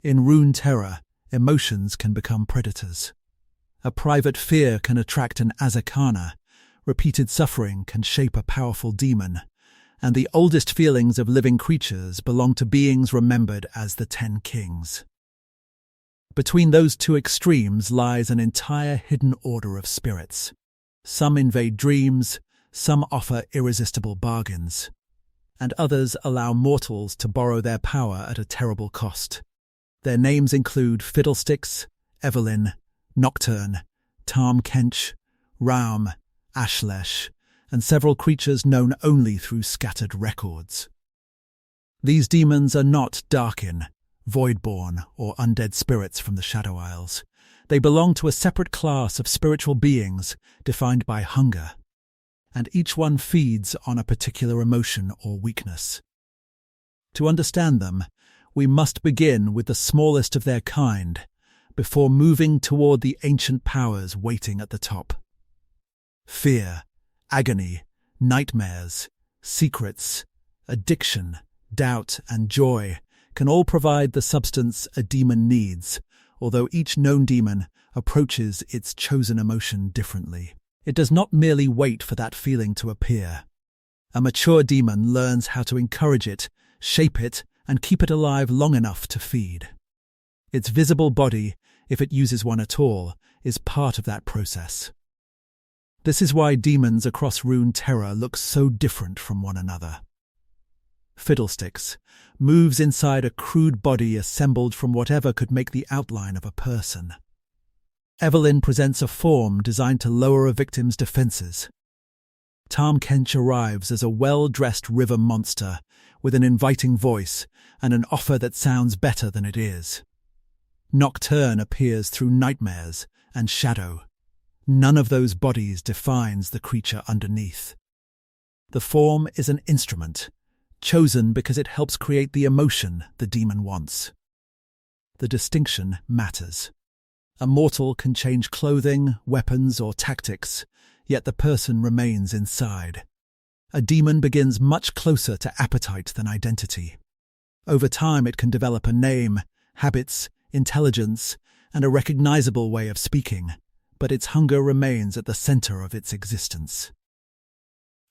In Runeterra, emotions can become predators. A private fear can attract an Azakana, repeated suffering can shape a powerful demon, and the oldest feelings of living creatures belong to beings remembered as the 10 Kings. Between those two extremes lies an entire hidden order of spirits. Some invade dreams, some offer irresistible bargains, and others allow mortals to borrow their power at a terrible cost. Their names include Fiddlesticks, Evelynn, Nocturne, Tahm Kench, Raum, Ashlesh, and several creatures known only through scattered records. These demons are not Darkin, Voidborn, or undead spirits from the Shadow Isles. They belong to a separate class of spiritual beings defined by hunger, and each one feeds on a particular emotion or weakness. To understand them, we must begin with the smallest of their kind, before moving toward the ancient powers waiting at the top. Fear, agony, nightmares, secrets, addiction, doubt, and joy can all provide the substance a demon needs, although each known demon approaches its chosen emotion differently. It does not merely wait for that feeling to appear. A mature demon learns how to encourage it, shape it, and keep it alive long enough to feed. Its visible body, if it uses one at all, is part of that process. This is why demons across Runeterra look so different from one another. Fiddlesticks moves inside a crude body assembled from whatever could make the outline of a person. Evelynn presents a form designed to lower a victim's defenses. Tahm Kench arrives as a well-dressed river monster with an inviting voice and an offer that sounds better than it is. Nocturne appears through nightmares and shadow. None of those bodies defines the creature underneath. The form is an instrument, chosen because it helps create the emotion the demon wants. The distinction matters. A mortal can change clothing, weapons, or tactics, yet the person remains inside. A demon begins much closer to appetite than identity. Over time it can develop a name, habits, intelligence, and a recognizable way of speaking, but its hunger remains at the center of its existence.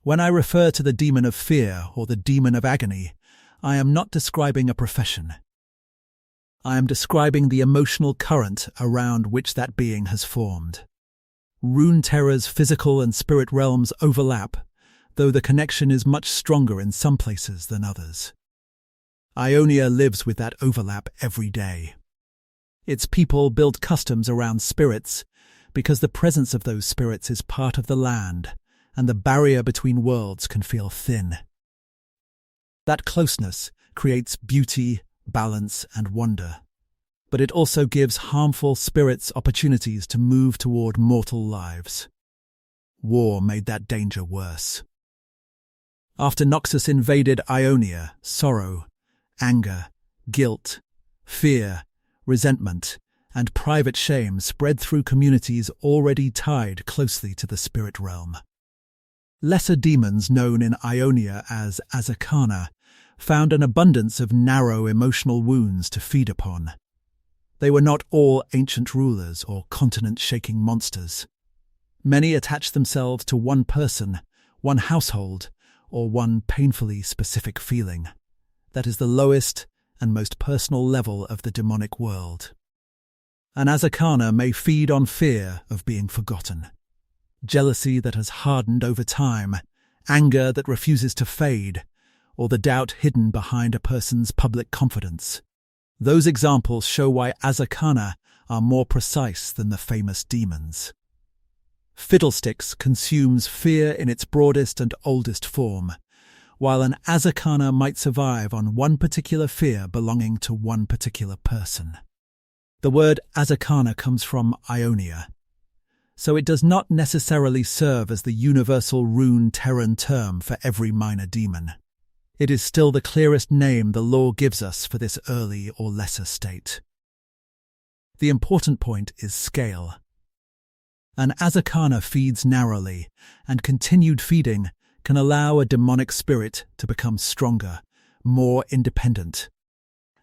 When I refer to the demon of fear or the demon of agony, I am not describing a profession. I am describing the emotional current around which that being has formed. Runeterra's physical and spirit realms overlap, though the connection is much stronger in some places than others. Ionia lives with that overlap every day. Its people build customs around spirits because the presence of those spirits is part of the land, and the barrier between worlds can feel thin. That closeness creates beauty, balance, and wonder, but it also gives harmful spirits opportunities to move toward mortal lives. War made that danger worse. After Noxus invaded Ionia, sorrow, anger, guilt, fear, resentment, and private shame spread through communities already tied closely to the spirit realm. Lesser demons known in Ionia as Azakana found an abundance of narrow emotional wounds to feed upon. They were not all ancient rulers or continent-shaking monsters. Many attached themselves to one person, one household, or one painfully specific feeling. That is the lowest and most personal level of the demonic world. An Azakana may feed on fear of being forgotten, jealousy that has hardened over time, anger that refuses to fade, or the doubt hidden behind a person's public confidence. Those examples show why Azakana are more precise than the famous demons. Fiddlesticks consumes fear in its broadest and oldest form, while an Azakana might survive on one particular fear belonging to one particular person. The word Azakana comes from Ionia, so it does not necessarily serve as the universal Runeterran term for every minor demon. It is still the clearest name the lore gives us for this early or lesser state. The important point is scale. An Azakana feeds narrowly, and continued feeding can allow a demonic spirit to become stronger, more independent.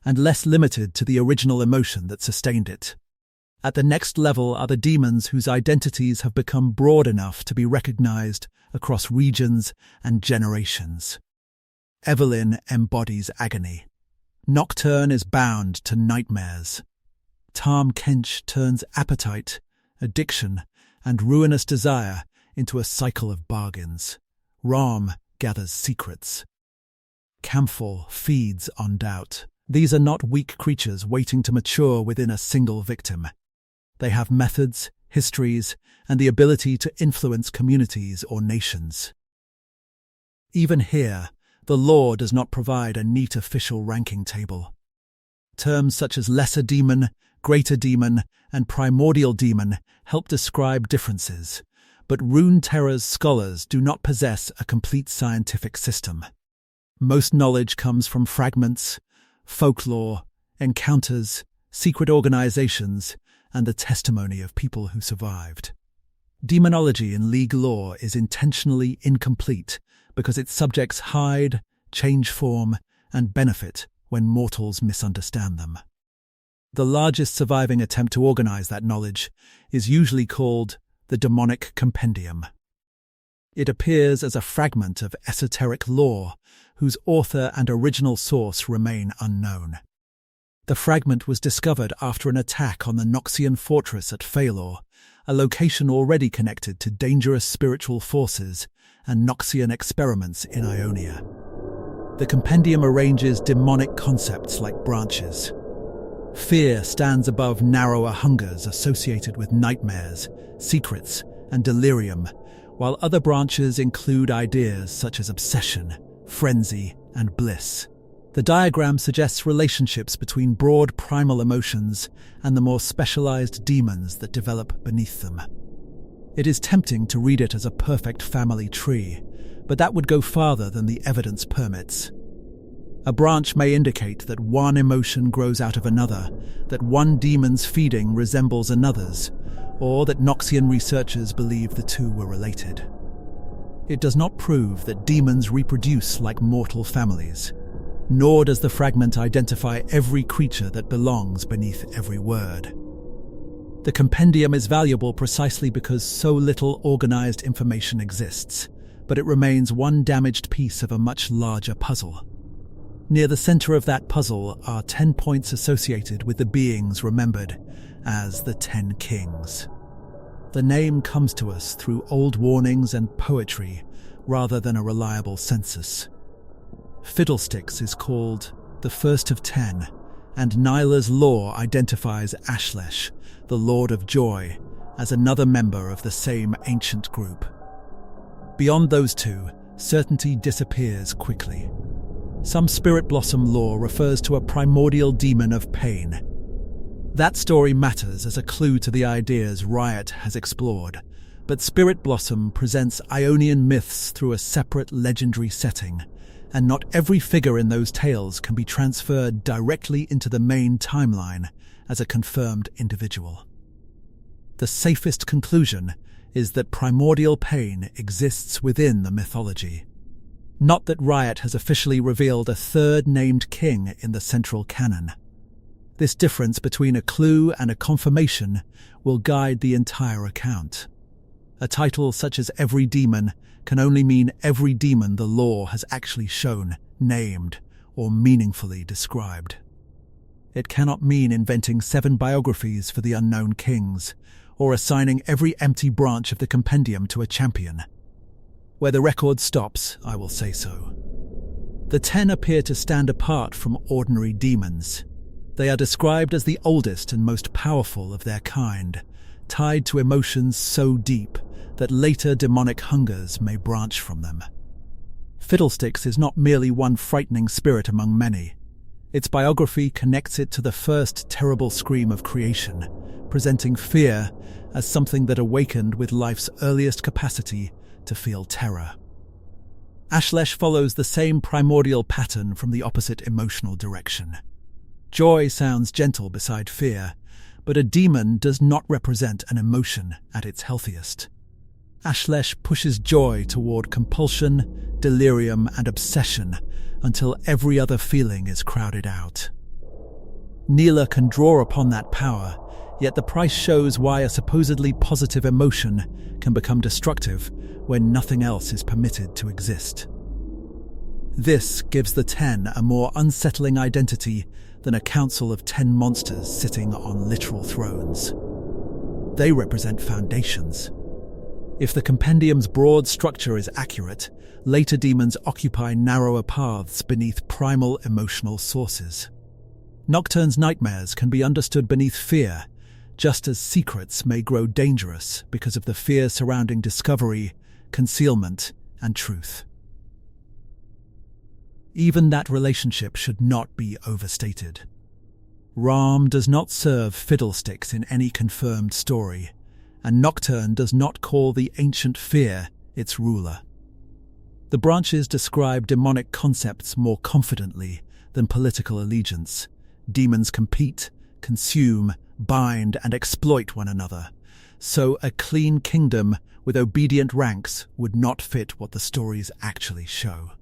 and less limited to the original emotion that sustained it. At the next level are the demons whose identities have become broad enough to be recognized across regions and generations. Evelynn embodies agony. Nocturne is bound to nightmares. Tahm Kench turns appetite, addiction, and ruinous desire into a cycle of bargains. Raum gathers secrets. Camphor feeds on doubt. These are not weak creatures waiting to mature within a single victim. They have methods, histories, and the ability to influence communities or nations. Even here, the lore does not provide a neat official ranking table. Terms such as lesser demon, greater demon, and primordial demon help describe differences, but Runeterra's scholars do not possess a complete scientific system. Most knowledge comes from fragments, folklore, encounters, secret organizations, and the testimony of people who survived. Demonology in League lore is intentionally incomplete because its subjects hide, change form, and benefit when mortals misunderstand them. The largest surviving attempt to organize that knowledge is usually called the Demonic Compendium. It appears as a fragment of esoteric lore whose author and original source remain unknown. The fragment was discovered after an attack on the Noxian fortress at Phalor, a location already connected to dangerous spiritual forces and Noxian experiments in Ionia. The compendium arranges demonic concepts like branches. Fear stands above narrower hungers associated with nightmares, secrets, and delirium, while other branches include ideas such as obsession, frenzy, and bliss. The diagram suggests relationships between broad primal emotions and the more specialized demons that develop beneath them. It is tempting to read it as a perfect family tree, but that would go farther than the evidence permits. A branch may indicate that one emotion grows out of another, that one demon's feeding resembles another's, or that Noxian researchers believe the two were related. It does not prove that demons reproduce like mortal families, nor does the fragment identify every creature that belongs beneath every word. The compendium is valuable precisely because so little organized information exists, but it remains one damaged piece of a much larger puzzle. Near the center of that puzzle are 10 points associated with the beings remembered as the 10 Kings. The name comes to us through old warnings and poetry rather than a reliable census. Fiddlesticks is called the First of 10, and Nilah's lore identifies Ashlesh, the Lord of Joy, as another member of the same ancient group. Beyond those two, certainty disappears quickly. Some Spirit Blossom lore refers to a primordial demon of pain. That story matters as a clue to the ideas Riot has explored, but Spirit Blossom presents Ionian myths through a separate legendary setting, and not every figure in those tales can be transferred directly into the main timeline as a confirmed individual. The safest conclusion is that primordial pain exists within the mythology. Not that Riot has officially revealed a third named king in the central canon. This difference between a clue and a confirmation will guide the entire account. A title such as Every Demon can only mean every demon the lore has actually shown, named, or meaningfully described. It cannot mean inventing 7 biographies for the unknown kings, or assigning every empty branch of the compendium to a champion. Where the record stops, I will say so. The 10 appear to stand apart from ordinary demons. They are described as the oldest and most powerful of their kind, tied to emotions so deep that later demonic hungers may branch from them. Fiddlesticks is not merely one frightening spirit among many. Its biography connects it to the first terrible scream of creation, presenting fear as something that awakened with life's earliest capacity to feel terror. Ashlesh follows the same primordial pattern from the opposite emotional direction. Joy sounds gentle beside fear, but a demon does not represent an emotion at its healthiest. Ashlesh pushes joy toward compulsion, delirium, and obsession until every other feeling is crowded out. Nilah can draw upon that power, yet the price shows why a supposedly positive emotion can become destructive when nothing else is permitted to exist. This gives the 10 a more unsettling identity than a council of 10 monsters sitting on literal thrones. They represent foundations. If the compendium's broad structure is accurate, later demons occupy narrower paths beneath primal emotional sources. Nocturne's nightmares can be understood beneath fear, just as secrets may grow dangerous because of the fear surrounding discovery, concealment, and truth. Even that relationship should not be overstated. Raum does not serve Fiddlesticks in any confirmed story, and Nocturne does not call the ancient fear its ruler. The branches describe demonic concepts more confidently than political allegiance. Demons compete, consume, bind, and exploit one another, so a clean kingdom with obedient ranks would not fit what the stories actually show.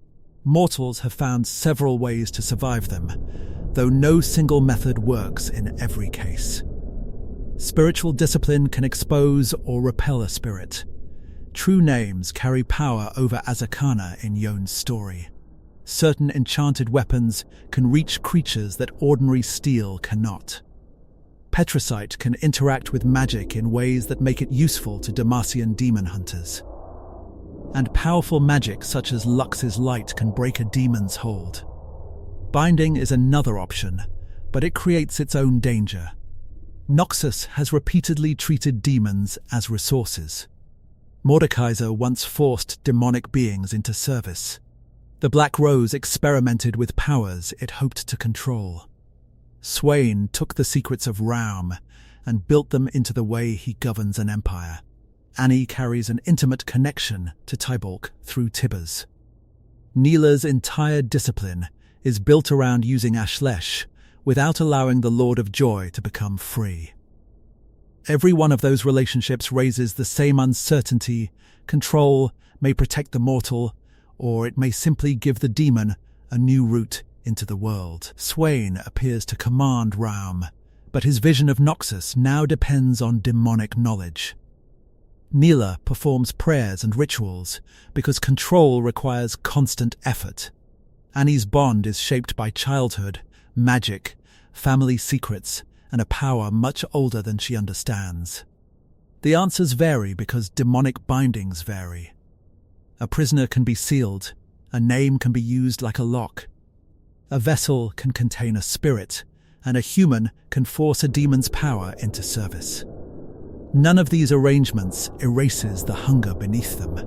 Mortals have found several ways to survive them, though no single method works in every case. Spiritual discipline can expose or repel a spirit. True names carry power over Azakana in Yone's story. Certain enchanted weapons can reach creatures that ordinary steel cannot. Petricite can interact with magic in ways that make it useful to Demacian demon hunters. And powerful magic such as Lux's light can break a demon's hold. Binding is another option, but it creates its own danger. Noxus has repeatedly treated demons as resources. Mordekaiser once forced demonic beings into service. The Black Rose experimented with powers it hoped to control. Swain took the secrets of Raum and built them into the way he governs an empire. Annie carries an intimate connection to Tybaulk through Tibbers. Nilah's entire discipline is built around using Ashlesh without allowing the Lord of Joy to become free. Every one of those relationships raises the same uncertainty. Control may protect the mortal, or it may simply give the demon a new route into the world. Swain appears to command Raum, but his vision of Noxus now depends on demonic knowledge. Nilah performs prayers and rituals because control requires constant effort. Annie's bond is shaped by childhood, magic, family secrets, and a power much older than she understands. The answers vary because demonic bindings vary. A prisoner can be sealed, a name can be used like a lock. A vessel can contain a spirit, and a human can force a demon's power into service. None of these arrangements erases the hunger beneath them.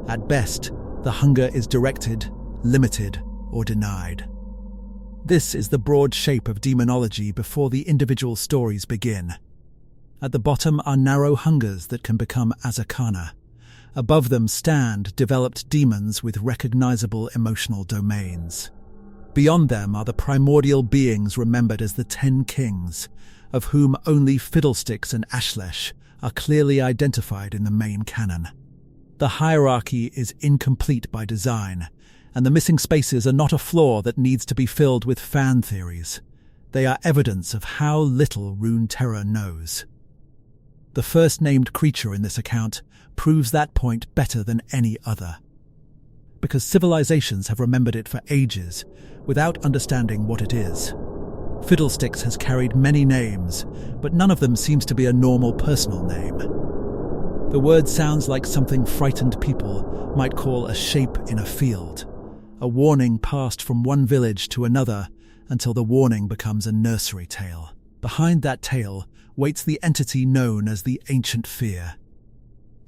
At best, the hunger is directed, limited, or denied. This is the broad shape of demonology before the individual stories begin. At the bottom are narrow hungers that can become Azakana. Above them stand developed demons with recognizable emotional domains. Beyond them are the primordial beings remembered as the 10 Kings, of whom only Fiddlesticks and Ashlesh are clearly identified in the main canon. The hierarchy is incomplete by design, and the missing spaces are not a flaw that needs to be filled with fan theories. They are evidence of how little Runeterra knows. The first named creature in this account proves that point better than any other. Because civilizations have remembered it for ages, without understanding what it is. Fiddlesticks has carried many names, but none of them seems to be a normal personal name. The word sounds like something frightened people might call a shape in a field, a warning passed from one village to another until the warning becomes a nursery tale. Behind that tale waits the entity known as the Ancient Fear.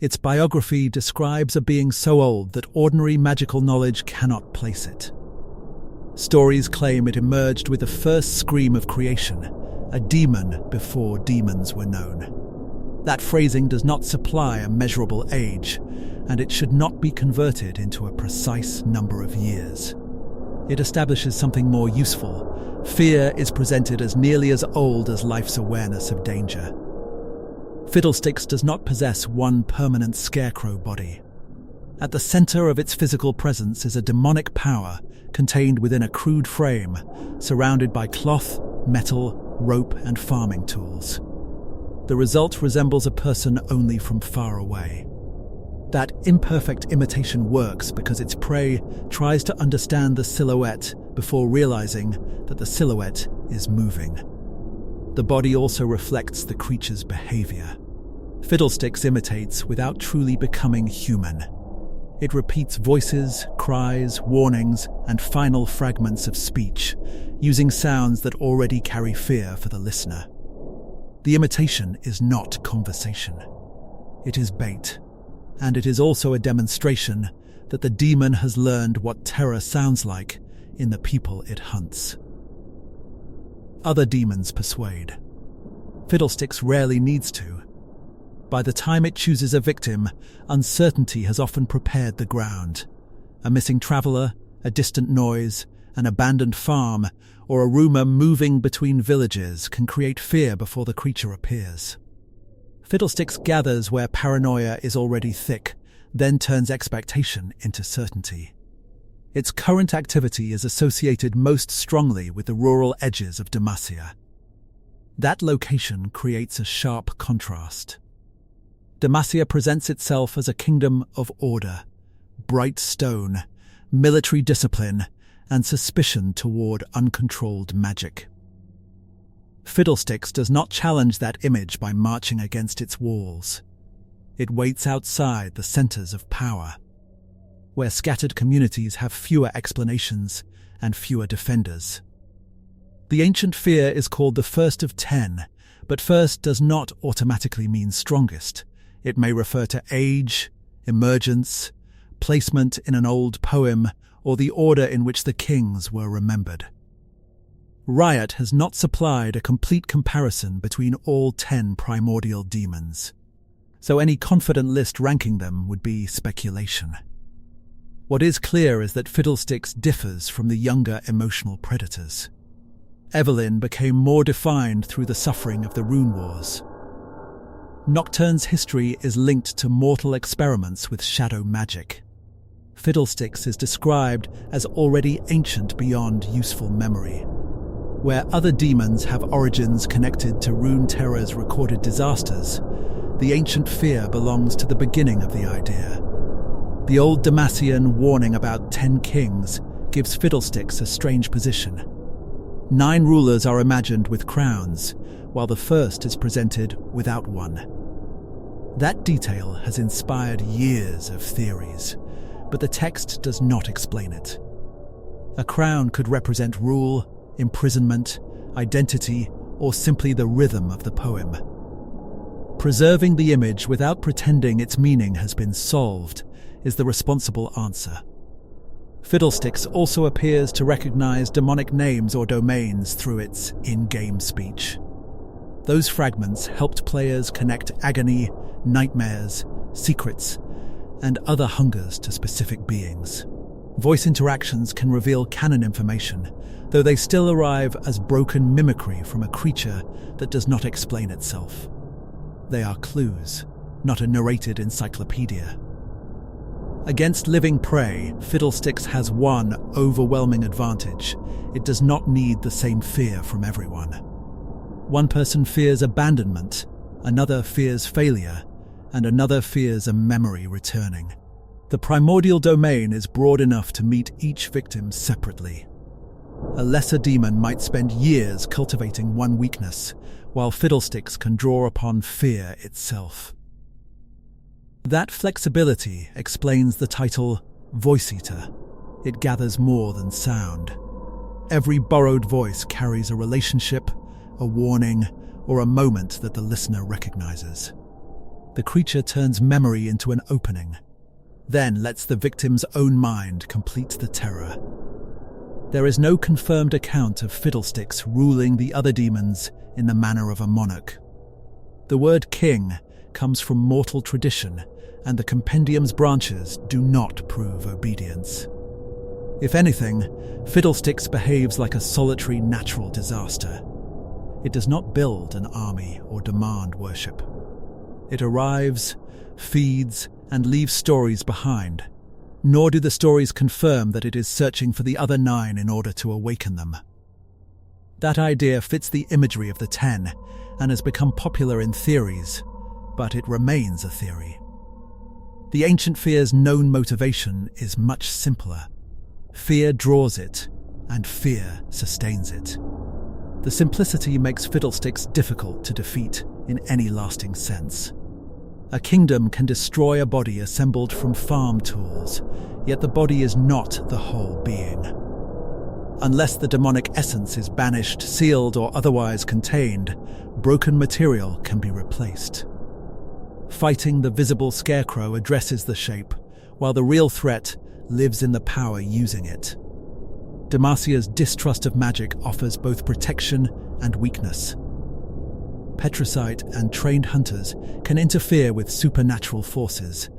Its biography describes a being so old that ordinary magical knowledge cannot place it. Stories claim it emerged with the first scream of creation, a demon before demons were known. That phrasing does not supply a measurable age, and it should not be converted into a precise number of years. It establishes something more useful. Fear is presented as nearly as old as life's awareness of danger. Fiddlesticks does not possess one permanent scarecrow body. At the center of its physical presence is a demonic power contained within a crude frame, surrounded by cloth, metal, rope, and farming tools. The result resembles a person only from far away. That imperfect imitation works because its prey tries to understand the silhouette before realizing that the silhouette is moving. The body also reflects the creature's behavior. Fiddlesticks imitates without truly becoming human. It repeats voices, cries, warnings, and final fragments of speech, using sounds that already carry fear for the listener. The imitation is not conversation. It is bait, and it is also a demonstration that the demon has learned what terror sounds like in the people it hunts. Other demons persuade. Fiddlesticks rarely needs to. By the time it chooses a victim, uncertainty has often prepared the ground. A missing traveller, a distant noise, an abandoned farm, or a rumour moving between villages can create fear before the creature appears. Fiddlesticks gathers where paranoia is already thick, then turns expectation into certainty. Its current activity is associated most strongly with the rural edges of Demacia. That location creates a sharp contrast. Demacia presents itself as a kingdom of order, bright stone, military discipline, and suspicion toward uncontrolled magic. Fiddlesticks does not challenge that image by marching against its walls. It waits outside the centres of power, where scattered communities have fewer explanations and fewer defenders. The ancient fear is called the First of 10, but first does not automatically mean strongest. It may refer to age, emergence, placement in an old poem, or the order in which the kings were remembered. Riot has not supplied a complete comparison between all 10 primordial demons, so any confident list ranking them would be speculation. What is clear is that Fiddlesticks differs from the younger emotional predators. Evelynn became more defined through the suffering of the Rune Wars. Nocturne's history is linked to mortal experiments with shadow magic. Fiddlesticks is described as already ancient beyond useful memory. Where other demons have origins connected to Runeterra's recorded disasters, the ancient fear belongs to the beginning of the idea. The old Demacian warning about 10 kings gives Fiddlesticks a strange position. 9 rulers are imagined with crowns, while the first is presented without one. That detail has inspired years of theories, but the text does not explain it. A crown could represent rule, imprisonment, identity, or simply the rhythm of the poem. Preserving the image without pretending its meaning has been solved is the responsible answer. Fiddlesticks also appears to recognize demonic names or domains through its in-game speech. Those fragments helped players connect agony, nightmares, secrets, and other hungers to specific beings. Voice interactions can reveal canon information, though they still arrive as broken mimicry from a creature that does not explain itself. They are clues, not a narrated encyclopedia. Against living prey, Fiddlesticks has one overwhelming advantage. It does not need the same fear from everyone. One person fears abandonment, another fears failure, and another fears a memory returning. The primordial domain is broad enough to meet each victim separately. A lesser demon might spend years cultivating one weakness, while Fiddlesticks can draw upon fear itself. That flexibility explains the title Voice Eater. It gathers more than sound. Every borrowed voice carries a relationship, a warning, or a moment that the listener recognizes. The creature turns memory into an opening, then lets the victim's own mind complete the terror. There is no confirmed account of Fiddlesticks ruling the other demons in the manner of a monarch. The word king comes from mortal tradition, and the compendium's branches do not prove obedience. If anything, Fiddlesticks behaves like a solitary natural disaster. It does not build an army or demand worship. It arrives, feeds, and leaves stories behind, nor do the stories confirm that it is searching for the other 9 in order to awaken them. That idea fits the imagery of the Ten and has become popular in theories, but it remains a theory. The ancient fear's known motivation is much simpler. Fear draws it, and fear sustains it. The simplicity makes Fiddlesticks difficult to defeat in any lasting sense. A kingdom can destroy a body assembled from farm tools, yet the body is not the whole being. Unless the demonic essence is banished, sealed, or otherwise contained, broken material can be replaced. Fighting the visible scarecrow addresses the shape, while the real threat lives in the power using it. Demasia's distrust of magic offers both protection and weakness. Petricite and trained hunters can interfere with supernatural forces,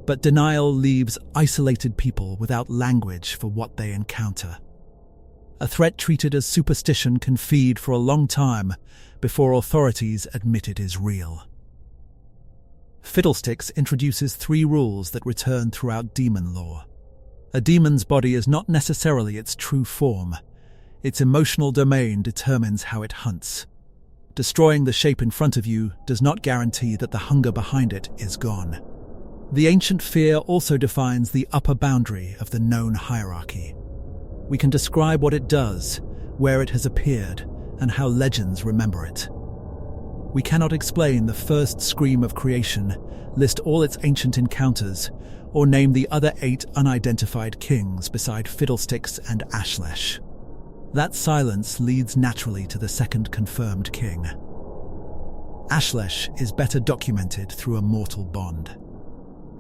but denial leaves isolated people without language for what they encounter. A threat treated as superstition can feed for a long time before authorities admit it is real. Fiddlesticks introduces 3 rules that return throughout demon lore. A demon's body is not necessarily its true form. Its emotional domain determines how it hunts. Destroying the shape in front of you does not guarantee that the hunger behind it is gone. The ancient fear also defines the upper boundary of the known hierarchy. We can describe what it does, where it has appeared, and how legends remember it. We cannot explain the first scream of creation, list all its ancient encounters, or name the other 8 unidentified kings beside Fiddlesticks and Ashlesh. That silence leads naturally to the second confirmed king. Ashlesh is better documented through a mortal bond.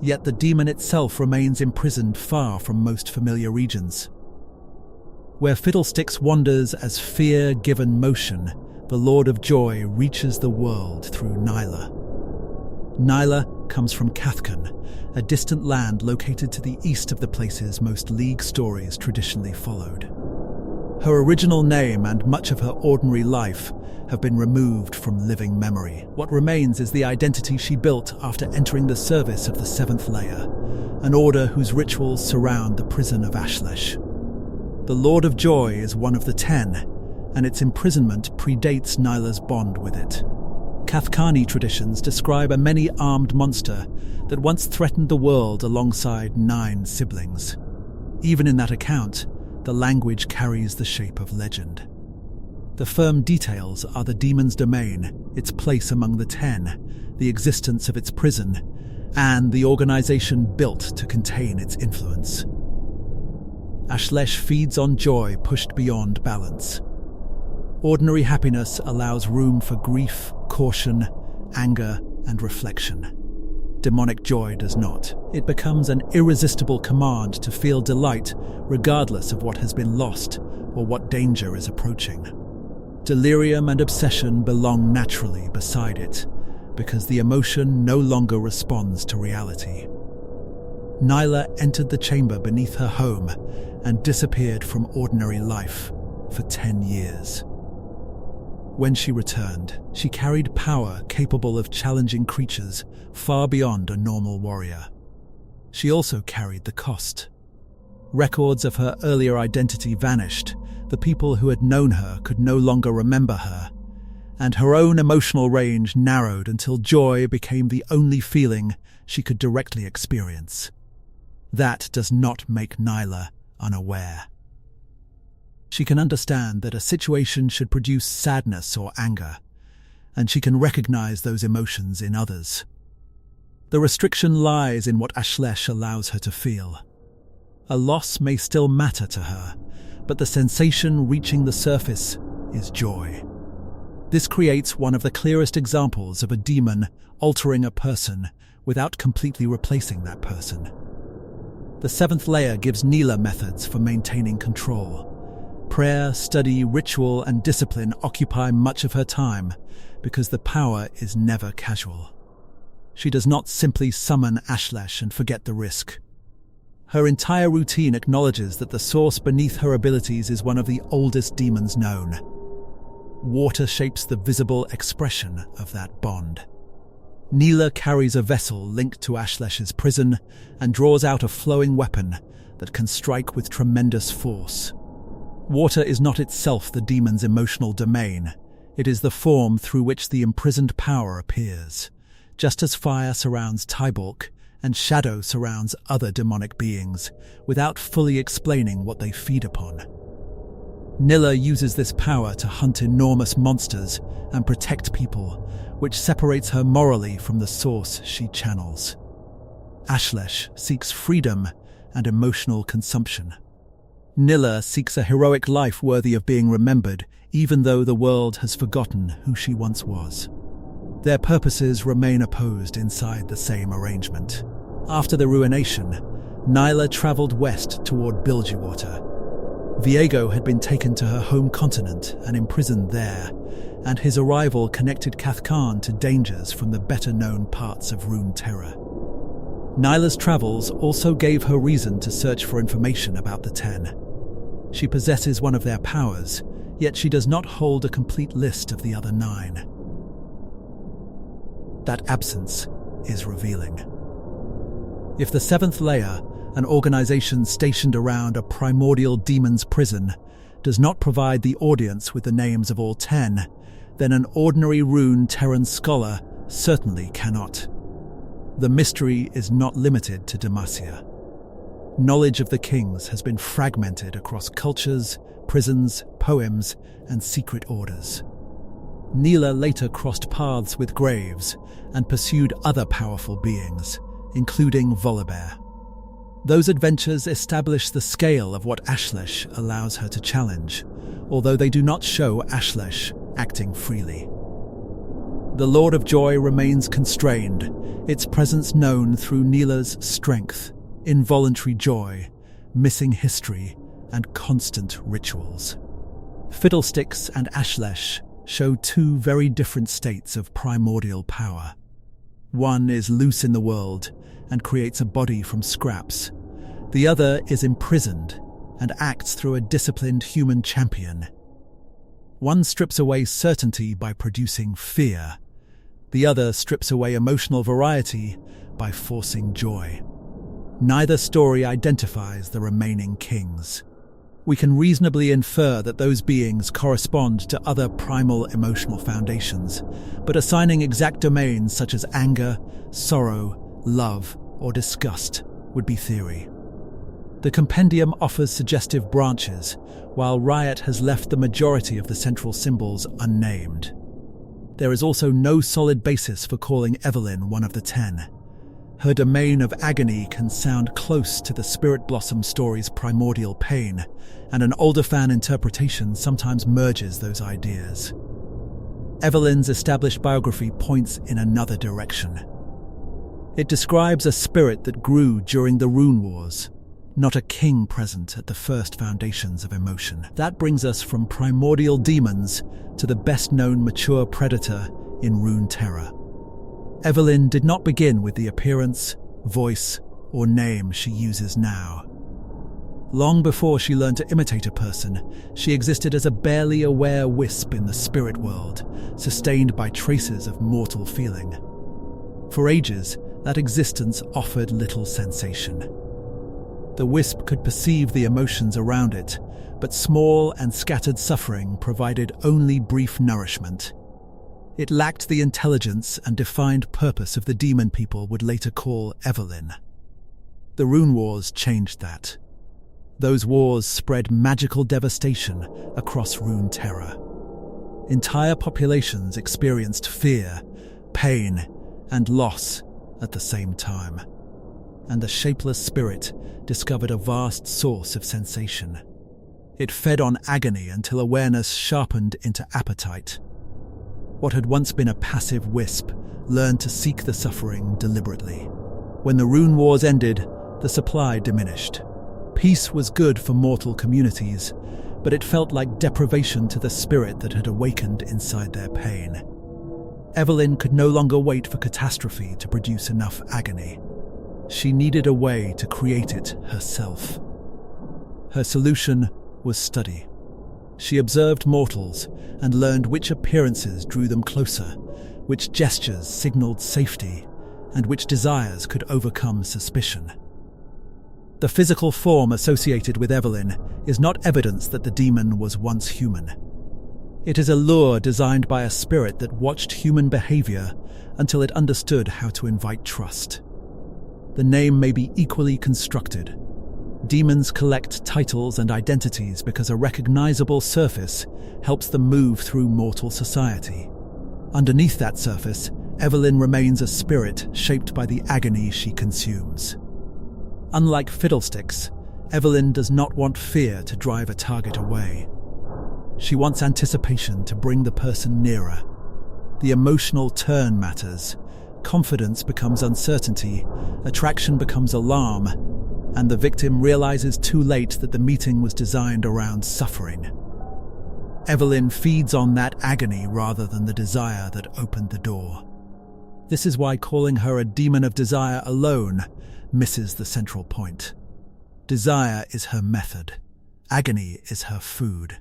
Yet the demon itself remains imprisoned far from most familiar regions. Where Fiddlesticks wanders as fear given motion, the Lord of Joy reaches the world through Nilah. Nilah comes from Atakhan, a distant land located to the east of the places most League stories traditionally followed. Her original name and much of her ordinary life have been removed from living memory. What remains is the identity she built after entering the service of the 7th layer, an order whose rituals surround the prison of Ashlesh. The Lord of Joy is one of the 10, and its imprisonment predates Nilah's bond with it. Cathcani traditions describe a many-armed monster that once threatened the world alongside 9 siblings. Even in that account, the language carries the shape of legend. The firm details are the demon's domain, its place among the 10, the existence of its prison, and the organization built to contain its influence. Ashlesh feeds on joy pushed beyond balance. Ordinary happiness allows room for grief, caution, anger, and reflection. Demonic joy does not. It becomes an irresistible command to feel delight regardless of what has been lost or what danger is approaching. Delirium and obsession belong naturally beside it, because the emotion no longer responds to reality. Nilah entered the chamber beneath her home and disappeared from ordinary life for 10 years. When she returned, she carried power capable of challenging creatures far beyond a normal warrior. She also carried the cost. Records of her earlier identity vanished, the people who had known her could no longer remember her, and her own emotional range narrowed until joy became the only feeling she could directly experience. That does not make Nilah unaware. She can understand that a situation should produce sadness or anger, and she can recognize those emotions in others. The restriction lies in what Ashlesh allows her to feel. A loss may still matter to her, but the sensation reaching the surface is joy. This creates one of the clearest examples of a demon altering a person without completely replacing that person. The 7th layer gives Nilah methods for maintaining control. Prayer, study, ritual, and discipline occupy much of her time because the power is never casual. She does not simply summon Ashlesh and forget the risk. Her entire routine acknowledges that the source beneath her abilities is one of the oldest demons known. Water shapes the visible expression of that bond. Nilah carries a vessel linked to Ashlesh's prison and draws out a flowing weapon that can strike with tremendous force. Water is not itself the demon's emotional domain. It is the form through which the imprisoned power appears, just as fire surrounds Tybaulk and shadow surrounds other demonic beings, without fully explaining what they feed upon. Nilah uses this power to hunt enormous monsters and protect people, which separates her morally from the source she channels. Ashlesh seeks freedom and emotional consumption. Nilah seeks a heroic life worthy of being remembered, even though the world has forgotten who she once was. Their purposes remain opposed inside the same arrangement. After the ruination, Nilah travelled west toward Bilgewater. Viego had been taken to her home continent and imprisoned there, and his arrival connected Atakhan to dangers from the better-known parts of Runeterra. Nilah's travels also gave her reason to search for information about the Ten. She possesses one of their powers, yet she does not hold a complete list of the other 9. That absence is revealing. If the 7th layer, an organization stationed around a primordial demon's prison, does not provide the audience with the names of all 10, then an ordinary Runeterran scholar certainly cannot. The mystery is not limited to Demacia. Knowledge of the kings has been fragmented across cultures, prisons, poems, and secret orders. Nilah later crossed paths with Graves and pursued other powerful beings, including Volibear. Those adventures establish the scale of what Ashlesh allows her to challenge, although they do not show Ashlesh acting freely. The Lord of Joy remains constrained, its presence known through Nilah's strength, involuntary joy, missing history, and constant rituals. Fiddlesticks and Ashlesh show 2 very different states of primordial power. One is loose in the world and creates a body from scraps. The other is imprisoned and acts through a disciplined human champion. One strips away certainty by producing fear. The other strips away emotional variety by forcing joy. Neither story identifies the remaining kings. We can reasonably infer that those beings correspond to other primal emotional foundations, but assigning exact domains such as anger, sorrow, love, or disgust would be theory. The compendium offers suggestive branches, while Riot has left the majority of the central symbols unnamed. There is also no solid basis for calling Evelynn one of the 10. Her domain of agony can sound close to the Spirit Blossom story's primordial pain, and an older fan interpretation sometimes merges those ideas. Evelynn's established biography points in another direction. It describes a spirit that grew during the Rune Wars, not a king present at the first foundations of emotion. That brings us from primordial demons to the best-known mature predator in Runeterra. Evelynn did not begin with the appearance, voice, or name she uses now. Long before she learned to imitate a person, she existed as a barely aware wisp in the spirit world, sustained by traces of mortal feeling. For ages, that existence offered little sensation. The wisp could perceive the emotions around it, but small and scattered suffering provided only brief nourishment. It lacked the intelligence and defined purpose of the demon people would later call Evelynn. The Rune Wars changed that. Those wars spread magical devastation across Runeterra. Entire populations experienced fear, pain, and loss at the same time. And the shapeless spirit discovered a vast source of sensation. It fed on agony until awareness sharpened into appetite. What had once been a passive wisp learned to seek the suffering deliberately. When the Rune Wars ended, the supply diminished. Peace was good for mortal communities, but it felt like deprivation to the spirit that had awakened inside their pain. Evelynn could no longer wait for catastrophe to produce enough agony. She needed a way to create it herself. Her solution was study. She observed mortals and learned which appearances drew them closer, which gestures signaled safety, and which desires could overcome suspicion. The physical form associated with Evelynn is not evidence that the demon was once human. It is a lure designed by a spirit that watched human behavior until it understood how to invite trust. The name may be equally constructed. Demons collect titles and identities because a recognizable surface helps them move through mortal society. Underneath that surface, Evelynn remains a spirit shaped by the agony she consumes. Unlike Fiddlesticks, Evelynn does not want fear to drive a target away. She wants anticipation to bring the person nearer. The emotional turn matters. Confidence becomes uncertainty, attraction becomes alarm, and the victim realizes too late that the meeting was designed around suffering. Evelynn feeds on that agony rather than the desire that opened the door. This is why calling her a demon of desire alone misses the central point. Desire is her method. Agony is her food.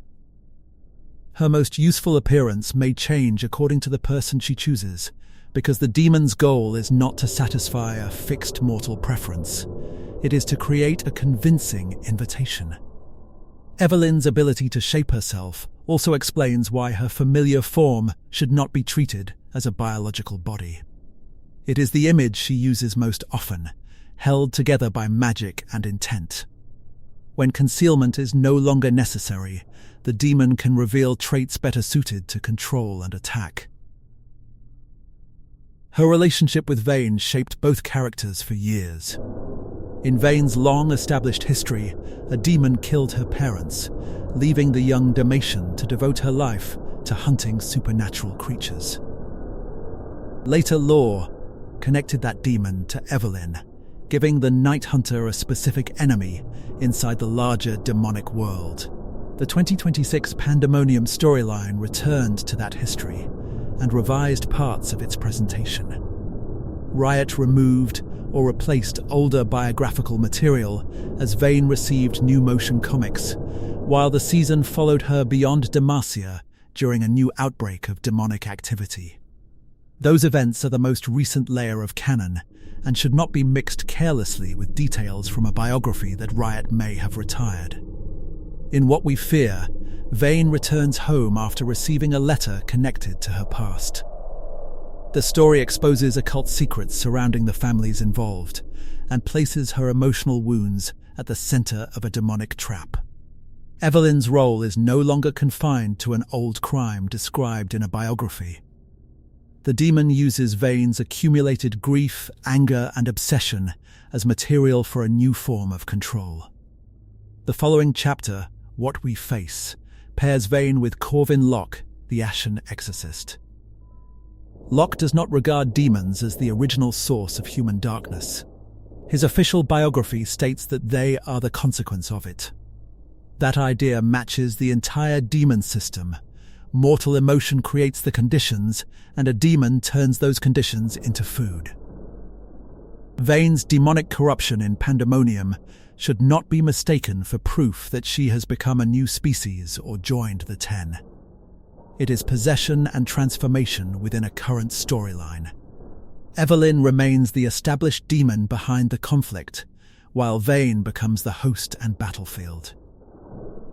Her most useful appearance may change according to the person she chooses, because the demon's goal is not to satisfy a fixed mortal preference. It is to create a convincing invitation. Evelynn's ability to shape herself also explains why her familiar form should not be treated as a biological body. It is the image she uses most often, held together by magic and intent. When concealment is no longer necessary, the demon can reveal traits better suited to control and attack. Her relationship with Vayne shaped both characters for years. In Vayne's long-established history, a demon killed her parents, leaving the young Dalmatian to devote her life to hunting supernatural creatures. Later lore connected that demon to Evelynn, giving the Night Hunter a specific enemy inside the larger demonic world. The 2026 Pandemonium storyline returned to that history and revised parts of its presentation. Riot removed or replaced older biographical material as Vayne received new motion comics, while the season followed her beyond Demacia during a new outbreak of demonic activity. Those events are the most recent layer of canon and should not be mixed carelessly with details from a biography that Riot may have retired. In What We Fear, Vayne returns home after receiving a letter connected to her past. The story exposes occult secrets surrounding the families involved and places her emotional wounds at the center of a demonic trap. Evelynn's role is no longer confined to an old crime described in a biography. The demon uses Vayne's accumulated grief, anger, and obsession as material for a new form of control. The following chapter, What We Face, pairs Vayne with Corvin Locke, the Ashen Exorcist. Locke does not regard demons as the original source of human darkness. His official biography states that they are the consequence of it. That idea matches the entire demon system. Mortal emotion creates the conditions, and a demon turns those conditions into food. Vayne's demonic corruption in Pandemonium should not be mistaken for proof that she has become a new species or joined the Ten. It is possession and transformation within a current storyline. Evelynn remains the established demon behind the conflict, while Vayne becomes the host and battlefield.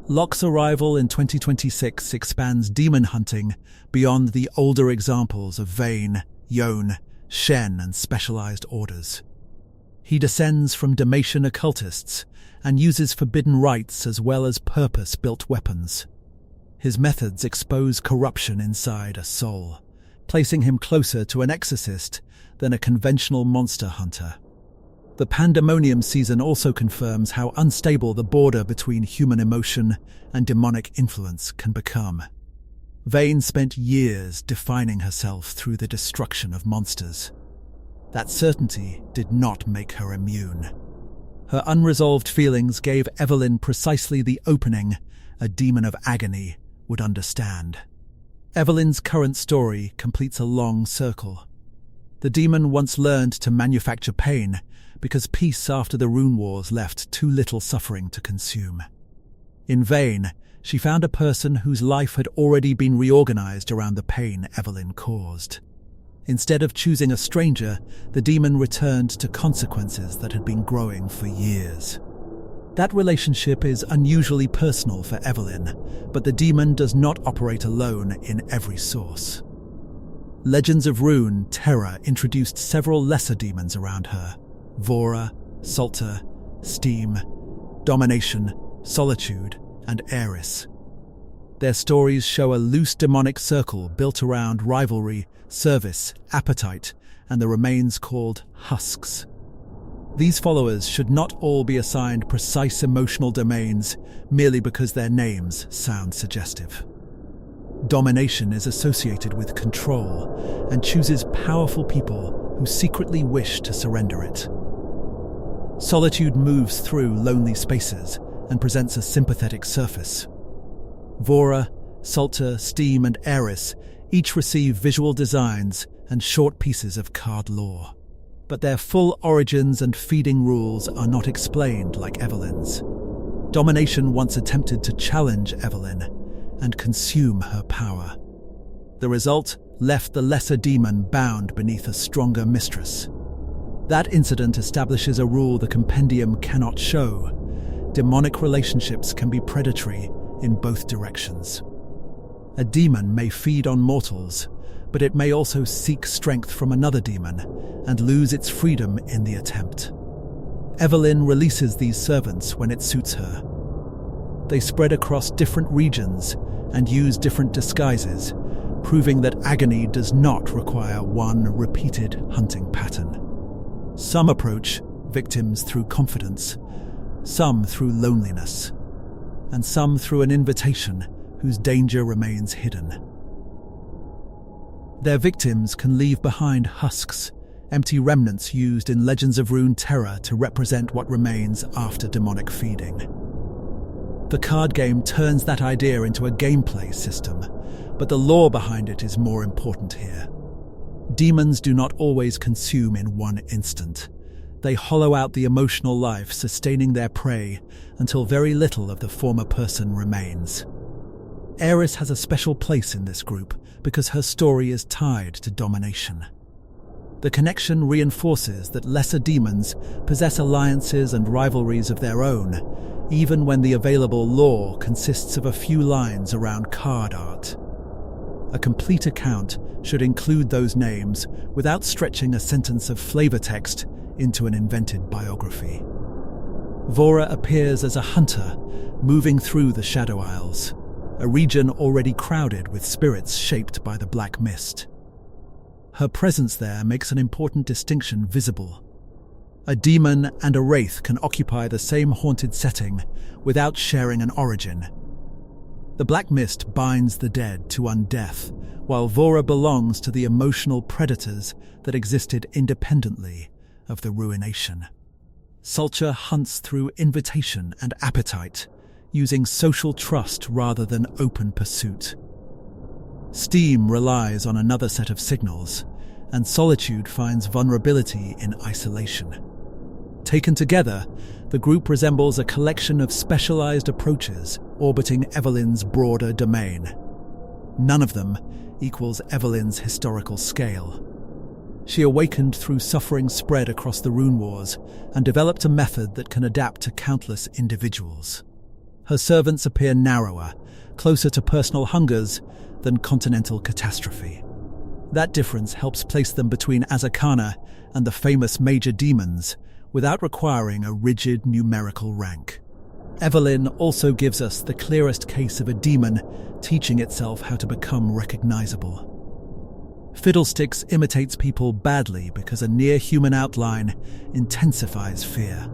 Locke's arrival in 2026 expands demon hunting beyond the older examples of Vayne, Yone, Shen, and specialized orders. He descends from Dalmatian occultists and uses forbidden rites as well as purpose-built weapons. His methods expose corruption inside a soul, placing him closer to an exorcist than a conventional monster hunter. The Pandemonium season also confirms how unstable the border between human emotion and demonic influence can become. Vayne spent years defining herself through the destruction of monsters. That certainty did not make her immune. Her unresolved feelings gave Evelynn precisely the opening a demon of agony would understand. Evelynn's current story completes a long circle. The demon once learned to manufacture pain because peace after the Rune Wars left too little suffering to consume. In Vayne, she found a person whose life had already been reorganized around the pain Evelynn caused. Instead of choosing a stranger, the demon returned to consequences that had been growing for years. That relationship is unusually personal for Evelynn, but the demon does not operate alone in every source. Legends of Runeterra introduced several lesser demons around her: Vora, Salter, Steam, Domination, Solitude, and Eris. Their stories show a loose demonic circle built around rivalry, service, appetite, and the remains called husks. These followers should not all be assigned precise emotional domains merely because their names sound suggestive. Domination is associated with control and chooses powerful people who secretly wish to surrender it. Solitude moves through lonely spaces and presents a sympathetic surface. Vora, Salter, Steam, and Eris each receive visual designs and short pieces of card lore, but their full origins and feeding rules are not explained like Evelynn's. Domination once attempted to challenge Evelynn and consume her power. The result left the lesser demon bound beneath a stronger mistress. That incident establishes a rule the compendium cannot show: demonic relationships can be predatory in both directions. A demon may feed on mortals, but it may also seek strength from another demon and lose its freedom in the attempt. Evelynn releases these servants when it suits her. They spread across different regions and use different disguises, proving that agony does not require one repeated hunting pattern. Some approach victims through confidence, some through loneliness, and some through an invitation whose danger remains hidden. Their victims can leave behind husks, empty remnants used in Legends of Runeterra to represent what remains after demonic feeding. The card game turns that idea into a gameplay system, but the lore behind it is more important here. Demons do not always consume in one instant. They hollow out the emotional life, sustaining their prey until very little of the former person remains. Eris has a special place in this group because her story is tied to domination. The connection reinforces that lesser demons possess alliances and rivalries of their own, even when the available lore consists of a few lines around card art. A complete account should include those names without stretching a sentence of flavor text into an invented biography. Vora appears as a hunter, moving through the Shadow Isles, a region already crowded with spirits shaped by the black mist. Her presence there makes an important distinction visible. A demon and a wraith can occupy the same haunted setting without sharing an origin. The black mist binds the dead to undeath, while Vora belongs to the emotional predators that existed independently of the ruination. Salter hunts through invitation and appetite, using social trust rather than open pursuit. Steam relies on another set of signals, and Solitude finds vulnerability in isolation. Taken together, the group resembles a collection of specialized approaches orbiting Evelynn's broader domain. None of them equals Evelynn's historical scale. She awakened through suffering spread across the Rune Wars and developed a method that can adapt to countless individuals. Her servants appear narrower, closer to personal hungers than continental catastrophe. That difference helps place them between Azakana and the famous major demons without requiring a rigid numerical rank. Evelynn also gives us the clearest case of a demon teaching itself how to become recognizable. Fiddlesticks imitates people badly because a near-human outline intensifies fear.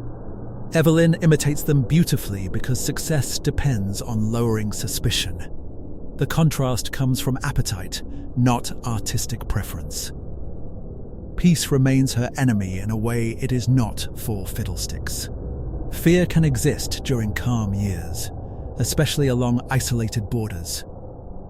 Evelynn imitates them beautifully because success depends on lowering suspicion. The contrast comes from appetite, not artistic preference. Peace remains her enemy in a way it is not for Fiddlesticks. Fear can exist during calm years, especially along isolated borders.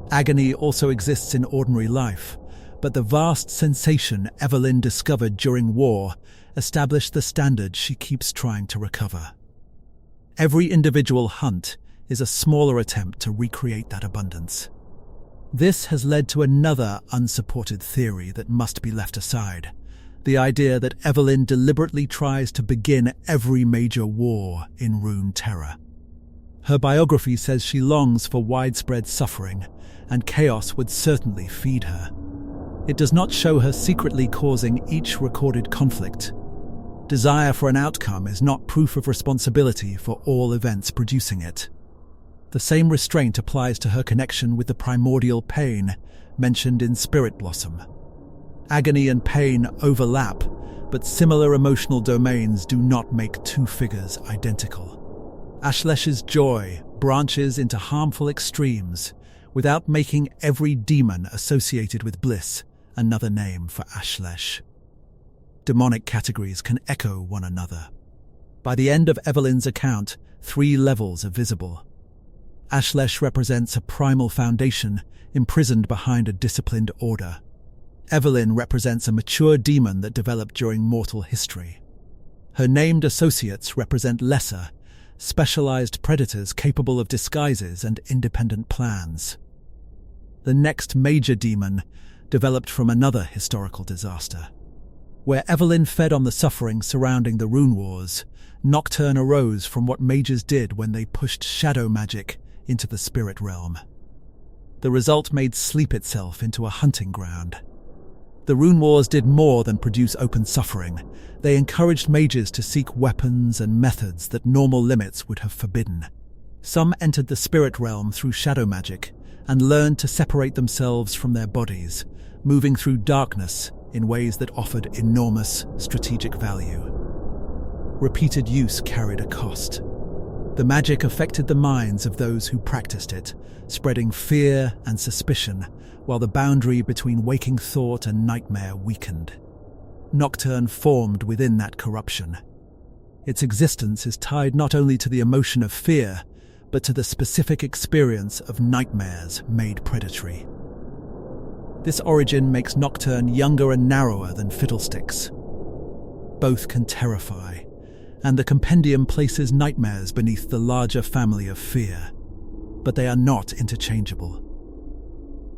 Agony also exists in ordinary life, but the vast sensation Evelynn discovered during war established the standard she keeps trying to recover. Every individual hunt is a smaller attempt to recreate that abundance. This has led to another unsupported theory that must be left aside: the idea that Evelynn deliberately tries to begin every major war in Runeterra. Her biography says she longs for widespread suffering, and chaos would certainly feed her. It does not show her secretly causing each recorded conflict. Desire for an outcome is not proof of responsibility for all events producing it. The same restraint applies to her connection with the primordial pain mentioned in Spirit Blossom. Agony and pain overlap, but similar emotional domains do not make two figures identical. Ashlesh's joy branches into harmful extremes without making every demon associated with bliss another name for Ashlesh. Demonic categories can echo one another. By the end of Evelynn's account, 3 levels are visible. Ashlesh represents a primal foundation imprisoned behind a disciplined order. Evelynn represents a mature demon that developed during mortal history. Her named associates represent lesser, specialized predators capable of disguises and independent plans. The next major demon developed from another historical disaster. Where Evelynn fed on the suffering surrounding the Rune Wars, Nocturne arose from what mages did when they pushed shadow magic into the spirit realm. The result made sleep itself into a hunting ground. The Rune Wars did more than produce open suffering. They encouraged mages to seek weapons and methods that normal limits would have forbidden. Some entered the spirit realm through shadow magic and learned to separate themselves from their bodies, moving through darkness in ways that offered enormous strategic value. Repeated use carried a cost. The magic affected the minds of those who practiced it, spreading fear and suspicion, while the boundary between waking thought and nightmare weakened. Nocturne formed within that corruption. Its existence is tied not only to the emotion of fear, but to the specific experience of nightmares made predatory. This origin makes Nocturne younger and narrower than Fiddlesticks. Both can terrify, and the compendium places nightmares beneath the larger family of fear, but they are not interchangeable.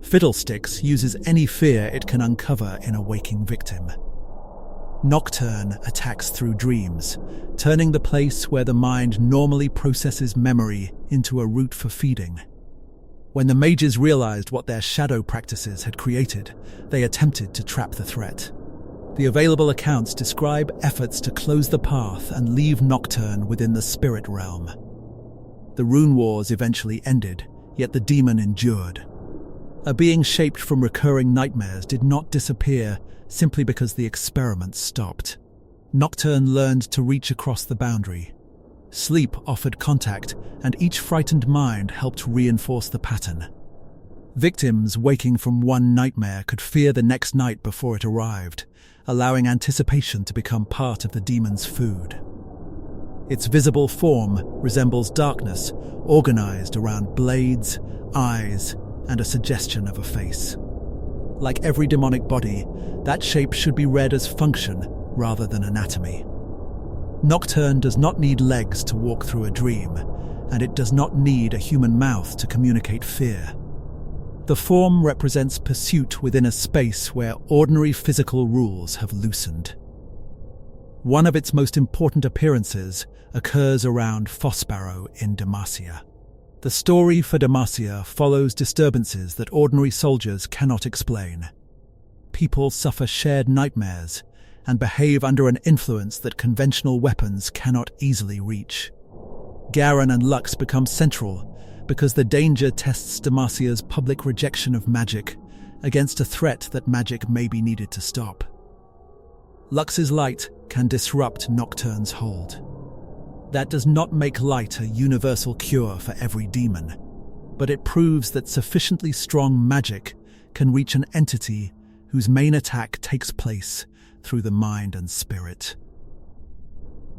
Fiddlesticks uses any fear it can uncover in a waking victim. Nocturne attacks through dreams, turning the place where the mind normally processes memory into a route for feeding. When the mages realized what their shadow practices had created, they attempted to trap the threat. The available accounts describe efforts to close the path and leave Nocturne within the spirit realm. The Rune Wars eventually ended, yet the demon endured. A being shaped from recurring nightmares did not disappear simply because the experiment stopped. Nocturne learned to reach across the boundary. Sleep offered contact, and each frightened mind helped reinforce the pattern. Victims waking from one nightmare could fear the next night before it arrived, allowing anticipation to become part of the demon's food. Its visible form resembles darkness, organized around blades, eyes, and a suggestion of a face. Like every demonic body, that shape should be read as function rather than anatomy. Nocturne does not need legs to walk through a dream, and it does not need a human mouth to communicate fear. The form represents pursuit within a space where ordinary physical rules have loosened. One of its most important appearances occurs around Fossbarrow in Demacia. The story for Demacia follows disturbances that ordinary soldiers cannot explain. People suffer shared nightmares and behave under an influence that conventional weapons cannot easily reach. Garen and Lux become central because the danger tests Demacia's public rejection of magic against a threat that magic may be needed to stop. Lux's light can disrupt Nocturne's hold. That does not make light a universal cure for every demon, but it proves that sufficiently strong magic can reach an entity whose main attack takes place through the mind and spirit.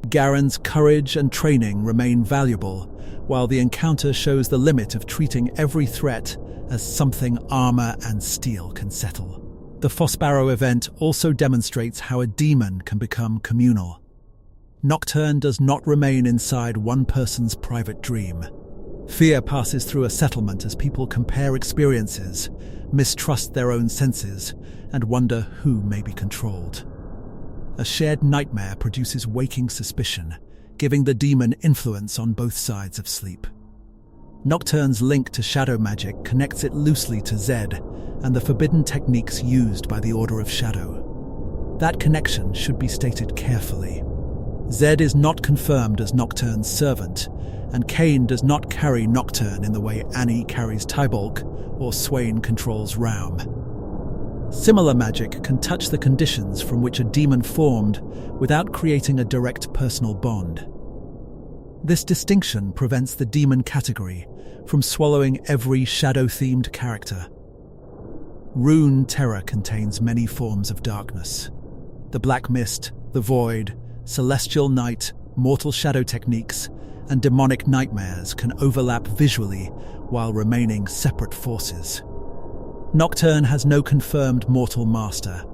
Garen's courage and training remain valuable, while the encounter shows the limit of treating every threat as something armor and steel can settle. The Fossbarrow event also demonstrates how a demon can become communal. Nocturne does not remain inside one person's private dream. Fear passes through a settlement as people compare experiences, mistrust their own senses, and wonder who may be controlled. A shared nightmare produces waking suspicion, giving the demon influence on both sides of sleep. Nocturne's link to shadow magic connects it loosely to Zed and the forbidden techniques used by the Order of Shadow. That connection should be stated carefully. Zed is not confirmed as Nocturne's servant, and Cain does not carry Nocturne in the way Annie carries Tybaulk or Swain controls Raum. Similar magic can touch the conditions from which a demon formed without creating a direct personal bond. This distinction prevents the demon category from swallowing every shadow-themed character. Runeterra contains many forms of darkness. The Black Mist, the Void, Celestial Night, Mortal Shadow techniques, and demonic nightmares can overlap visually while remaining separate forces. Nocturne has no confirmed mortal master.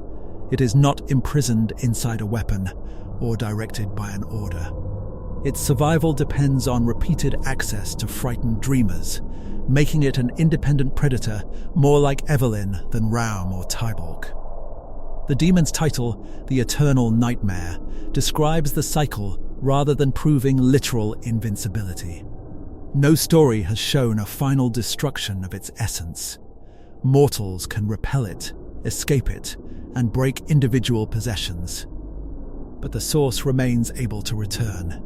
It is not imprisoned inside a weapon or directed by an order. Its survival depends on repeated access to frightened dreamers, making it an independent predator more like Evelynn than Raum or Tybaulk. The demon's title, the Eternal Nightmare, describes the cycle rather than proving literal invincibility. No story has shown a final destruction of its essence. Mortals can repel it, escape it, and break individual possessions. But the source remains able to return.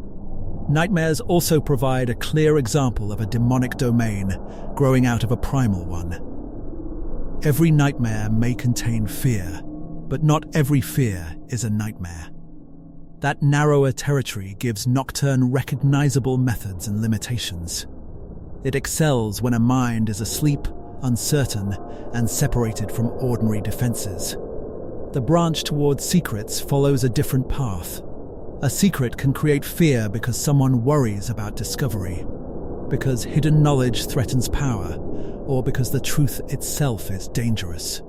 Nightmares also provide a clear example of a demonic domain growing out of a primal one. Every nightmare may contain fear, but not every fear is a nightmare. That narrower territory gives Nocturne recognizable methods and limitations. It excels when a mind is asleep, uncertain, and separated from ordinary defenses. The branch towards secrets follows a different path. A secret can create fear because someone worries about discovery, because hidden knowledge threatens power, or because the truth itself is dangerous.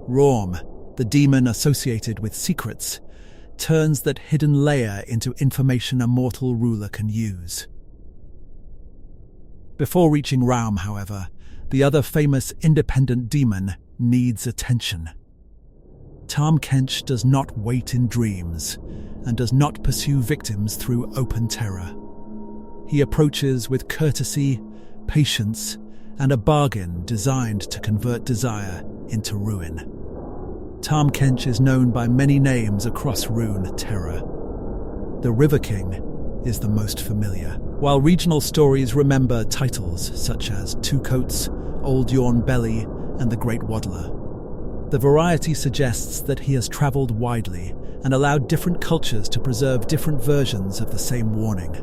Raum, the demon associated with secrets, turns that hidden layer into information a mortal ruler can use. Before reaching Raum, however, the other famous independent demon needs attention. Tahm Kench does not wait in dreams and does not pursue victims through open terror. He approaches with courtesy, patience, and a bargain designed to convert desire into ruin. Tahm Kench is known by many names across Runeterra. The River King is the most familiar, while regional stories remember titles such as Two Coats, Old Yone Belly, and the Great Waddler. The variety suggests that he has travelled widely and allowed different cultures to preserve different versions of the same warning.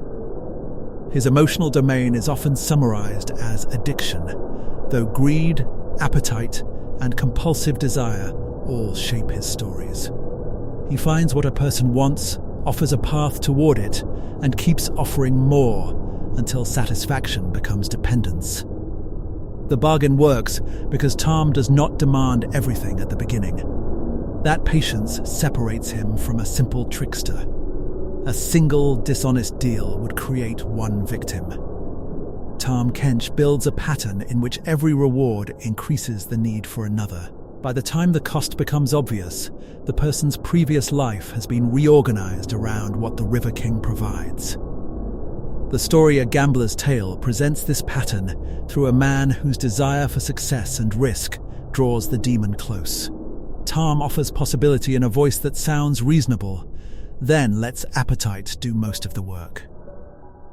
His emotional domain is often summarized as addiction, though greed, appetite, and compulsive desire all shape his stories. He finds what a person wants, offers a path toward it, and keeps offering more until satisfaction becomes dependence. The bargain works because Tahm does not demand everything at the beginning. That patience separates him from a simple trickster. A single dishonest deal would create one victim. Tahm Kench builds a pattern in which every reward increases the need for another. By the time the cost becomes obvious, the person's previous life has been reorganized around what the River King provides. The story A Gambler's Tale presents this pattern through a man whose desire for success and risk draws the demon close. Tahm offers possibility in a voice that sounds reasonable, then lets appetite do most of the work.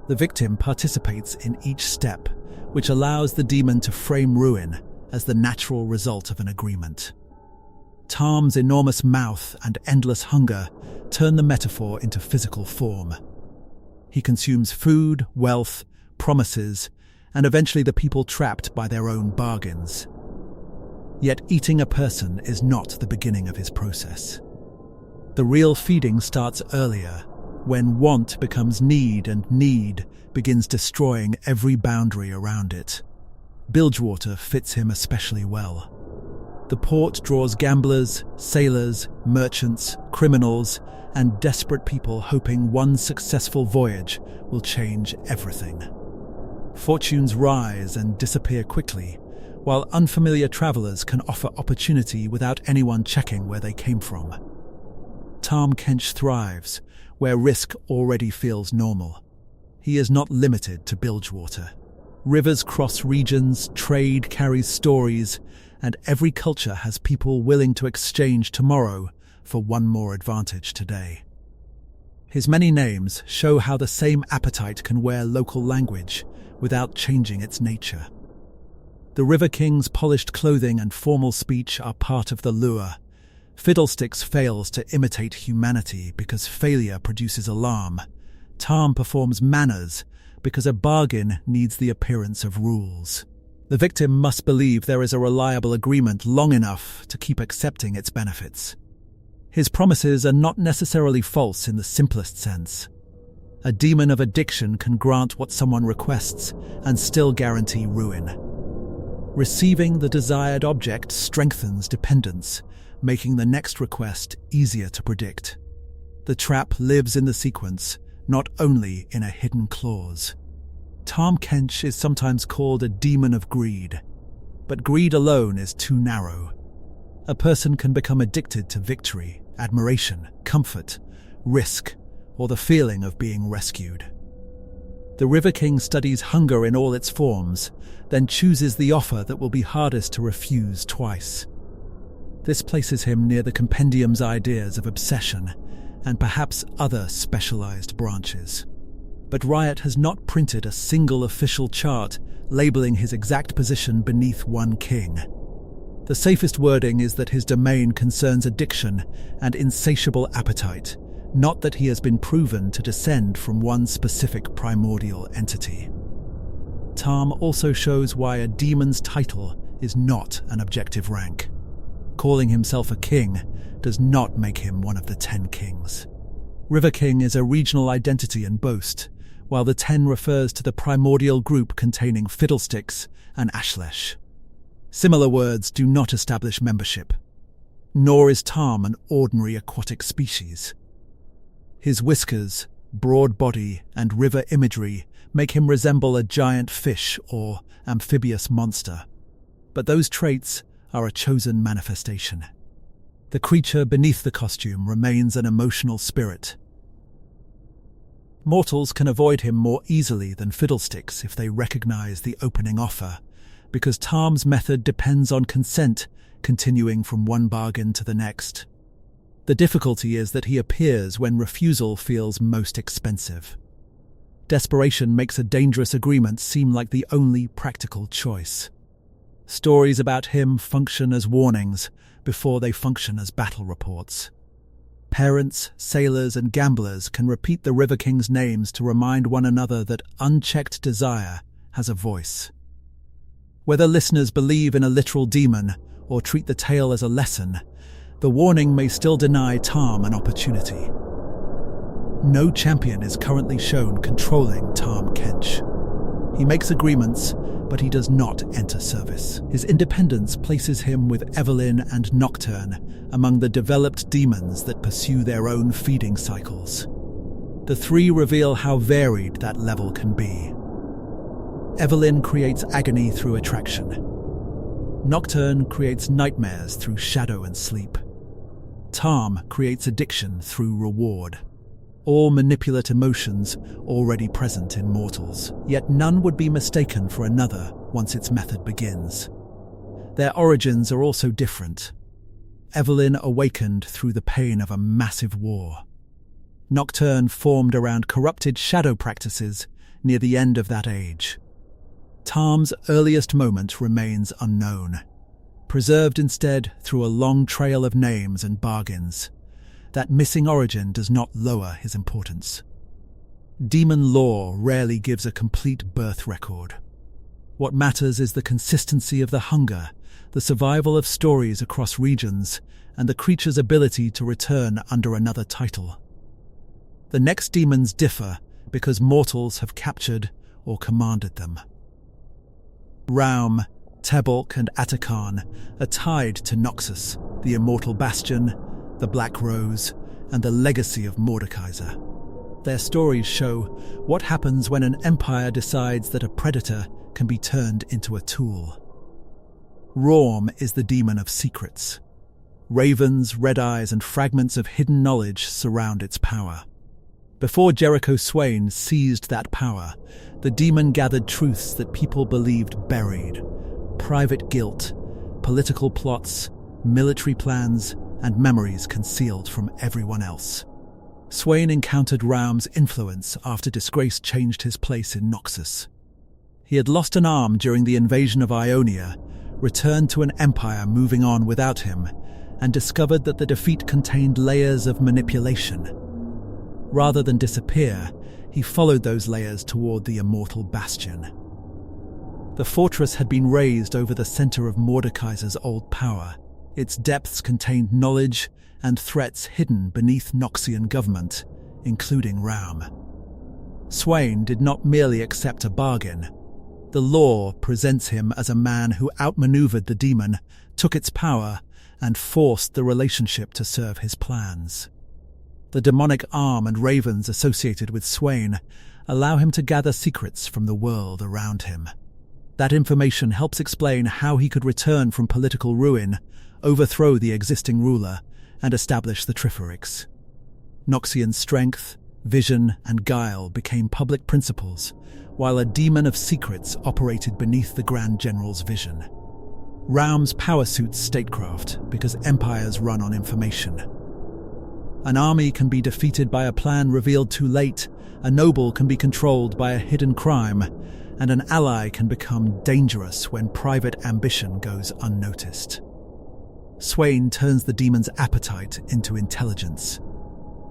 The victim participates in each step, which allows the demon to frame ruin as the natural result of an agreement. Tahm's enormous mouth and endless hunger turn the metaphor into physical form. He consumes food, wealth, promises, and eventually the people trapped by their own bargains. Yet eating a person is not the beginning of his process. The real feeding starts earlier, when want becomes need and need begins destroying every boundary around it. Bilgewater fits him especially well. The port draws gamblers, sailors, merchants, criminals, and desperate people hoping one successful voyage will change everything. Fortunes rise and disappear quickly, while unfamiliar travelers can offer opportunity without anyone checking where they came from. Tahm Kench thrives, where risk already feels normal. He is not limited to Bilgewater. Rivers cross regions, trade carries stories, and every culture has people willing to exchange tomorrow for one more advantage today. His many names show how the same appetite can wear local language without changing its nature. The River King's polished clothing and formal speech are part of the lure. Fiddlesticks fails to imitate humanity because failure produces alarm. Tahm performs manners because a bargain needs the appearance of rules. The victim must believe there is a reliable agreement long enough to keep accepting its benefits. His promises are not necessarily false in the simplest sense. A demon of addiction can grant what someone requests and still guarantee ruin. Receiving the desired object strengthens dependence, making the next request easier to predict. The trap lives in the sequence, not only in a hidden clause. Tahm Kench is sometimes called a demon of greed, but greed alone is too narrow. A person can become addicted to victory, admiration, comfort, risk, or the feeling of being rescued. The River King studies hunger in all its forms, then chooses the offer that will be hardest to refuse twice. This places him near the compendium's ideas of obsession and perhaps other specialized branches. But Riot has not printed a single official chart labeling his exact position beneath one king. The safest wording is that his domain concerns addiction and insatiable appetite, not that he has been proven to descend from one specific primordial entity. Tahm also shows why a demon's title is not an objective rank. Calling himself a king does not make him one of the 10 kings. River King is a regional identity and boast, while the 10 refers to the primordial group containing Fiddlesticks and Ashlesh. Similar words do not establish membership, nor is Tahm an ordinary aquatic species. His whiskers, broad body, and river imagery make him resemble a giant fish or amphibious monster, but those traits are a chosen manifestation. The creature beneath the costume remains an emotional spirit. Mortals can avoid him more easily than Fiddlesticks if they recognize the opening offer, because Tahm's method depends on consent, continuing from one bargain to the next. The difficulty is that he appears when refusal feels most expensive. Desperation makes a dangerous agreement seem like the only practical choice. Stories about him function as warnings before they function as battle reports. Parents, sailors, and gamblers can repeat the River King's names to remind one another that unchecked desire has a voice. Whether listeners believe in a literal demon or treat the tale as a lesson, the warning may still deny Tahm an opportunity. No champion is currently shown controlling Tahm Kench. He makes agreements, but he does not enter service. His independence places him with Evelynn and Nocturne among the developed demons that pursue their own feeding cycles. The three reveal how varied that level can be. Evelynn creates agony through attraction. Nocturne creates nightmares through shadow and sleep. Tahm creates addiction through reward. All manipulate emotions already present in mortals, yet none would be mistaken for another once its method begins. Their origins are also different. Evelynn awakened through the pain of a massive war. Nocturne formed around corrupted shadow practices near the end of that age. Tahm's earliest moment remains unknown, preserved instead through a long trail of names and bargains. That missing origin does not lower his importance. Demon lore rarely gives a complete birth record. What matters is the consistency of the hunger, the survival of stories across regions, and the creature's ability to return under another title. The next demons differ because mortals have captured or commanded them. Raum, Tybaulk, and Atakhan are tied to Noxus, the immortal bastion, the Black Rose, and the legacy of Mordekaiser. Their stories show what happens when an empire decides that a predator can be turned into a tool. Raum is the demon of secrets. Ravens, red eyes, and fragments of hidden knowledge surround its power. Before Jericho Swain seized that power, the demon gathered truths that people believed buried: private guilt, political plots, military plans, and memories concealed from everyone else. Swain encountered Raum's influence after disgrace changed his place in Noxus. He had lost an arm during the invasion of Ionia, returned to an empire moving on without him, and discovered that the defeat contained layers of manipulation. Rather than disappear, he followed those layers toward the immortal bastion. The fortress had been raised over the center of Mordekaiser's old power. Its depths contained knowledge and threats hidden beneath Noxian government, including Raum. Swain did not merely accept a bargain. The law presents him as a man who outmaneuvered the demon, took its power, and forced the relationship to serve his plans. The demonic arm and ravens associated with Swain allow him to gather secrets from the world around him. That information helps explain how he could return from political ruin, overthrow the existing ruler, and establish the Triforix. Noxian's strength, vision, and guile became public principles, while a demon of secrets operated beneath the Grand General's vision. Raum's power suits statecraft because empires run on information. An army can be defeated by a plan revealed too late, a noble can be controlled by a hidden crime, and an ally can become dangerous when private ambition goes unnoticed. Swain turns the demon's appetite into intelligence.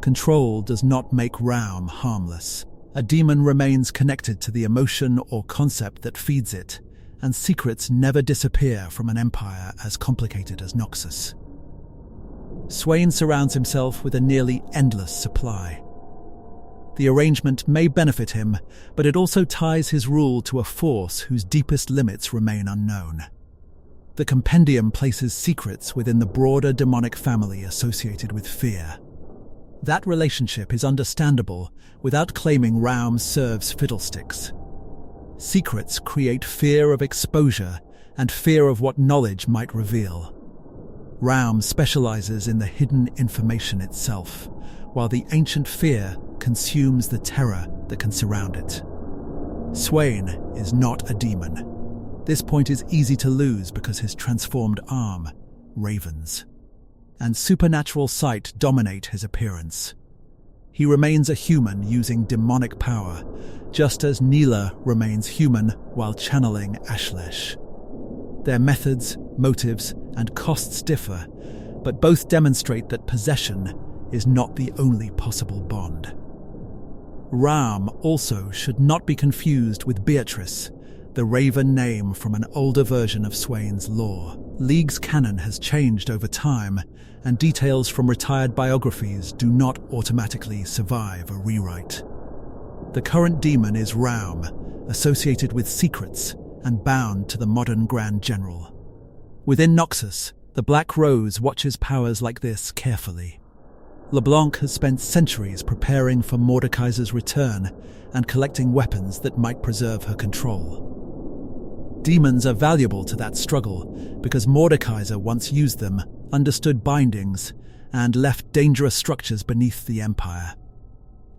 Control does not make Raum harmless. A demon remains connected to the emotion or concept that feeds it, and secrets never disappear from an empire as complicated as Noxus. Swain surrounds himself with a nearly endless supply. The arrangement may benefit him, but it also ties his rule to a force whose deepest limits remain unknown. The compendium places secrets within the broader demonic family associated with fear. That relationship is understandable without claiming Raum serves Fiddlesticks. Secrets create fear of exposure and fear of what knowledge might reveal. Raum specializes in the hidden information itself, while the ancient fear consumes the terror that can surround it. Swain is not a demon. This point is easy to lose because his transformed arm, ravens, and supernatural sight dominate his appearance. He remains a human using demonic power, just as Nilah remains human while channeling Ashlesh. Their methods, motives, and costs differ, but both demonstrate that possession is not the only possible bond. Raum also should not be confused with Beatrice, the raven name from an older version of Swain's lore. League's canon has changed over time, and details from retired biographies do not automatically survive a rewrite. The current demon is Raum, associated with secrets and bound to the modern Grand General. Within Noxus, the Black Rose watches powers like this carefully. LeBlanc has spent centuries preparing for Mordekaiser's return and collecting weapons that might preserve her control. Demons are valuable to that struggle because Mordekaiser once used them, understood bindings, and left dangerous structures beneath the Empire.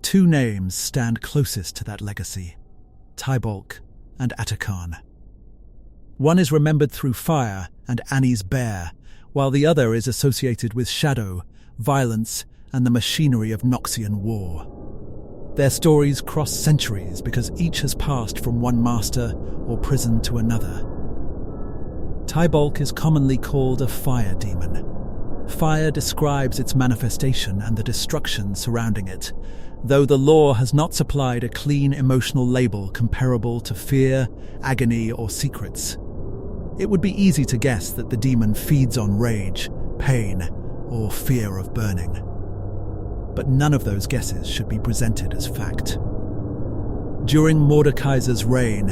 Two names stand closest to that legacy: Tybaulk and Atakhan. One is remembered through fire and Annie's bear, while the other is associated with shadow, violence, and the machinery of Noxian war. Their stories cross centuries because each has passed from one master or prison to another. Tybaulk is commonly called a fire demon. Fire describes its manifestation and the destruction surrounding it, though the lore has not supplied a clean emotional label comparable to fear, agony, or secrets. It would be easy to guess that the demon feeds on rage, pain, or fear of burning. But none of those guesses should be presented as fact. During Mordekaiser's reign,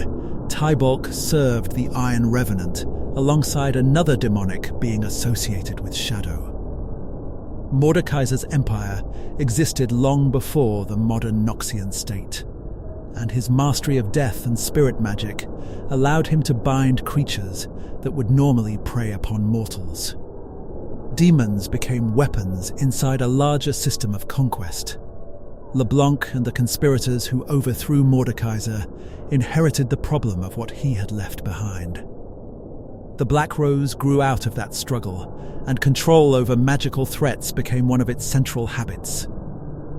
Tybaulk served the Iron Revenant alongside another demonic being associated with shadow. Mordekaiser's empire existed long before the modern Noxian state, and his mastery of death and spirit magic allowed him to bind creatures that would normally prey upon mortals. demons became weapons inside a larger system of conquest. LeBlanc and the conspirators who overthrew Mordekaiser inherited the problem of what he had left behind. The Black Rose grew out of that struggle, and control over magical threats became one of its central habits.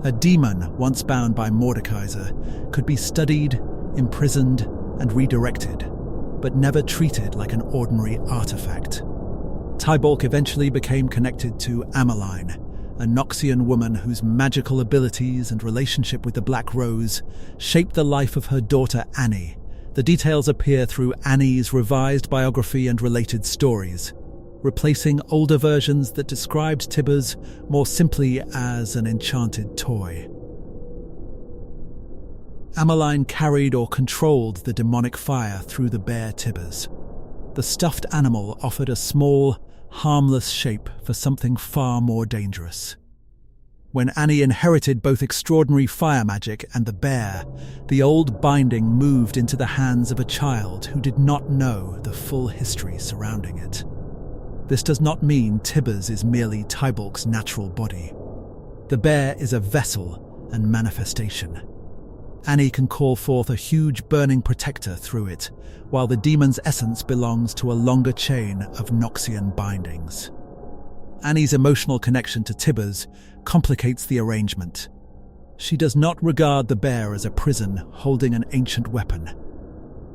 A demon once bound by Mordekaiser could be studied, imprisoned, and redirected, but never treated like an ordinary artifact. Tybaulk eventually became connected to Evelynn, a Noxian woman whose magical abilities and relationship with the Black Rose shaped the life of her daughter Annie. The details appear through Annie's revised biography and related stories, replacing older versions that described Tibbers more simply as an enchanted toy. Evelynn carried or controlled the demonic fire through the bear Tibbers. The stuffed animal offered a small, harmless shape for something far more dangerous. When Annie inherited both extraordinary fire magic and the bear, the old binding moved into the hands of a child who did not know the full history surrounding it. This does not mean Tibbers is merely Tybaulk's natural body. The bear is a vessel and manifestation. Annie can call forth a huge burning protector through it, while the demon's essence belongs to a longer chain of Noxian bindings. Annie's emotional connection to Tibbers complicates the arrangement. She does not regard the bear as a prison holding an ancient weapon.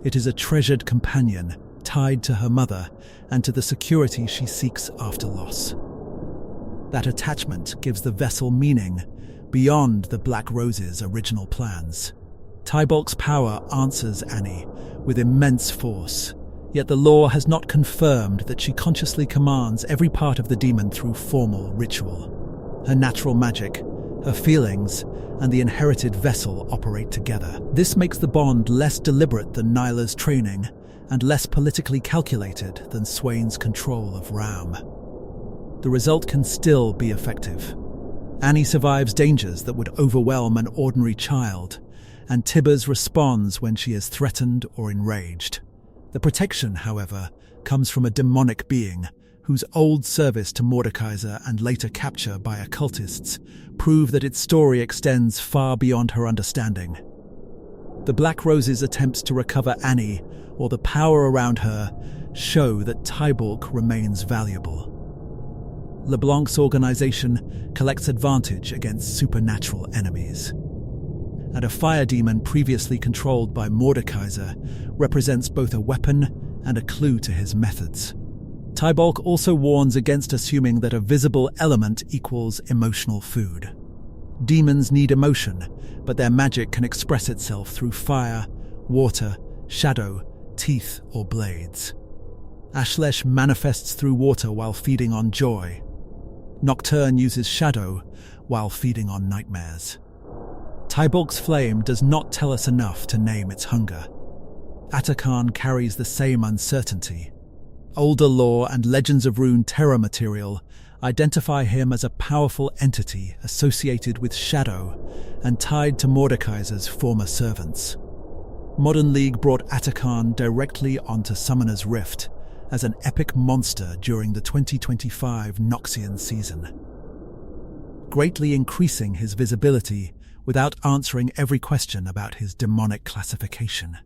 It is a treasured companion tied to her mother and to the security she seeks after loss. That attachment gives the vessel meaning beyond the Black Rose's original plans. Tybaulk's power answers Annie with immense force, yet the lore has not confirmed that she consciously commands every part of the demon through formal ritual. Her natural magic, her feelings, and the inherited vessel operate together. This makes the bond less deliberate than Nilah's training and less politically calculated than Swain's control of Raum. The result can still be effective. Annie survives dangers that would overwhelm an ordinary child, and Tibbers responds when she is threatened or enraged. The protection, however, comes from a demonic being whose old service to Mordekaiser and later capture by occultists prove that its story extends far beyond her understanding. The Black Rose's attempts to recover Annie, or the power around her, show that Tybaulk remains valuable. LeBlanc's organization collects advantage against supernatural enemies, and a fire demon previously controlled by Mordekaiser represents both a weapon and a clue to his methods. Tybaulk also warns against assuming that a visible element equals emotional food. Demons need emotion, but their magic can express itself through fire, water, shadow, teeth, or blades. Ashlesh manifests through water while feeding on joy. Nocturne uses shadow while feeding on nightmares. Tybaulk's flame does not tell us enough to name its hunger. Atakhan carries the same uncertainty. Older lore and Legends of Runeterra material identify him as a powerful entity associated with shadow and tied to Mordekaiser's former servants. Modern League brought Atakhan directly onto Summoner's Rift as an epic monster during the 2025 Noxian season, greatly increasing his visibility without answering every question about his demonic classification.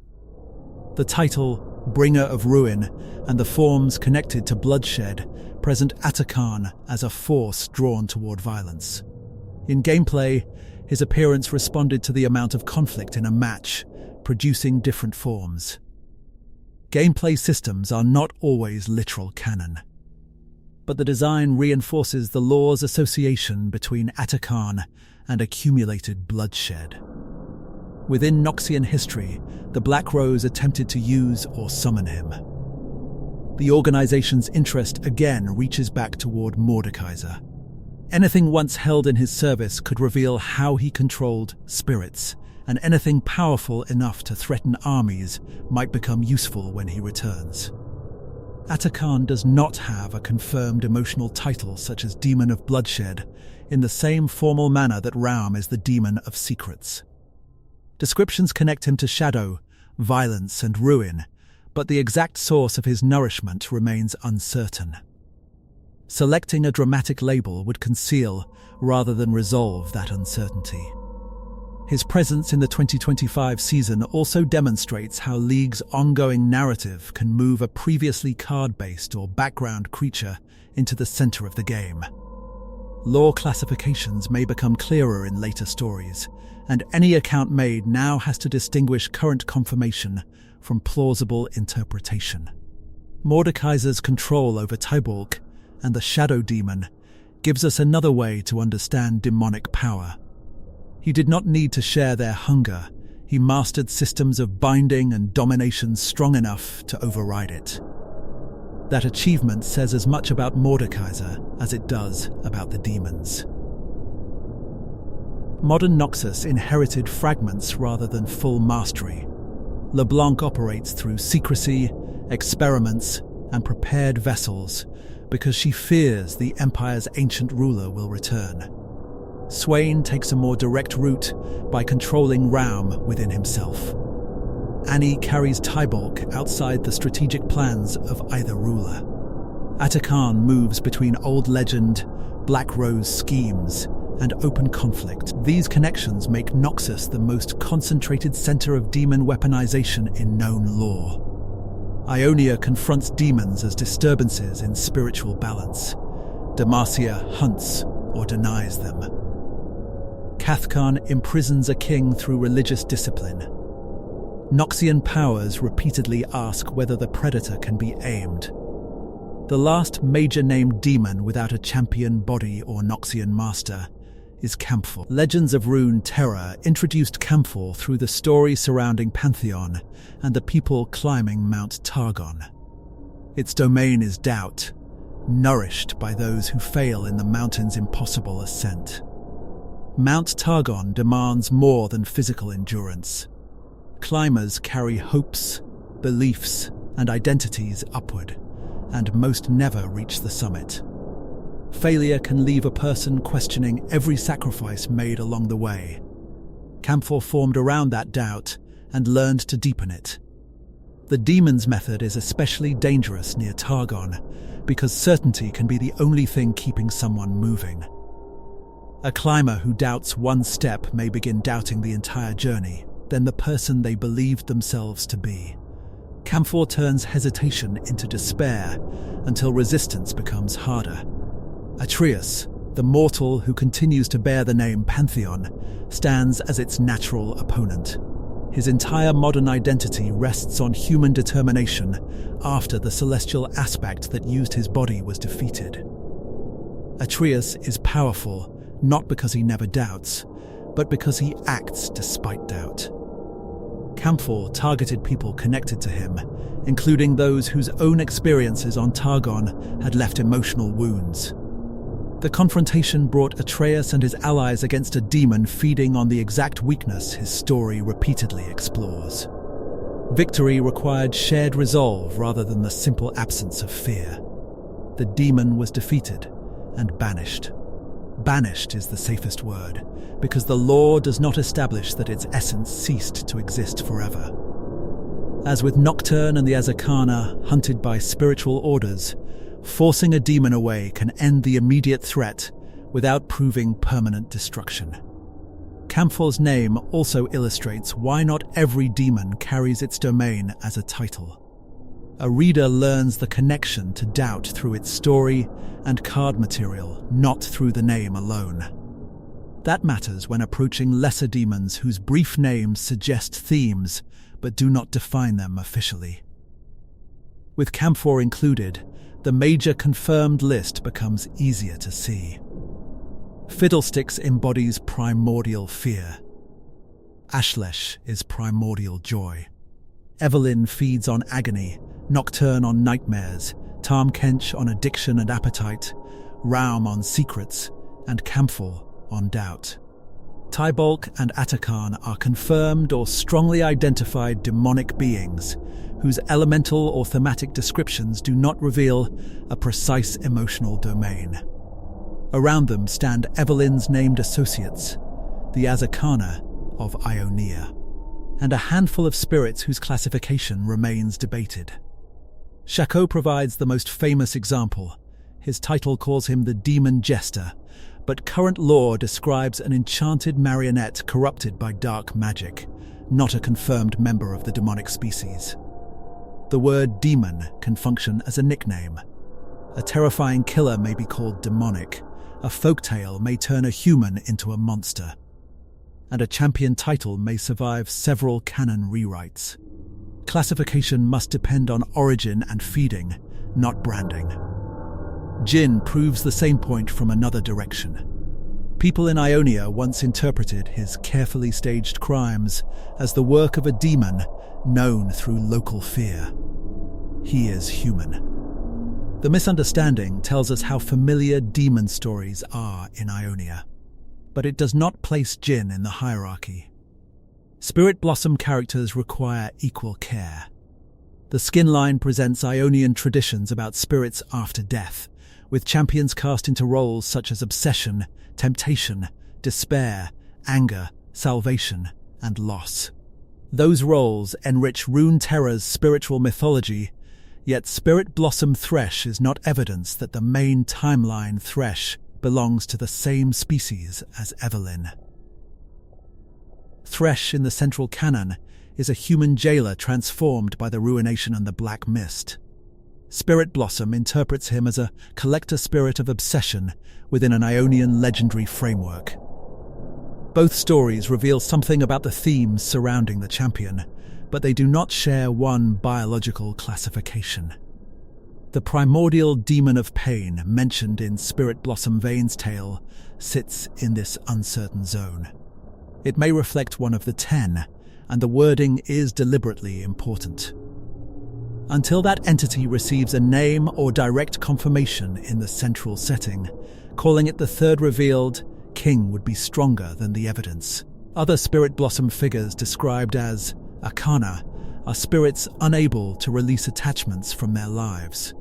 The title, Bringer of Ruin, and the forms connected to bloodshed present Atakhan as a force drawn toward violence. In gameplay, his appearance responded to the amount of conflict in a match, producing different forms. Gameplay systems are not always literal canon, but the design reinforces the lore's association between Atakhan and accumulated bloodshed. Within Noxian history, the Black Rose attempted to use or summon him. The organization's interest again reaches back toward Mordekaiser. Anything once held in his service could reveal how he controlled spirits, and anything powerful enough to threaten armies might become useful when he returns. Atakhan does not have a confirmed emotional title such as Demon of Bloodshed, in the same formal manner that Raum is the Demon of Secrets. Descriptions connect him to shadow, violence, and ruin, but the exact source of his nourishment remains uncertain. Selecting a dramatic label would conceal rather than resolve that uncertainty. His presence in the 2025 season also demonstrates how League's ongoing narrative can move a previously card-based or background creature into the center of the game. Lore classifications may become clearer in later stories, and any account made now has to distinguish current confirmation from plausible interpretation. Mordekaiser's control over Tybaulk and the Shadow Demon gives us another way to understand demonic power. He did not need to share their hunger. He mastered systems of binding and domination strong enough to override it. That achievement says as much about Mordekaiser as it does about the demons. Modern Noxus inherited fragments rather than full mastery. LeBlanc operates through secrecy, experiments, and prepared vessels because she fears the Empire's ancient ruler will return. Swain takes a more direct route by controlling Raum within himself. Annie carries Tybaulk outside the strategic plans of either ruler. Atakhan moves between old legend, Black Rose schemes, and open conflict. These connections make Noxus the most concentrated center of demon weaponization in known lore. Ionia confronts demons as disturbances in spiritual balance. Demacia hunts or denies them. Cathcon imprisons a king through religious discipline. Noxian powers repeatedly ask whether the predator can be aimed. The last major named demon without a champion body or Noxian master is Camphor. Legends of Runeterra introduced Camphor through the story surrounding Pantheon and the people climbing Mount Targon. Its domain is doubt, nourished by those who fail in the mountain's impossible ascent. Mount Targon demands more than physical endurance. Climbers carry hopes, beliefs, and identities upward, and most never reach the summit. Failure can leave a person questioning every sacrifice made along the way. Camphor formed around that doubt and learned to deepen it. The demon's method is especially dangerous near Targon because certainty can be the only thing keeping someone moving. A climber who doubts one step may begin doubting the entire journey, then the person they believed themselves to be. Camphor turns hesitation into despair until resistance becomes harder. Atreus, the mortal who continues to bear the name Pantheon, stands as its natural opponent. His entire modern identity rests on human determination after the celestial aspect that used his body was defeated. Atreus is powerful not because he never doubts, but because he acts despite doubt. Camphor targeted people connected to him, including those whose own experiences on Targon had left emotional wounds. The confrontation brought Atreus and his allies against a demon feeding on the exact weakness his story repeatedly explores. Victory required shared resolve rather than the simple absence of fear. The demon was defeated and banished. Banished is the safest word, because the lore does not establish that its essence ceased to exist forever. As with Nocturne and the Azakana hunted by spiritual orders, forcing a demon away can end the immediate threat without proving permanent destruction. Camphor's name also illustrates why not every demon carries its domain as a title. A reader learns the connection to doubt through its story and card material, not through the name alone. That matters when approaching lesser demons whose brief names suggest themes but do not define them officially. With Camphor included, the major confirmed list becomes easier to see. Fiddlesticks embodies primordial fear. Ashlesh is primordial joy. Evelynn feeds on agony, Nocturne on nightmares, Tahm Kench on addiction and appetite, Raum on secrets, and Camphor on doubt. Tybaulk and Atakhan are confirmed or strongly identified demonic beings whose elemental or thematic descriptions do not reveal a precise emotional domain. Around them stand Evelynn's named associates, the Azakana of Ionia, and a handful of spirits whose classification remains debated. Shako provides the most famous example, His title calls him the Demon Jester, but current lore describes an enchanted marionette corrupted by dark magic, not a confirmed member of the demonic species. The word demon can function as a nickname. A terrifying killer may be called demonic, a folktale may turn a human into a monster, and a champion title may survive several canon rewrites. Classification must depend on origin and feeding, not branding. Jin proves the same point from another direction. People in Ionia once interpreted his carefully staged crimes as the work of a demon known through local fear. He is human. The misunderstanding tells us how familiar demon stories are in Ionia, but it does not place Jin in the hierarchy. Spirit Blossom characters require equal care. The skin line presents Ionian traditions about spirits after death, with champions cast into roles such as obsession, temptation, despair, anger, salvation, and loss. Those roles enrich Runeterra's spiritual mythology, yet Spirit Blossom Thresh is not evidence that the main timeline Thresh belongs to the same species as Evelynn. Thresh in the central canon is a human jailer transformed by the ruination and the black mist. Spirit Blossom interprets him as a collector spirit of obsession within an Ionian legendary framework. Both stories reveal something about the themes surrounding the champion, but they do not share one biological classification. The primordial demon of pain mentioned in Spirit Blossom Vane's tale sits in this uncertain zone. It may reflect one of the 10, and the wording is deliberately important. Until that entity receives a name or direct confirmation in the central setting, calling it the third revealed king would be stronger than the evidence. Other Spirit Blossom figures described as Azakana are spirits unable to release attachments from their lives.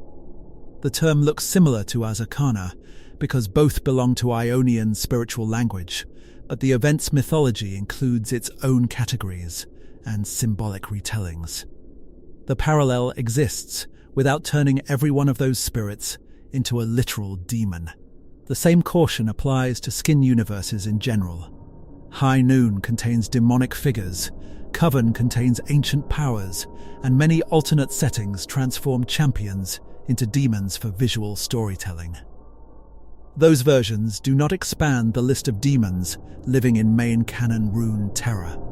The term looks similar to Azakana because both belong to Ionian spiritual language, but the event's mythology includes its own categories and symbolic retellings. The parallel exists without turning every one of those spirits into a literal demon. The same caution applies to skin universes in general. High Noon contains demonic figures, Coven contains ancient powers, and many alternate settings transform champions into demons for visual storytelling. Those versions do not expand the list of demons living in main canon Runeterra.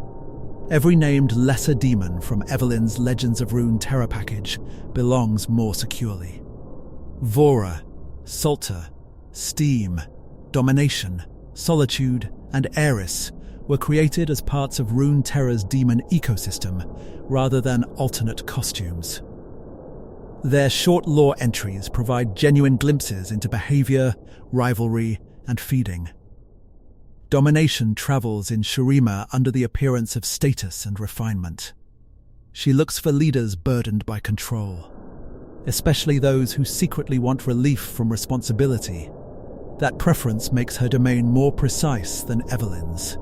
Every named lesser demon from Evelynn's Legends of Runeterra package belongs more securely. Vora, Salter, Steam, Domination, Solitude, and Eris were created as parts of Runeterra's demon ecosystem rather than alternate costumes. Their short lore entries provide genuine glimpses into behavior, rivalry, and feeding. Domination travels in Shurima under the appearance of status and refinement. She looks for leaders burdened by control, especially those who secretly want relief from responsibility. That preference makes her domain more precise than Evelynn's.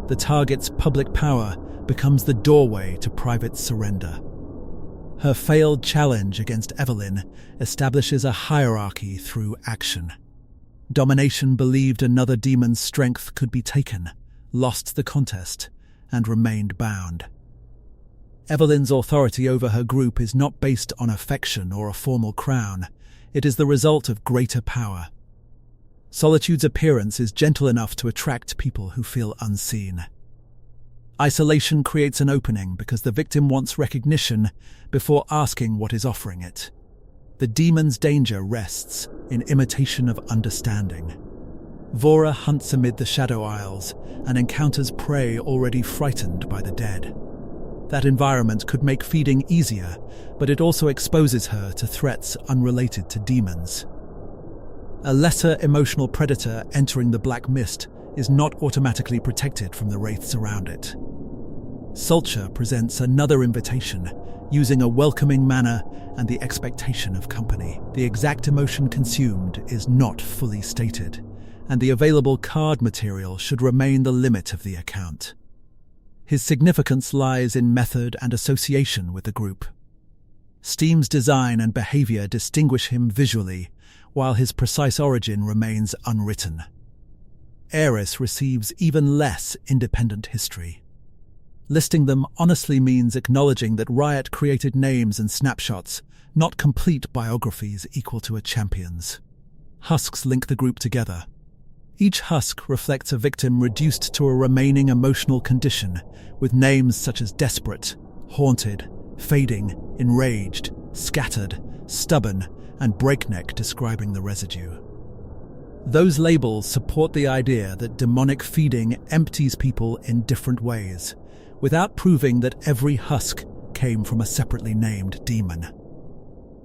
The target's public power becomes the doorway to private surrender. Her failed challenge against Evelynn establishes a hierarchy through action. Domination believed another demon's strength could be taken, lost the contest, and remained bound. Evelynn's authority over her group is not based on affection or a formal crown. It is the result of greater power. Solitude's appearance is gentle enough to attract people who feel unseen. Isolation creates an opening because the victim wants recognition before asking what is offering it. The demon's danger rests in imitation of understanding. Vora hunts amid the Shadow Isles and encounters prey already frightened by the dead. That environment could make feeding easier, but it also exposes her to threats unrelated to demons. A lesser emotional predator entering the Black Mist is not automatically protected from the wraiths around it. Sulture presents another invitation, using a welcoming manner and the expectation of company. The exact emotion consumed is not fully stated, and the available card material should remain the limit of the account. His significance lies in method and association with the group. Steam's design and behavior distinguish him visually, while his precise origin remains unwritten. Eris receives even less independent history. Listing them honestly means acknowledging that Riot created names and snapshots, not complete biographies equal to a champion's. Husks link the group together. Each husk reflects a victim reduced to a remaining emotional condition, with names such as desperate, haunted, fading, enraged, scattered, stubborn, and breakneck describing the residue. Those labels support the idea that demonic feeding empties people in different ways, without proving that every husk came from a separately named demon.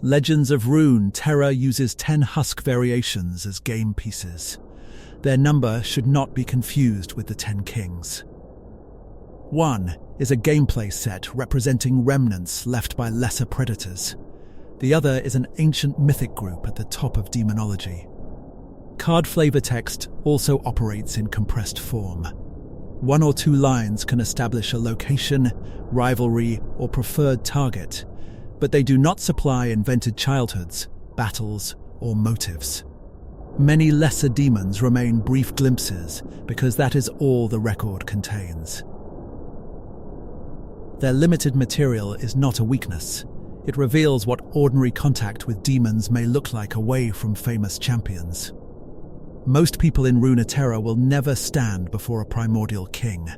Legends of Runeterra uses 10 husk variations as game pieces. Their number should not be confused with the 10 kings. 1 is a gameplay set representing remnants left by lesser predators. The other is an ancient mythic group at the top of demonology. Card flavor text also operates in compressed form. 1 or 2 lines can establish a location, rivalry, or preferred target, but they do not supply invented childhoods, battles, or motives. Many lesser demons remain brief glimpses because that is all the record contains. Their limited material is not a weakness. It reveals what ordinary contact with demons may look like away from famous champions. Most people in Runeterra will never stand before a primordial king.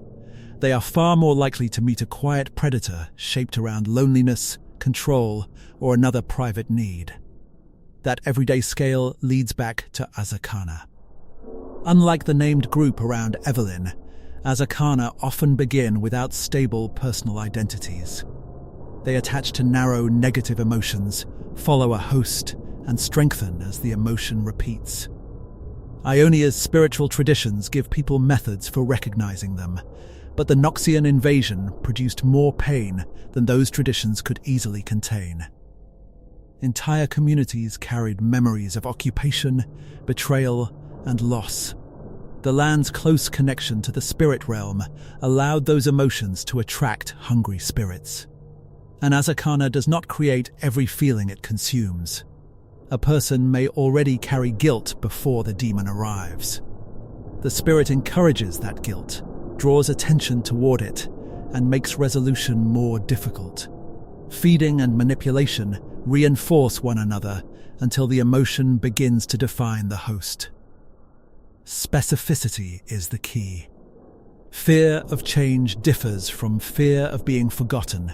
They are far more likely to meet a quiet predator shaped around loneliness, control, or another private need. That everyday scale leads back to Azakana. Unlike the named group around Evelynn, Azakana often begin without stable personal identities. They attach to narrow negative emotions, follow a host, and strengthen as the emotion repeats. Ionia's spiritual traditions give people methods for recognizing them, but the Noxian invasion produced more pain than those traditions could easily contain. Entire communities carried memories of occupation, betrayal, and loss. The land's close connection to the spirit realm allowed those emotions to attract hungry spirits. And Azakana does not create every feeling it consumes. A person may already carry guilt before the demon arrives. The spirit encourages that guilt, draws attention toward it, and makes resolution more difficult. Feeding and manipulation reinforce one another until the emotion begins to define the host. Specificity is the key. Fear of change differs from fear of being forgotten.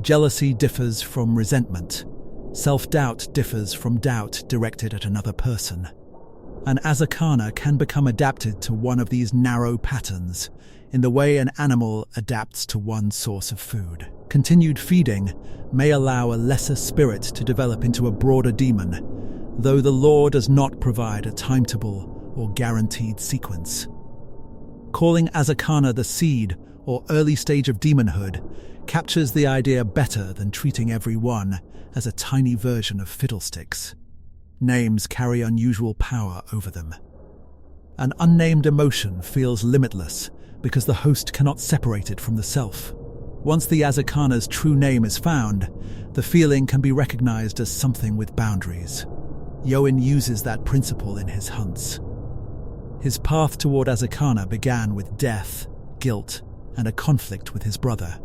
Jealousy differs from resentment. Self-doubt differs from doubt directed at another person. An Azakana can become adapted to one of these narrow patterns, in the way an animal adapts to one source of food. Continued feeding may allow a lesser spirit to develop into a broader demon, though the lore does not provide a timetable or guaranteed sequence. Calling Azakana the seed or early stage of demonhood captures the idea better than treating every one as a tiny version of Fiddlesticks. Names carry unusual power over them. An unnamed emotion feels limitless because the host cannot separate it from the self. Once the Azakana's true name is found, the feeling can be recognized as something with boundaries. Yone uses that principle in his hunts. His path toward Azakana began with death, guilt, and a conflict with his brother.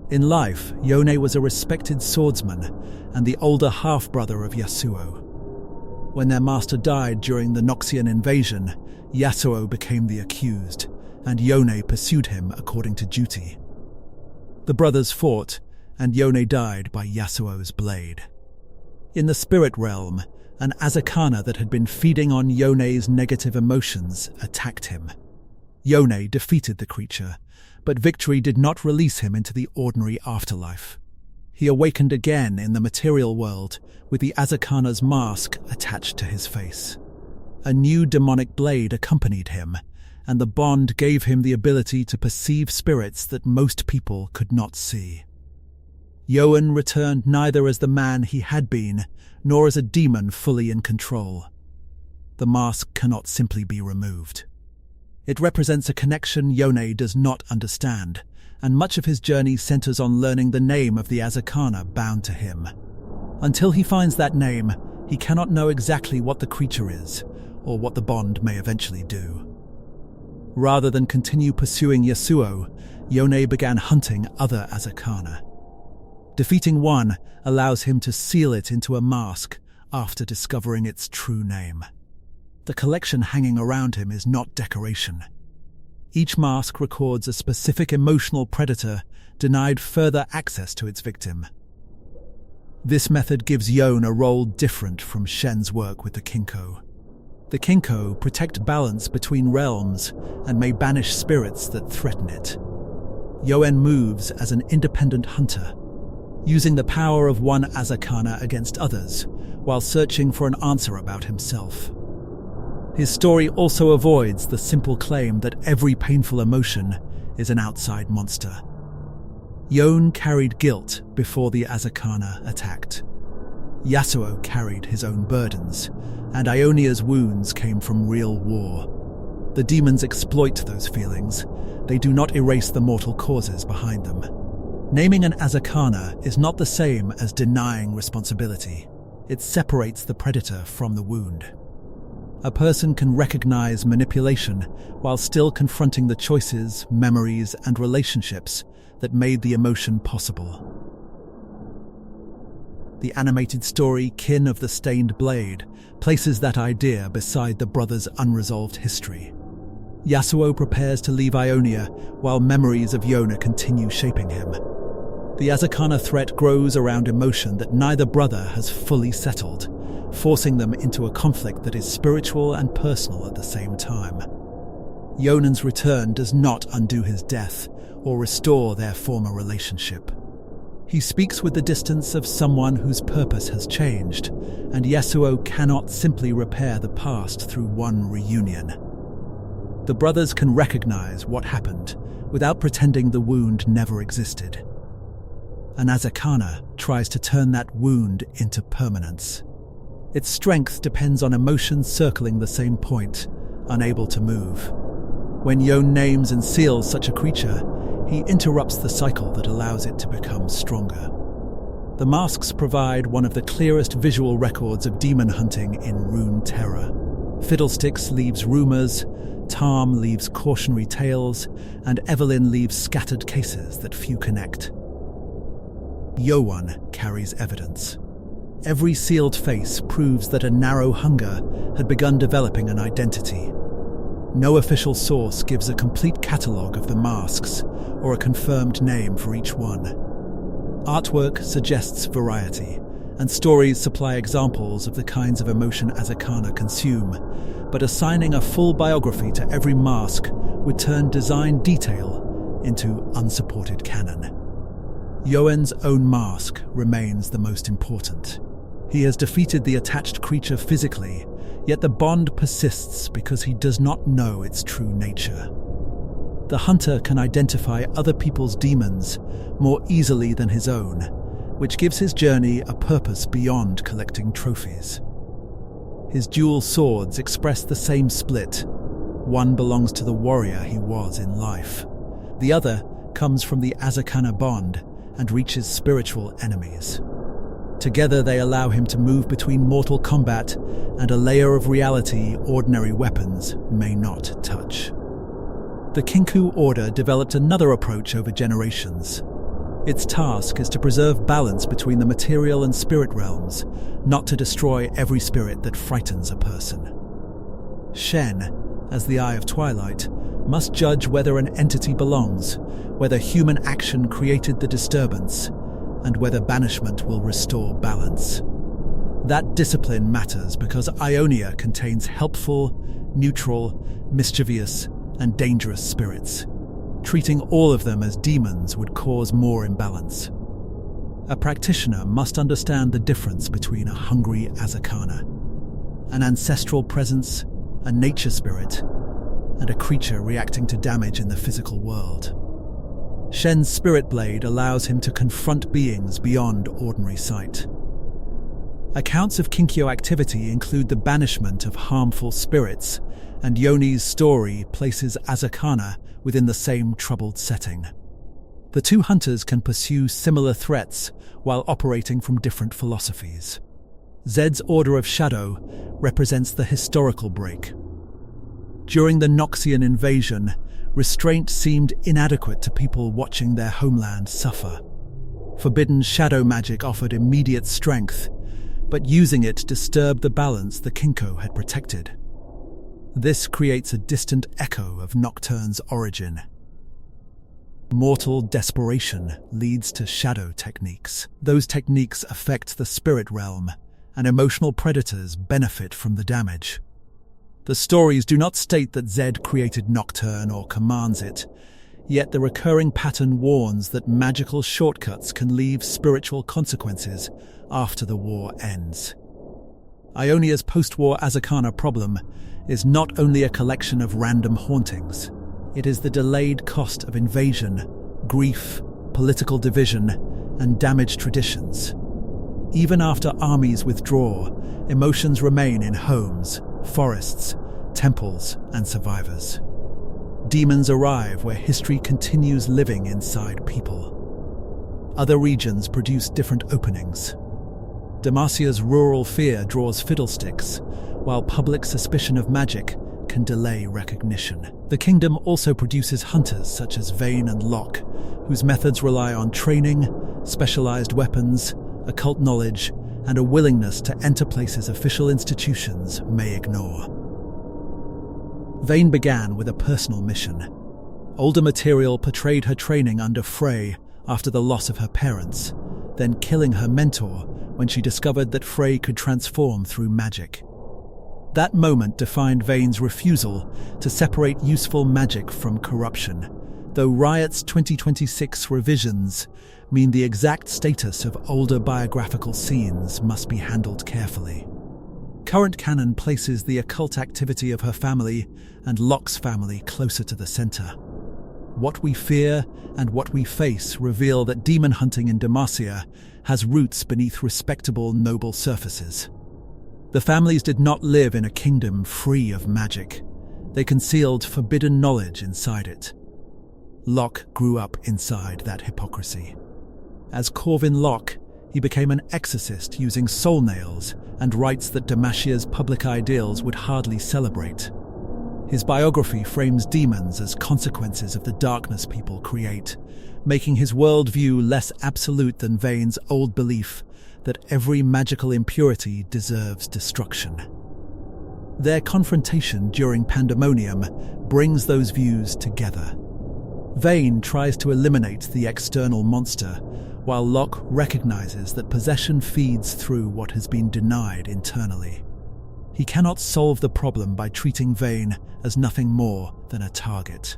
In life, Yone was a respected swordsman and the older half-brother of Yasuo. When their master died during the Noxian invasion, Yasuo became the accused, and Yone pursued him according to duty. The brothers fought, and Yone died by Yasuo's blade. In the spirit realm, an Azakana that had been feeding on Yone's negative emotions attacked him. Yone defeated the creature, but victory did not release him into the ordinary afterlife. He awakened again in the material world with the Azakana's mask attached to his face. A new demonic blade accompanied him, and the bond gave him the ability to perceive spirits that most people could not see. Yone returned neither as the man he had been, nor as a demon fully in control. The mask cannot simply be removed. It represents a connection Yone does not understand, and much of his journey centers on learning the name of the Azakana bound to him. Until he finds that name, he cannot know exactly what the creature is, or what the bond may eventually do. Rather than continue pursuing Yasuo, Yone began hunting other Azakana. Defeating one allows him to seal it into a mask after discovering its true name. The collection hanging around him is not decoration. Each mask records a specific emotional predator denied further access to its victim. This method gives Yone a role different from Shen's work with the Kinko. The Kinko protect balance between realms and may banish spirits that threaten it. Yone moves as an independent hunter, using the power of one Azakana against others, while searching for an answer about himself. His story also avoids the simple claim that every painful emotion is an outside monster. Yone carried guilt before the Azakana attacked. Yasuo carried his own burdens, and Ionia's wounds came from real war. The demons exploit those feelings. They do not erase the mortal causes behind them. Naming an Azakana is not the same as denying responsibility. It separates the predator from the wound. A person can recognize manipulation while still confronting the choices, memories, and relationships that made the emotion possible. The animated story Kin of the Stained Blade places that idea beside the brothers' unresolved history. Yasuo prepares to leave Ionia while memories of Yone continue shaping him. The Azakana threat grows around emotion that neither brother has fully settled, forcing them into a conflict that is spiritual and personal at the same time. Yonen's return does not undo his death or restore their former relationship. He speaks with the distance of someone whose purpose has changed, and Yasuo cannot simply repair the past through one reunion. The brothers can recognize what happened without pretending the wound never existed. An Azakana tries to turn that wound into permanence. Its strength depends on emotions circling the same point, unable to move. When Yone names and seals such a creature, he interrupts the cycle that allows it to become stronger. The masks provide one of the clearest visual records of demon hunting in Runeterra. Fiddlesticks leaves rumors, Tahm leaves cautionary tales, and Evelynn leaves scattered cases that few connect. Yone carries evidence. Every sealed face proves that a narrow hunger had begun developing an identity. No official source gives a complete catalogue of the masks or a confirmed name for each one. Artwork suggests variety, and stories supply examples of the kinds of emotion Azakana consume, but assigning a full biography to every mask would turn design detail into unsupported canon. Yone's own mask remains the most important. He has defeated the attached creature physically, yet the bond persists because he does not know its true nature. The hunter can identify other people's demons more easily than his own, which gives his journey a purpose beyond collecting trophies. His dual swords express the same split. One belongs to the warrior he was in life. The other comes from the Azakana bond and reaches spiritual enemies. Together they allow him to move between mortal combat and a layer of reality ordinary weapons may not touch. The Kinku Order developed another approach over generations. Its task is to preserve balance between the material and spirit realms, not to destroy every spirit that frightens a person. Shen, as the Eye of Twilight, must judge whether an entity belongs, whether human action created the disturbance, and whether banishment will restore balance. That discipline matters because Ionia contains helpful, neutral, mischievous, and dangerous spirits. Treating all of them as demons would cause more imbalance. A practitioner must understand the difference between a hungry Azakana, an ancestral presence, a nature spirit, and a creature reacting to damage in the physical world. Shen's spirit blade allows him to confront beings beyond ordinary sight. Accounts of Kinkyo activity include the banishment of harmful spirits, and Yone's story places Azakana within the same troubled setting. The two hunters can pursue similar threats while operating from different philosophies. Zed's Order of Shadow represents the historical break. During the Noxian invasion, restraint seemed inadequate to people watching their homeland suffer. Forbidden shadow magic offered immediate strength, but using it disturbed the balance the Kinko had protected. This creates a distant echo of Nocturne's origin. Mortal desperation leads to shadow techniques. Those techniques affect the spirit realm, and emotional predators benefit from the damage. The stories do not state that Zed created Nocturne or commands it, yet the recurring pattern warns that magical shortcuts can leave spiritual consequences after the war ends. Ionia's post-war Azakana problem is not only a collection of random hauntings. It is the delayed cost of invasion, grief, political division, and damaged traditions. Even after armies withdraw, emotions remain in homes, forests, temples, and survivors. Demons arrive where history continues living inside people. Other regions produce different openings. Demacia's rural fear draws Fiddlesticks, while public suspicion of magic can delay recognition. The kingdom also produces hunters such as Vayne and Locke, whose methods rely on training, specialized weapons, occult knowledge, and a willingness to enter places official institutions may ignore. Vayne began with a personal mission. Older material portrayed her training under Frey after the loss of her parents, then killing her mentor when she discovered that Frey could transform through magic. That moment defined Vayne's refusal to separate useful magic from corruption, though Riot's 2026 revisions mean the exact status of older biographical scenes must be handled carefully. Current canon places the occult activity of her family and Locke's family closer to the center. What we fear and what we face reveal that demon hunting in Demacia has roots beneath respectable, noble surfaces. The families did not live in a kingdom free of magic. They concealed forbidden knowledge inside it. Locke grew up inside that hypocrisy. As Corvin Locke, he became an exorcist using soul nails and rites that Demacia's public ideals would hardly celebrate. His biography frames demons as consequences of the darkness people create, making his worldview less absolute than Vayne's old belief that every magical impurity deserves destruction. Their confrontation during Pandemonium brings those views together. Vayne tries to eliminate the external monster, while Locke recognizes that possession feeds through what has been denied internally. He cannot solve the problem by treating Vayne as nothing more than a target.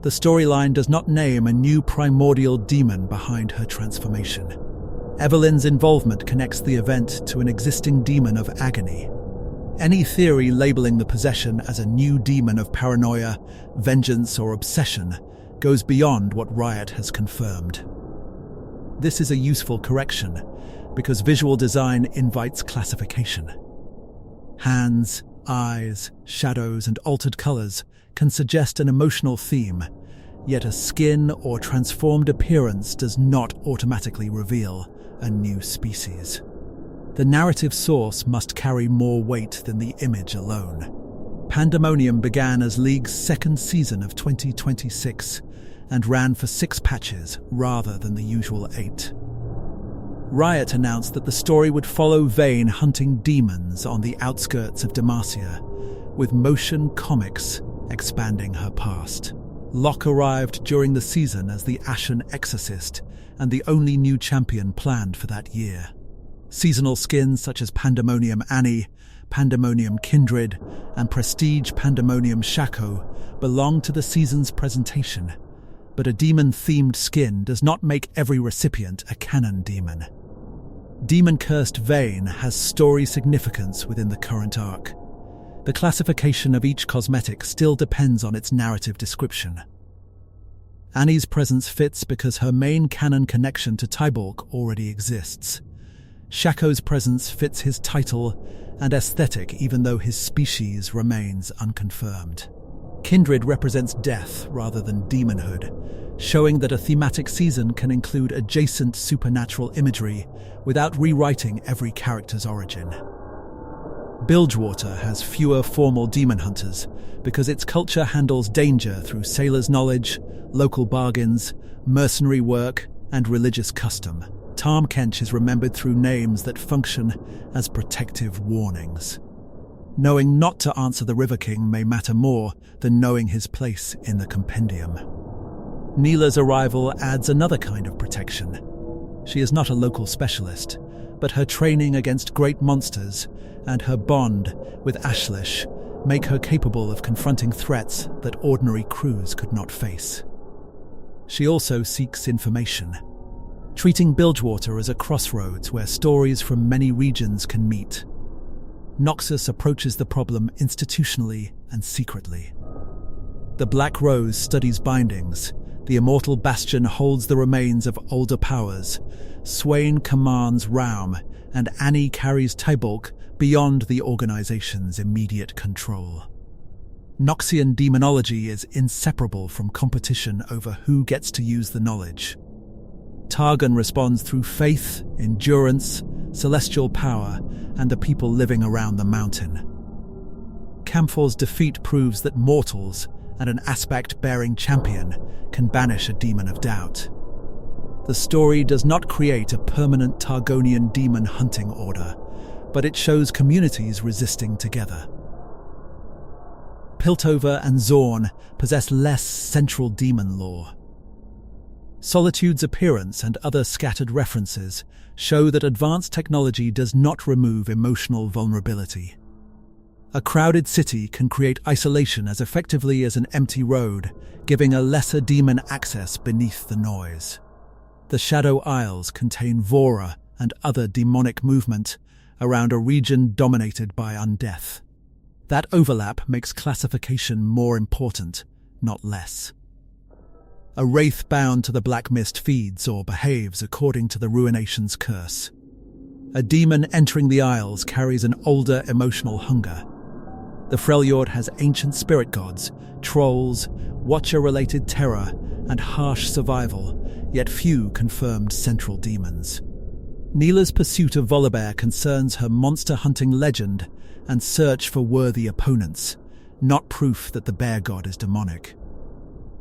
The storyline does not name a new primordial demon behind her transformation. Evelynn's involvement connects the event to an existing demon of agony. Any theory labeling the possession as a new demon of paranoia, vengeance, or obsession goes beyond what Riot has confirmed. This is a useful correction, because visual design invites classification. Hands, eyes, shadows, and altered colors can suggest an emotional theme, yet a skin or transformed appearance does not automatically reveal a new species. The narrative source must carry more weight than the image alone. Pandemonium began as League's second season of 2026 and ran for 6 patches rather than the usual 8. Riot announced that the story would follow Vayne hunting demons on the outskirts of Demacia, with motion comics expanding her past. Locke arrived during the season as the Ashen Exorcist and the only new champion planned for that year. Seasonal skins such as Pandemonium Annie, Pandemonium Kindred, and Prestige Pandemonium Shaco belong to the season's presentation, but a demon-themed skin does not make every recipient a canon demon. Demon-cursed Vayne has story significance within the current arc. The classification of each cosmetic still depends on its narrative description. Annie's presence fits because her main canon connection to Tybaulk already exists. Shaco's presence fits his title and aesthetic even though his species remains unconfirmed. Kindred represents death rather than demonhood, showing that a thematic season can include adjacent supernatural imagery without rewriting every character's origin. Bilgewater has fewer formal demon hunters because its culture handles danger through sailors' knowledge, local bargains, mercenary work, and religious custom. Tahm Kench is remembered through names that function as protective warnings. Knowing not to answer the River King may matter more than knowing his place in the compendium. Nilah's arrival adds another kind of protection. She is not a local specialist, but her training against great monsters and her bond with Ashlesh make her capable of confronting threats that ordinary crews could not face. She also seeks information, treating Bilgewater as a crossroads where stories from many regions can meet. Noxus approaches the problem institutionally and secretly. The Black Rose studies bindings, the Immortal Bastion holds the remains of older powers, Swain commands Raum, and Annie carries Tybaulk beyond the organization's immediate control. Noxian demonology is inseparable from competition over who gets to use the knowledge. Targon responds through faith, endurance, celestial power, and the people living around the mountain. Camphor's defeat proves that mortals and an aspect-bearing champion can banish a demon of doubt. The story does not create a permanent Targonian demon hunting order, but it shows communities resisting together. Piltover and Zorn possess less central demon lore. Solitude's appearance and other scattered references show that advanced technology does not remove emotional vulnerability. A crowded city can create isolation as effectively as an empty road, giving a lesser demon access beneath the noise. The Shadow Isles contain Vora and other demonic movement around a region dominated by undeath. That overlap makes classification more important, not less. A wraith bound to the Black Mist feeds or behaves according to the Ruination's curse. A demon entering the Isles carries an older emotional hunger. The Freljord has ancient spirit gods, trolls, Watcher-related terror, and harsh survival, yet few confirmed central demons. Nilah's pursuit of Volibear concerns her monster-hunting legend and search for worthy opponents, not proof that the bear god is demonic.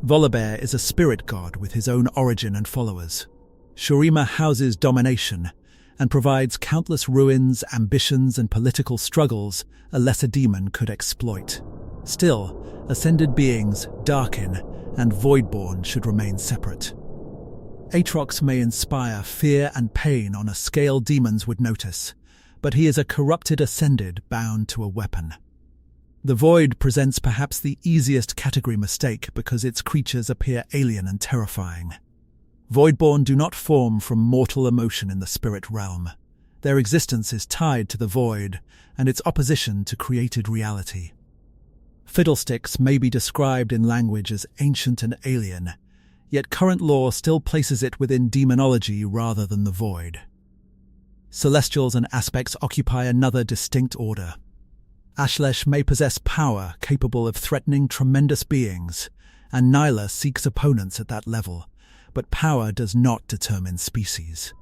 Volibear is a spirit god with his own origin and followers. Shurima houses domination and provides countless ruins, ambitions, and political struggles a lesser demon could exploit. Still, ascended beings, Darkin and Voidborn, should remain separate. Aatrox may inspire fear and pain on a scale demons would notice, but he is a corrupted ascended bound to a weapon. The Void presents perhaps the easiest category mistake because its creatures appear alien and terrifying. Voidborn do not form from mortal emotion in the spirit realm. Their existence is tied to the Void and its opposition to created reality. Fiddlesticks may be described in language as ancient and alien, yet current lore still places it within demonology rather than the Void. Celestials and aspects occupy another distinct order. Ashlesh may possess power capable of threatening tremendous beings, and Nilah seeks opponents at that level, but power does not determine species.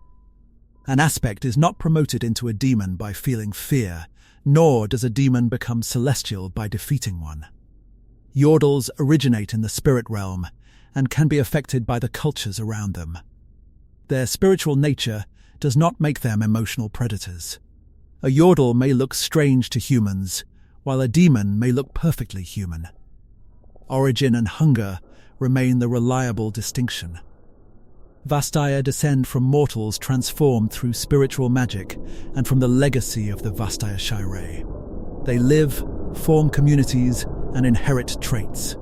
An aspect is not promoted into a demon by feeling fear, nor does a demon become celestial by defeating one. Yordles originate in the spirit realm and can be affected by the cultures around them. Their spiritual nature does not make them emotional predators. A Yordle may look strange to humans, while a demon may look perfectly human. Origin and hunger remain the reliable distinction. Vastaya descend from mortals transformed through spiritual magic and from the legacy of the Vastaya Shirei. They live, form communities, and inherit traits.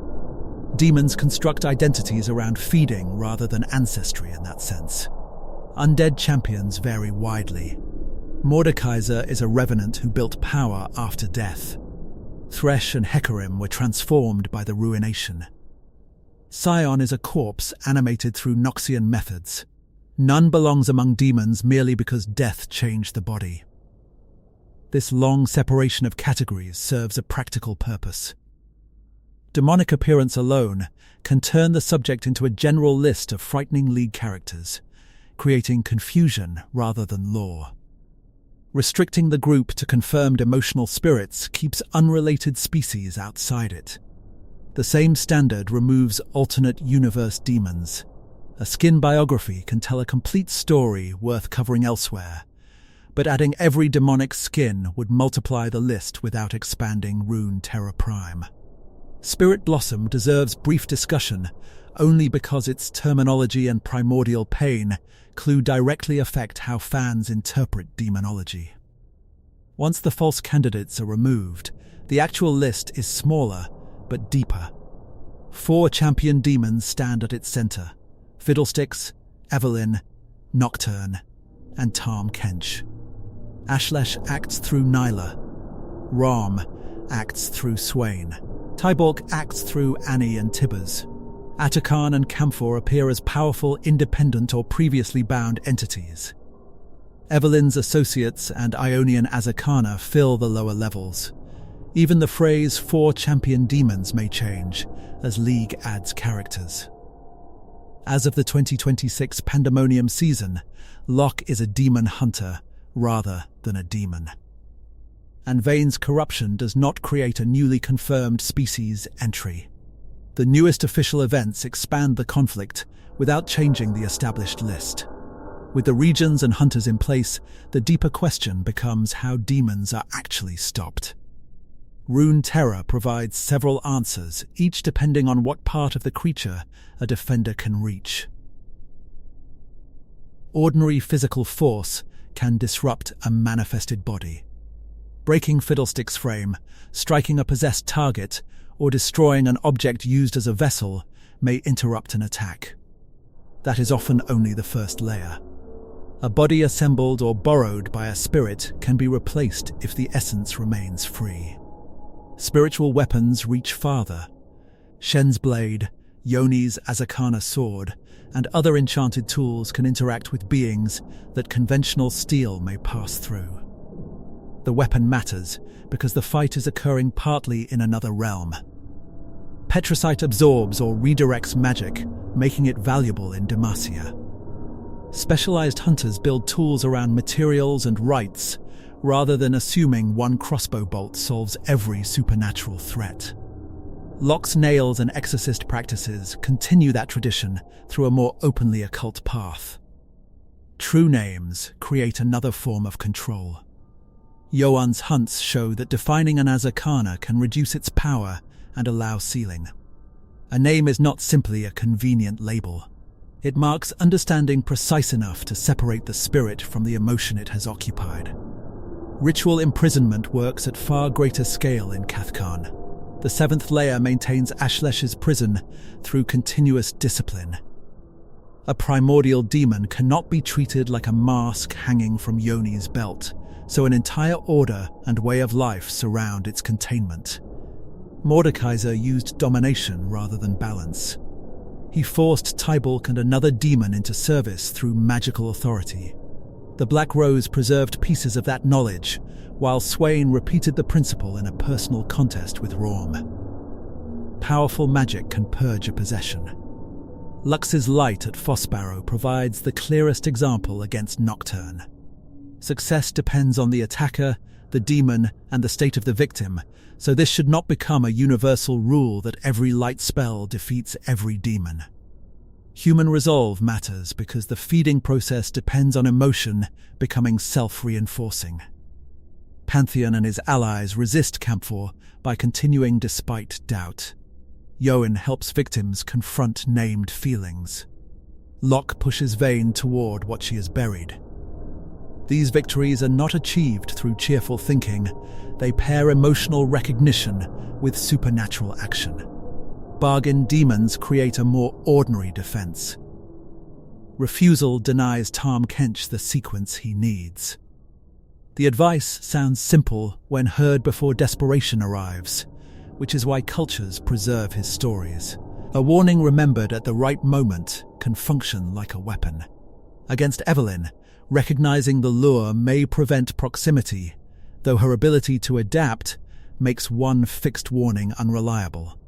Demons construct identities around feeding rather than ancestry in that sense. Undead champions vary widely. Mordekaiser is a revenant who built power after death. Thresh and Hecarim were transformed by the Ruination. Scion is a corpse animated through Noxian methods. None belongs among demons merely because death changed the body. This long separation of categories serves a practical purpose. Demonic appearance alone can turn the subject into a general list of frightening league characters, creating confusion rather than lore. Restricting the group to confirmed emotional spirits keeps unrelated species outside it. The same standard removes alternate universe demons. A skin biography can tell a complete story worth covering elsewhere, but adding every demonic skin would multiply the list without expanding Runeterra Prime. Spirit Blossom deserves brief discussion only because its terminology and primordial pain clue directly affect how fans interpret demonology. Once the false candidates are removed, the actual list is smaller but deeper. 4 champion demons stand at its center: Fiddlesticks, Evelynn, Nocturne, and Tahm Kench. Ashlesh acts through Nilah. Raum acts through Swain. Tybaulk acts through Annie and Tibbers. Atakhan and Camphor appear as powerful, independent or previously bound entities. Evelynn's associates and Ionian Azakana fill the lower levels. Even the phrase 4 champion demons may change as League adds characters. As of the 2026 Pandemonium season, Locke is a demon hunter rather than a demon. And Vane's corruption does not create a newly confirmed species entry. The newest official events expand the conflict without changing the established list. With the regions and hunters in place, the deeper question becomes how demons are actually stopped. Runeterra provides several answers, each depending on what part of the creature a defender can reach. Ordinary physical force can disrupt a manifested body. Breaking Fiddlesticks' frame, striking a possessed target, or destroying an object used as a vessel may interrupt an attack. That is often only the first layer. A body assembled or borrowed by a spirit can be replaced if the essence remains free. Spiritual weapons reach farther. Shen's blade, Yone's Azakana sword, and other enchanted tools can interact with beings that conventional steel may pass through. The weapon matters because the fight is occurring partly in another realm. Petricite absorbs or redirects magic, making it valuable in Demacia. Specialized hunters build tools around materials and rites, rather than assuming one crossbow bolt solves every supernatural threat. Locke's nails and exorcist practices continue that tradition through a more openly occult path. True names create another form of control. Yone's hunts show that defining an Azakana can reduce its power and allow sealing. A name is not simply a convenient label. It marks understanding precise enough to separate the spirit from the emotion it has occupied. Ritual imprisonment works at far greater scale in Atakhan. The 7th layer maintains Ashlesh's prison through continuous discipline. A primordial demon cannot be treated like a mask hanging from Yone's belt, so an entire order and way of life surround its containment. Mordekaiser used domination rather than balance. He forced Tybaulk and another demon into service through magical authority. The Black Rose preserved pieces of that knowledge, while Swain repeated the principle in a personal contest with Raum. Powerful magic can purge a possession. Lux's light at Fossbarrow provides the clearest example against Nocturne. Success depends on the attacker, the demon, and the state of the victim, so this should not become a universal rule that every light spell defeats every demon. Human resolve matters because the feeding process depends on emotion becoming self-reinforcing. Pantheon and his allies resist Camphor by continuing despite doubt. Yone helps victims confront named feelings. Locke pushes Vane toward what she has buried. These victories are not achieved through cheerful thinking. They pair emotional recognition with supernatural action. Bargain demons create a more ordinary defense. Refusal denies Tahm Kench the sequence he needs. The advice sounds simple when heard before desperation arrives, which is why cultures preserve his stories. A warning remembered at the right moment can function like a weapon. Against Evelynn, recognizing the lure may prevent proximity, though her ability to adapt makes one fixed warning unreliable.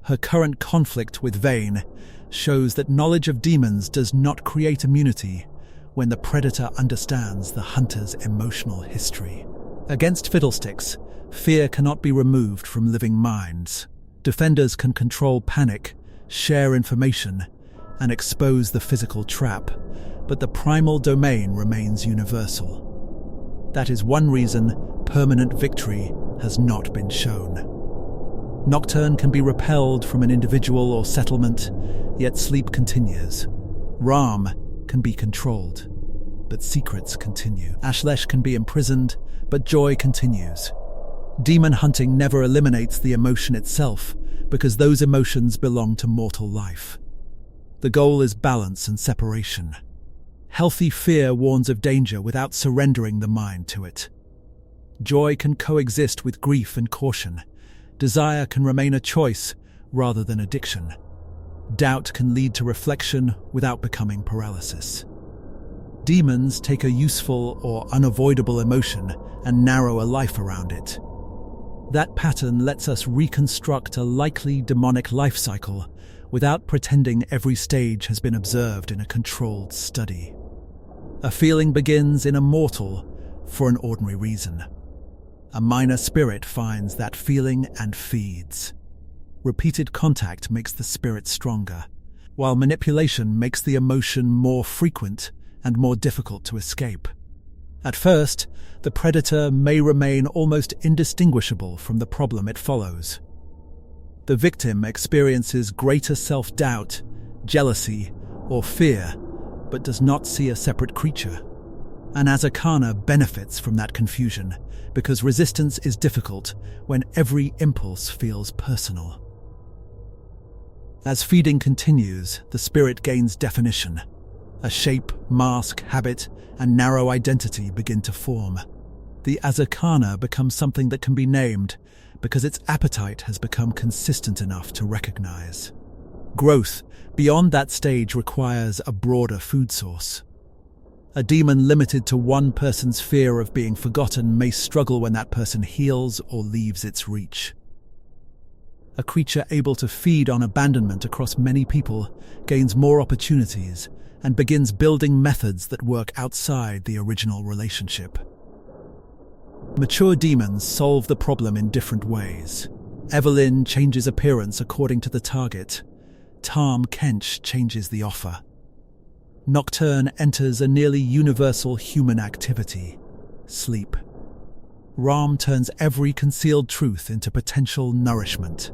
Her current conflict with Vayne shows that knowledge of demons does not create immunity when the predator understands the hunter's emotional history. Against Fiddlesticks, fear cannot be removed from living minds. Defenders can control panic, share information, and expose the physical trap, but the primal domain remains universal. That is one reason permanent victory has not been shown. Nocturne can be repelled from an individual or settlement, yet sleep continues. Raum can be controlled, but secrets continue. Ashlesh can be imprisoned, but joy continues. Demon hunting never eliminates the emotion itself, because those emotions belong to mortal life. The goal is balance and separation. Healthy fear warns of danger without surrendering the mind to it. Joy can coexist with grief and caution. Desire can remain a choice rather than addiction. Doubt can lead to reflection without becoming paralysis. Demons take a useful or unavoidable emotion and narrow a life around it. That pattern lets us reconstruct a likely demonic life cycle without pretending every stage has been observed in a controlled study. A feeling begins in a mortal for an ordinary reason. A minor spirit finds that feeling and feeds. Repeated contact makes the spirit stronger, while manipulation makes the emotion more frequent and more difficult to escape. At first, the predator may remain almost indistinguishable from the problem it follows. The victim experiences greater self-doubt, jealousy, or fear, but does not see a separate creature. An Azakana benefits from that confusion, because resistance is difficult when every impulse feels personal. As feeding continues, the spirit gains definition. A shape, mask, habit, and narrow identity begin to form. The Azakana becomes something that can be named because its appetite has become consistent enough to recognize. Growth beyond that stage requires a broader food source. A demon limited to one person's fear of being forgotten may struggle when that person heals or leaves its reach. A creature able to feed on abandonment across many people gains more opportunities and begins building methods that work outside the original relationship. Mature demons solve the problem in different ways. Evelynn changes appearance according to the target. Tahm Kench changes the offer. Nocturne enters a nearly universal human activity: sleep. Raum turns every concealed truth into potential nourishment.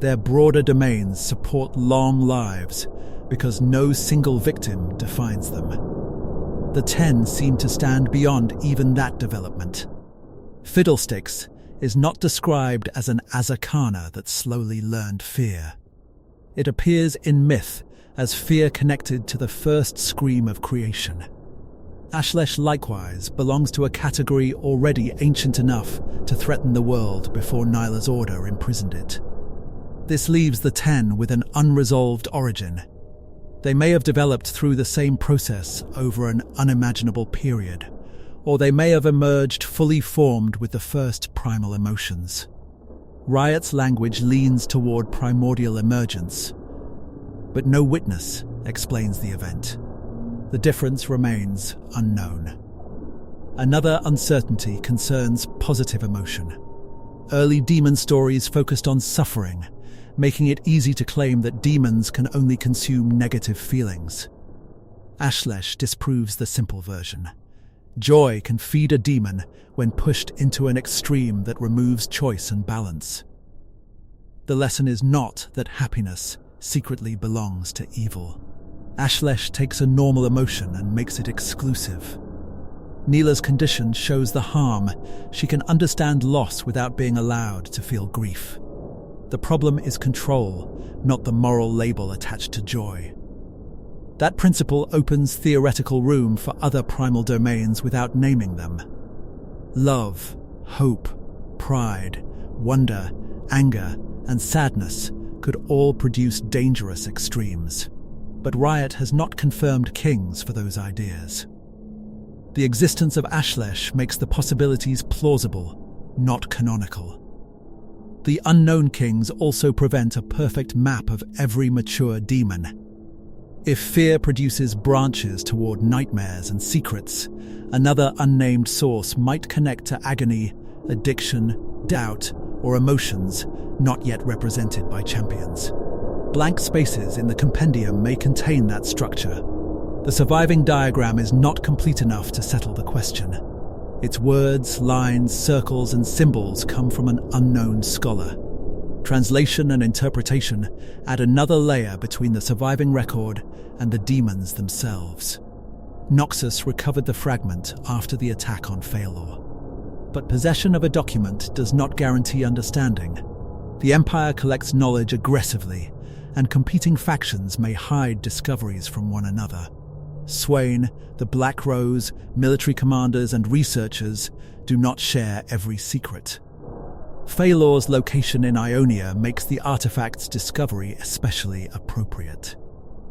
Their broader domains support long lives because no single victim defines them. The 10 seem to stand beyond even that development. Fiddlesticks is not described as an Azakana that slowly learned fear. It appears in myth as fear connected to the first scream of creation. Ashlesh likewise belongs to a category already ancient enough to threaten the world before Nilah's order imprisoned it. This leaves the 10 with an unresolved origin. They may have developed through the same process over an unimaginable period, or they may have emerged fully formed with the first primal emotions. Riot's language leans toward primordial emergence, but no witness explains the event. The difference remains unknown. Another uncertainty concerns positive emotion. Early demon stories focused on suffering, making it easy to claim that demons can only consume negative feelings. Ashlesh disproves the simple version. Joy can feed a demon when pushed into an extreme that removes choice and balance. The lesson is not that happiness secretly belongs to evil. Ashlesh takes a normal emotion and makes it exclusive. Nilah's condition shows the harm. She can understand loss without being allowed to feel grief. The problem is control, not the moral label attached to joy. That principle opens theoretical room for other primal domains without naming them. Love, hope, pride, wonder, anger, and sadness could all produce dangerous extremes. But Riot has not confirmed kings for those ideas. The existence of Ashlesh makes the possibilities plausible, not canonical. The unknown kings also prevent a perfect map of every mature demon. If fear produces branches toward nightmares and secrets, another unnamed source might connect to agony, addiction, doubt, or emotions not yet represented by champions. Blank spaces in the compendium may contain that structure. The surviving diagram is not complete enough to settle the question. Its words, lines, circles, and symbols come from an unknown scholar. Translation and interpretation add another layer between the surviving record and the demons themselves. Noxus recovered the fragment after the attack on Phalor. But possession of a document does not guarantee understanding. The Empire collects knowledge aggressively, and competing factions may hide discoveries from one another. Swain, the Black Rose, military commanders and researchers do not share every secret. Phalor's location in Ionia makes the artifact's discovery especially appropriate.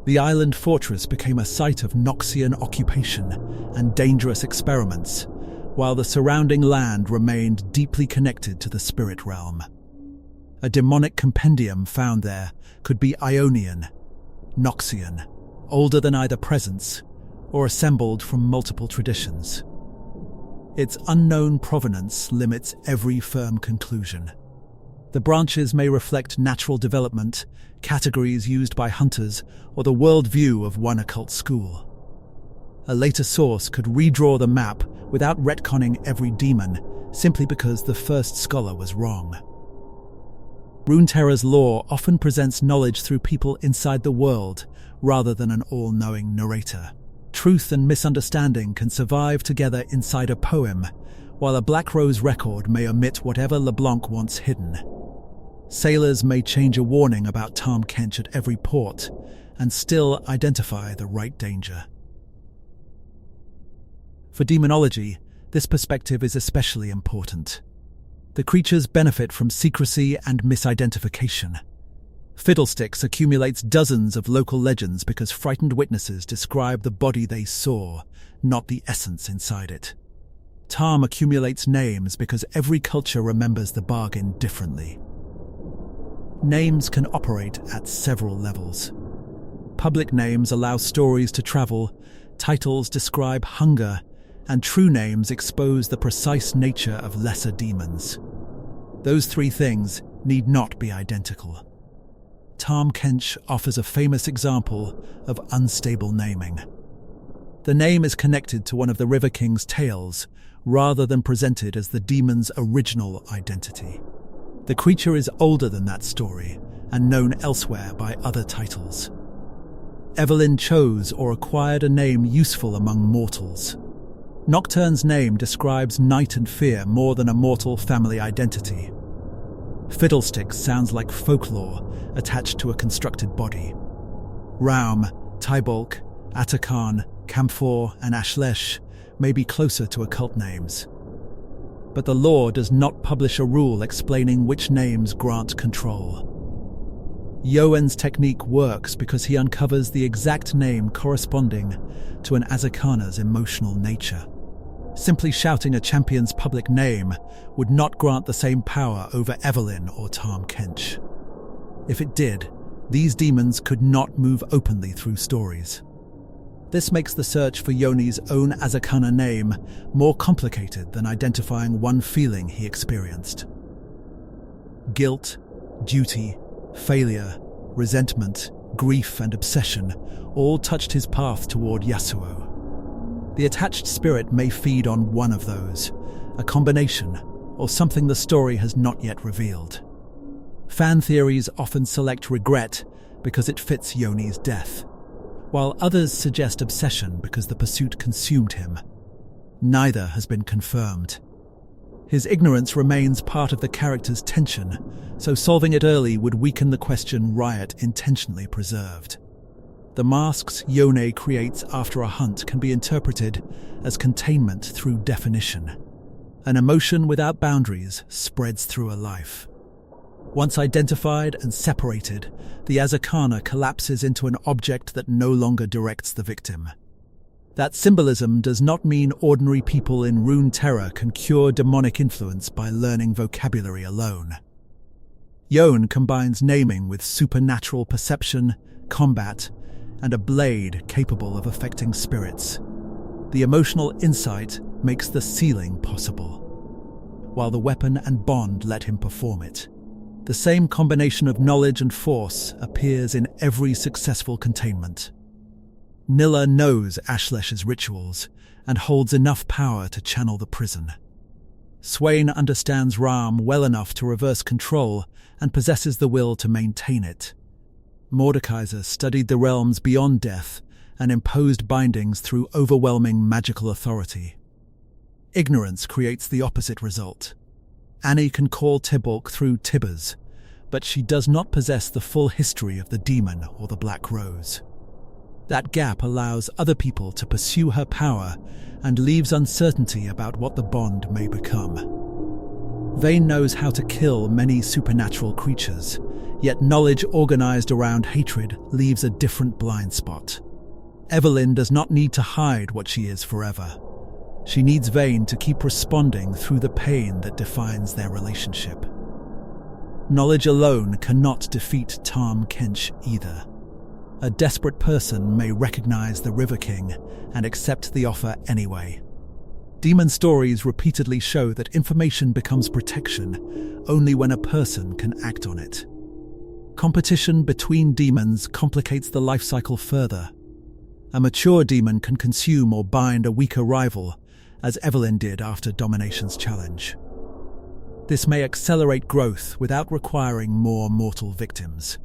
The island fortress became a site of Noxian occupation and dangerous experiments, while the surrounding land remained deeply connected to the spirit realm. A demonic compendium found there could be Ionian, Noxian, older than either presence or assembled from multiple traditions. Its unknown provenance limits every firm conclusion. The branches may reflect natural development, categories used by hunters, or the worldview of one occult school. A later source could redraw the map without retconning every demon, simply because the first scholar was wrong. Runeterra's lore often presents knowledge through people inside the world, rather than an all-knowing narrator. Truth and misunderstanding can survive together inside a poem, while a Black Rose record may omit whatever LeBlanc wants hidden. Sailors may change a warning about Tahm Kench at every port, and still identify the right danger. For demonology, this perspective is especially important. The creatures benefit from secrecy and misidentification. Fiddlesticks accumulates dozens of local legends because frightened witnesses describe the body they saw, not the essence inside it. Tahm accumulates names because every culture remembers the bargain differently. Names can operate at several levels. Public names allow stories to travel, titles describe hunger, and true names expose the precise nature of lesser demons. Those three things need not be identical. Tahm Kench offers a famous example of unstable naming. The name is connected to one of the River King's tales, rather than presented as the demon's original identity. The creature is older than that story, and known elsewhere by other titles. Evelynn chose or acquired a name useful among mortals. Nocturne's name describes night and fear more than a mortal family identity. Fiddlesticks sounds like folklore attached to a constructed body. Raum, Tybaulk, Atakhan, Camphor, and Ashlesh may be closer to occult names. But the lore does not publish a rule explaining which names grant control. Yone's technique works because he uncovers the exact name corresponding to an Azakana's emotional nature. Simply shouting a champion's public name would not grant the same power over Evelynn or Tahm Kench. If it did, these demons could not move openly through stories. This makes the search for Yone's own Azakana name more complicated than identifying one feeling he experienced. Guilt, duty, failure, resentment, grief, and obsession all touched his path toward Yasuo. The attached spirit may feed on one of those, a combination, or something the story has not yet revealed. Fan theories often select regret because it fits Yone's death, while others suggest obsession because the pursuit consumed him. Neither has been confirmed. His ignorance remains part of the character's tension, so solving it early would weaken the question Riot intentionally preserved. The masks Yone creates after a hunt can be interpreted as containment through definition. An emotion without boundaries spreads through a life. Once identified and separated, the Azakana collapses into an object that no longer directs the victim. That symbolism does not mean ordinary people in Runeterra can cure demonic influence by learning vocabulary alone. Yone combines naming with supernatural perception, combat, and a blade capable of affecting spirits. The emotional insight makes the sealing possible, while the weapon and bond let him perform it. The same combination of knowledge and force appears in every successful containment. Nilah knows Ashlesh's rituals and holds enough power to channel the prison. Swain understands Raum well enough to reverse control and possesses the will to maintain it. Mordekaiser studied the realms beyond death and imposed bindings through overwhelming magical authority. Ignorance creates the opposite result. Annie can call Tybaulk through Tibbers, but she does not possess the full history of the demon or the Black Rose. That gap allows other people to pursue her power and leaves uncertainty about what the bond may become. Vayne knows how to kill many supernatural creatures, yet knowledge organized around hatred leaves a different blind spot. Evelynn does not need to hide what she is forever. She needs Vayne to keep responding through the pain that defines their relationship. Knowledge alone cannot defeat Tahm Kench either. A desperate person may recognize the River King and accept the offer anyway. Demon stories repeatedly show that information becomes protection only when a person can act on it. Competition between demons complicates the life cycle further. A mature demon can consume or bind a weaker rival, as Evelynn did after Domination's challenge. This may accelerate growth without requiring more mortal victims.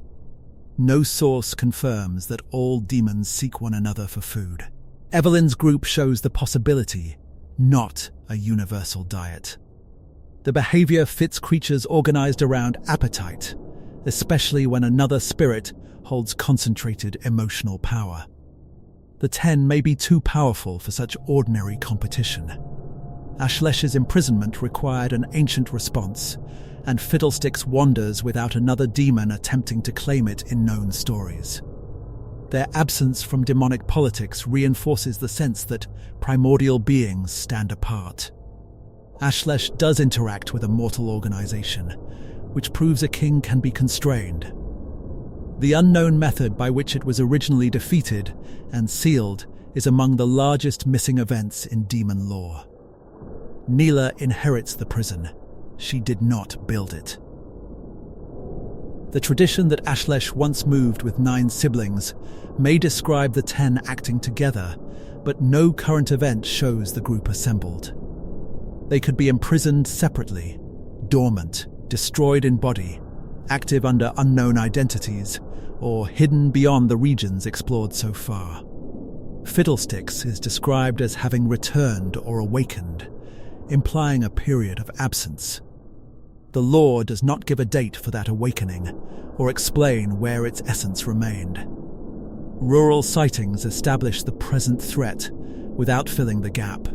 No source confirms that all demons seek one another for food. Evelynn's group shows the possibility, not a universal diet. The behavior fits creatures organized around appetite, especially when another spirit holds concentrated emotional power. The 10 may be too powerful for such ordinary competition. Ashlesh's imprisonment required an ancient response, and Fiddlesticks wanders without another demon attempting to claim it in known stories. Their absence from demonic politics reinforces the sense that primordial beings stand apart. Ashlesh does interact with a mortal organization, which proves a king can be constrained. The unknown method by which it was originally defeated and sealed is among the largest missing events in demon lore. Nilah inherits the prison. She did not build it. The tradition that Ashlesh once moved with 9 siblings may describe the 10 acting together, but no current event shows the group assembled. They could be imprisoned separately, dormant, destroyed in body, active under unknown identities, or hidden beyond the regions explored so far. Fiddlesticks is described as having returned or awakened, implying a period of absence. The lore does not give a date for that awakening, or explain where its essence remained. Rural sightings establish the present threat without filling the gap.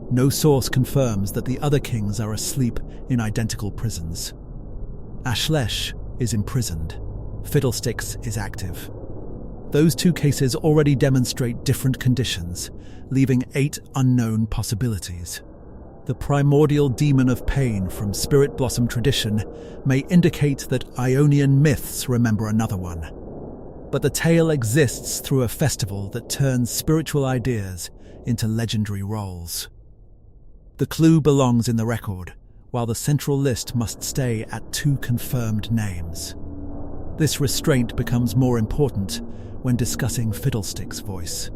No source confirms that the other kings are asleep in identical prisons. Ashlesh is imprisoned. Fiddlesticks is active. Those 2 cases already demonstrate different conditions, leaving 8 unknown possibilities. The primordial demon of pain from Spirit Blossom tradition may indicate that Ionian myths remember another one. But the tale exists through a festival that turns spiritual ideas into legendary roles. The clue belongs in the record, while the central list must stay at 2 confirmed names. This restraint becomes more important when discussing Fiddlestick's voice.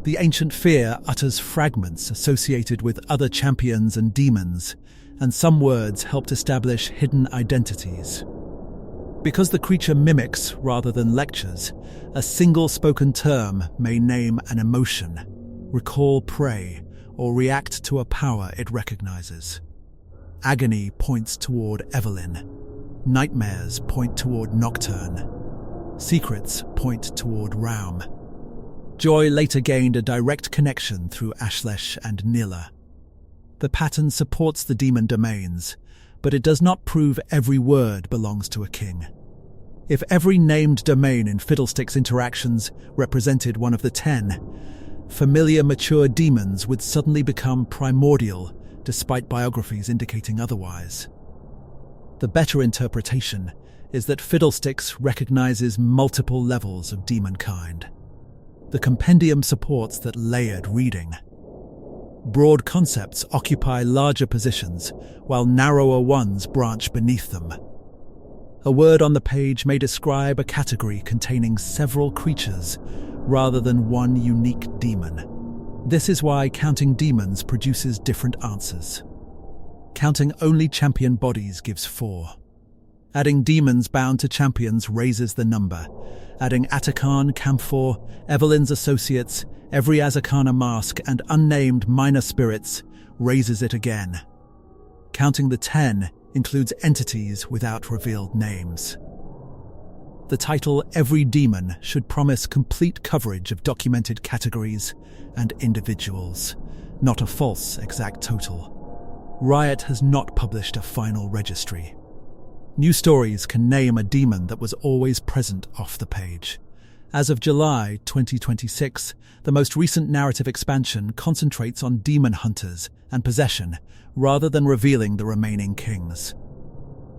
The ancient fear utters fragments associated with other champions and demons, and some words helped establish hidden identities. Because the creature mimics rather than lectures, a single spoken term may name an emotion, recall prey, or react to a power it recognizes. Agony points toward Evelynn. Nightmares point toward Nocturne. Secrets point toward Raum. Joy later gained a direct connection through Ashlesh and Nilah. The pattern supports the demon domains, but it does not prove every word belongs to a king. If every named domain in Fiddlesticks' interactions represented one of the 10, familiar mature demons would suddenly become primordial, despite biographies indicating otherwise. The better interpretation is that Fiddlesticks recognizes multiple levels of demonkind. The compendium supports that layered reading. Broad concepts occupy larger positions, while narrower ones branch beneath them. A word on the page may describe a category containing several creatures, rather than one unique demon. This is why counting demons produces different answers. Counting only champion bodies gives 4. Adding demons bound to champions raises the number. Adding Atakhan, Camphor, Evelynn's associates, every Azakana mask, and unnamed minor spirits raises it again. Counting the 10 includes entities without revealed names. The title Every Demon should promise complete coverage of documented categories and individuals, not a false exact total. Riot has not published a final registry. New stories can name a demon that was always present off the page. As of July 2026, the most recent narrative expansion concentrates on demon hunters and possession rather than revealing the remaining kings.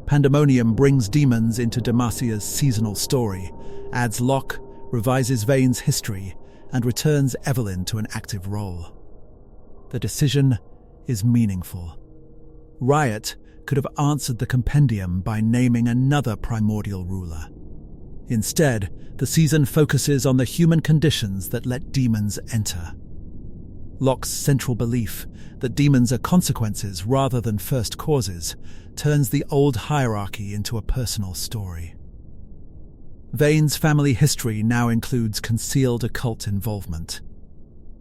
Pandemonium brings demons into Demacia's seasonal story, adds Locke, revises Vane's history, and returns Evelynn to an active role. The decision is meaningful. Riot could have answered the compendium by naming another primordial ruler. Instead, the season focuses on the human conditions that let demons enter. Locke's central belief that demons are consequences rather than first causes turns the old hierarchy into a personal story. Vane's family history now includes concealed occult involvement,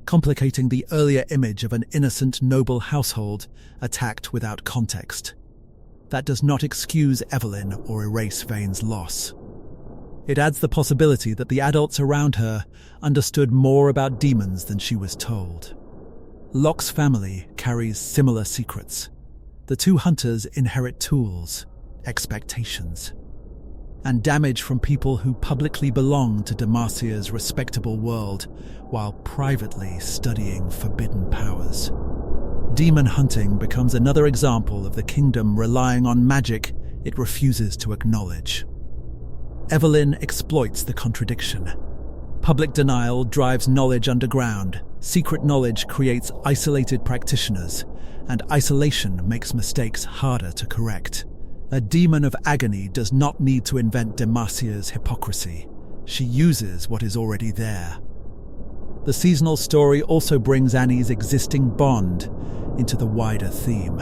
complicating the earlier image of an innocent noble household attacked without context. That does not excuse Evelynn or erase Vane's loss. It adds the possibility that the adults around her understood more about demons than she was told. Locke's family carries similar secrets. The two hunters inherit tools, expectations, and damage from people who publicly belong to Demacia's respectable world while privately studying forbidden powers. Demon hunting becomes another example of the kingdom relying on magic it refuses to acknowledge. Evelynn exploits the contradiction. Public denial drives knowledge underground, secret knowledge creates isolated practitioners, and isolation makes mistakes harder to correct. A demon of agony does not need to invent Demacia's hypocrisy. She uses what is already there. The seasonal story also brings Annie's existing bond into the wider theme.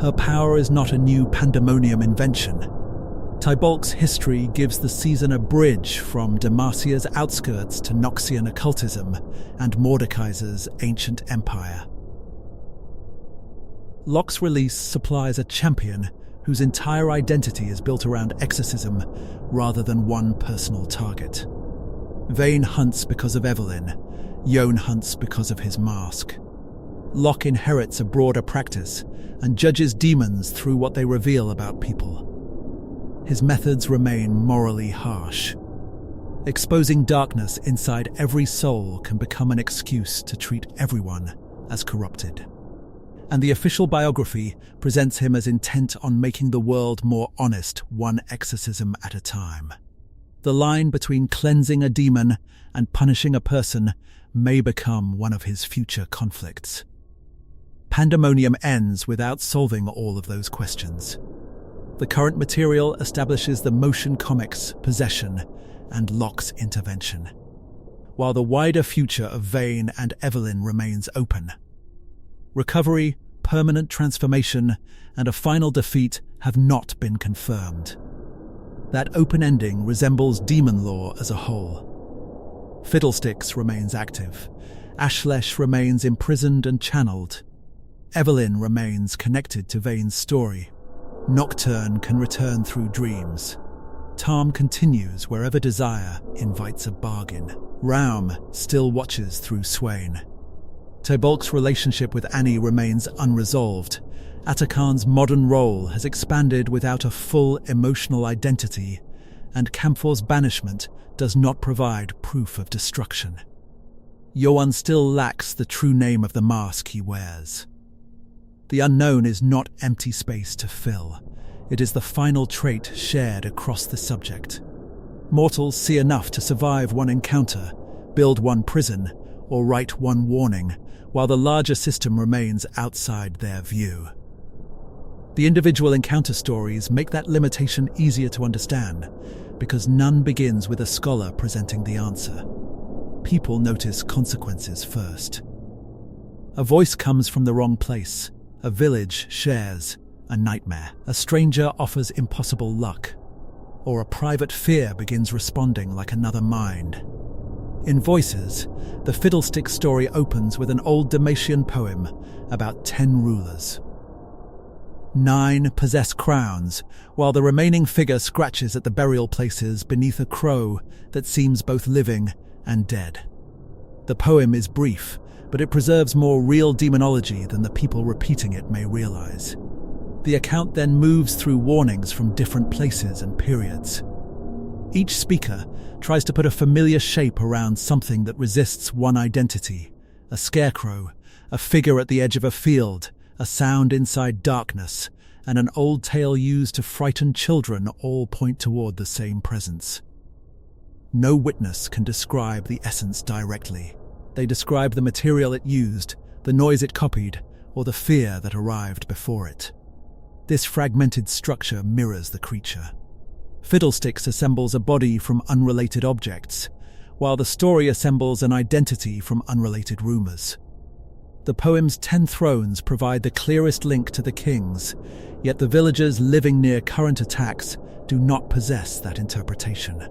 Her power is not a new pandemonium invention. Tybaulk's history gives the season a bridge from Demacia's outskirts to Noxian occultism and Mordekaiser's ancient empire. Locke's release supplies a champion whose entire identity is built around exorcism rather than one personal target. Vane hunts because of Evelynn. Yone hunts because of his mask. Locke inherits a broader practice and judges demons through what they reveal about people. His methods remain morally harsh. Exposing darkness inside every soul can become an excuse to treat everyone as corrupted. And the official biography presents him as intent on making the world more honest, one exorcism at a time. The line between cleansing a demon and punishing a person may become one of his future conflicts. Pandemonium ends without solving all of those questions. The current material establishes the motion comics, possession, and Locke's intervention, while the wider future of Vane and Evelynn remains open. Recovery, permanent transformation, and a final defeat have not been confirmed. That open ending resembles demon lore as a whole. Fiddlesticks remains active. Ashlesh remains imprisoned and channeled. Evelynn remains connected to Vane's story. Nocturne can return through dreams. Tahm continues wherever desire invites a bargain. Raum still watches through Swain. Tybaulk's relationship with Annie remains unresolved. Atakhan's modern role has expanded without a full emotional identity, and Camphor's banishment does not provide proof of destruction. Yone still lacks the true name of the mask he wears. The unknown is not empty space to fill. It is the final trait shared across the subject. Mortals see enough to survive one encounter, build one prison, or write one warning, while the larger system remains outside their view. The individual encounter stories make that limitation easier to understand, because none begins with a scholar presenting the answer. People notice consequences first. A voice comes from the wrong place. A village shares a nightmare. A stranger offers impossible luck. Or a private fear begins responding like another mind. In Voices, the Fiddlesticks story opens with an old Dalmatian poem about 10 rulers. 9 possess crowns, while the remaining figure scratches at the burial places beneath a crow that seems both living and dead. The poem is brief, but it preserves more real demonology than the people repeating it may realize. The account then moves through warnings from different places and periods. Each speaker tries to put a familiar shape around something that resists one identity: a scarecrow, a figure at the edge of a field, a sound inside darkness, and an old tale used to frighten children all point toward the same presence. No witness can describe the essence directly. They describe the material it used, the noise it copied, or the fear that arrived before it. This fragmented structure mirrors the creature. Fiddlesticks assembles a body from unrelated objects, while the story assembles an identity from unrelated rumors. The poem's 10 thrones provide the clearest link to the kings, yet the villagers living near current attacks do not possess that interpretation.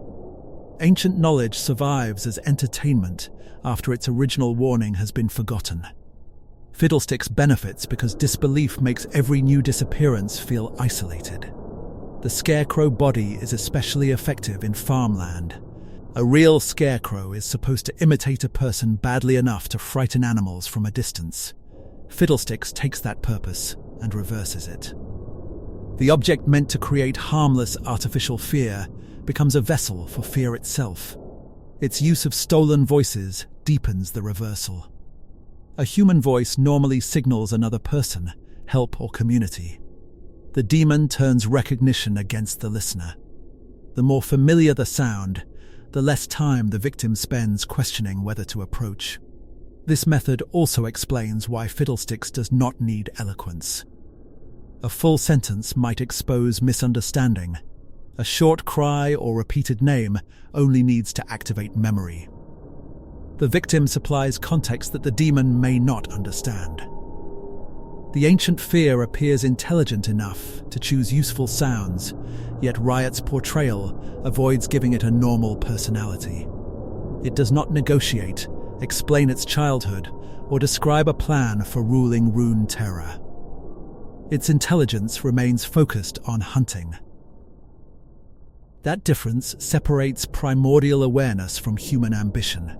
Ancient knowledge survives as entertainment after its original warning has been forgotten. Fiddlesticks benefits because disbelief makes every new disappearance feel isolated. The scarecrow body is especially effective in farmland. A real scarecrow is supposed to imitate a person badly enough to frighten animals from a distance. Fiddlesticks takes that purpose and reverses it. The object meant to create harmless artificial fear becomes a vessel for fear itself. Its use of stolen voices deepens the reversal. A human voice normally signals another person, help, or community. The demon turns recognition against the listener. The more familiar the sound, the less time the victim spends questioning whether to approach. This method also explains why Fiddlesticks does not need eloquence. A full sentence might expose misunderstanding. A short cry or repeated name only needs to activate memory. The victim supplies context that the demon may not understand. The ancient fear appears intelligent enough to choose useful sounds, yet Riot's portrayal avoids giving it a normal personality. It does not negotiate, explain its childhood, or describe a plan for ruling Runeterra. Its intelligence remains focused on hunting. That difference separates primordial awareness from human ambition.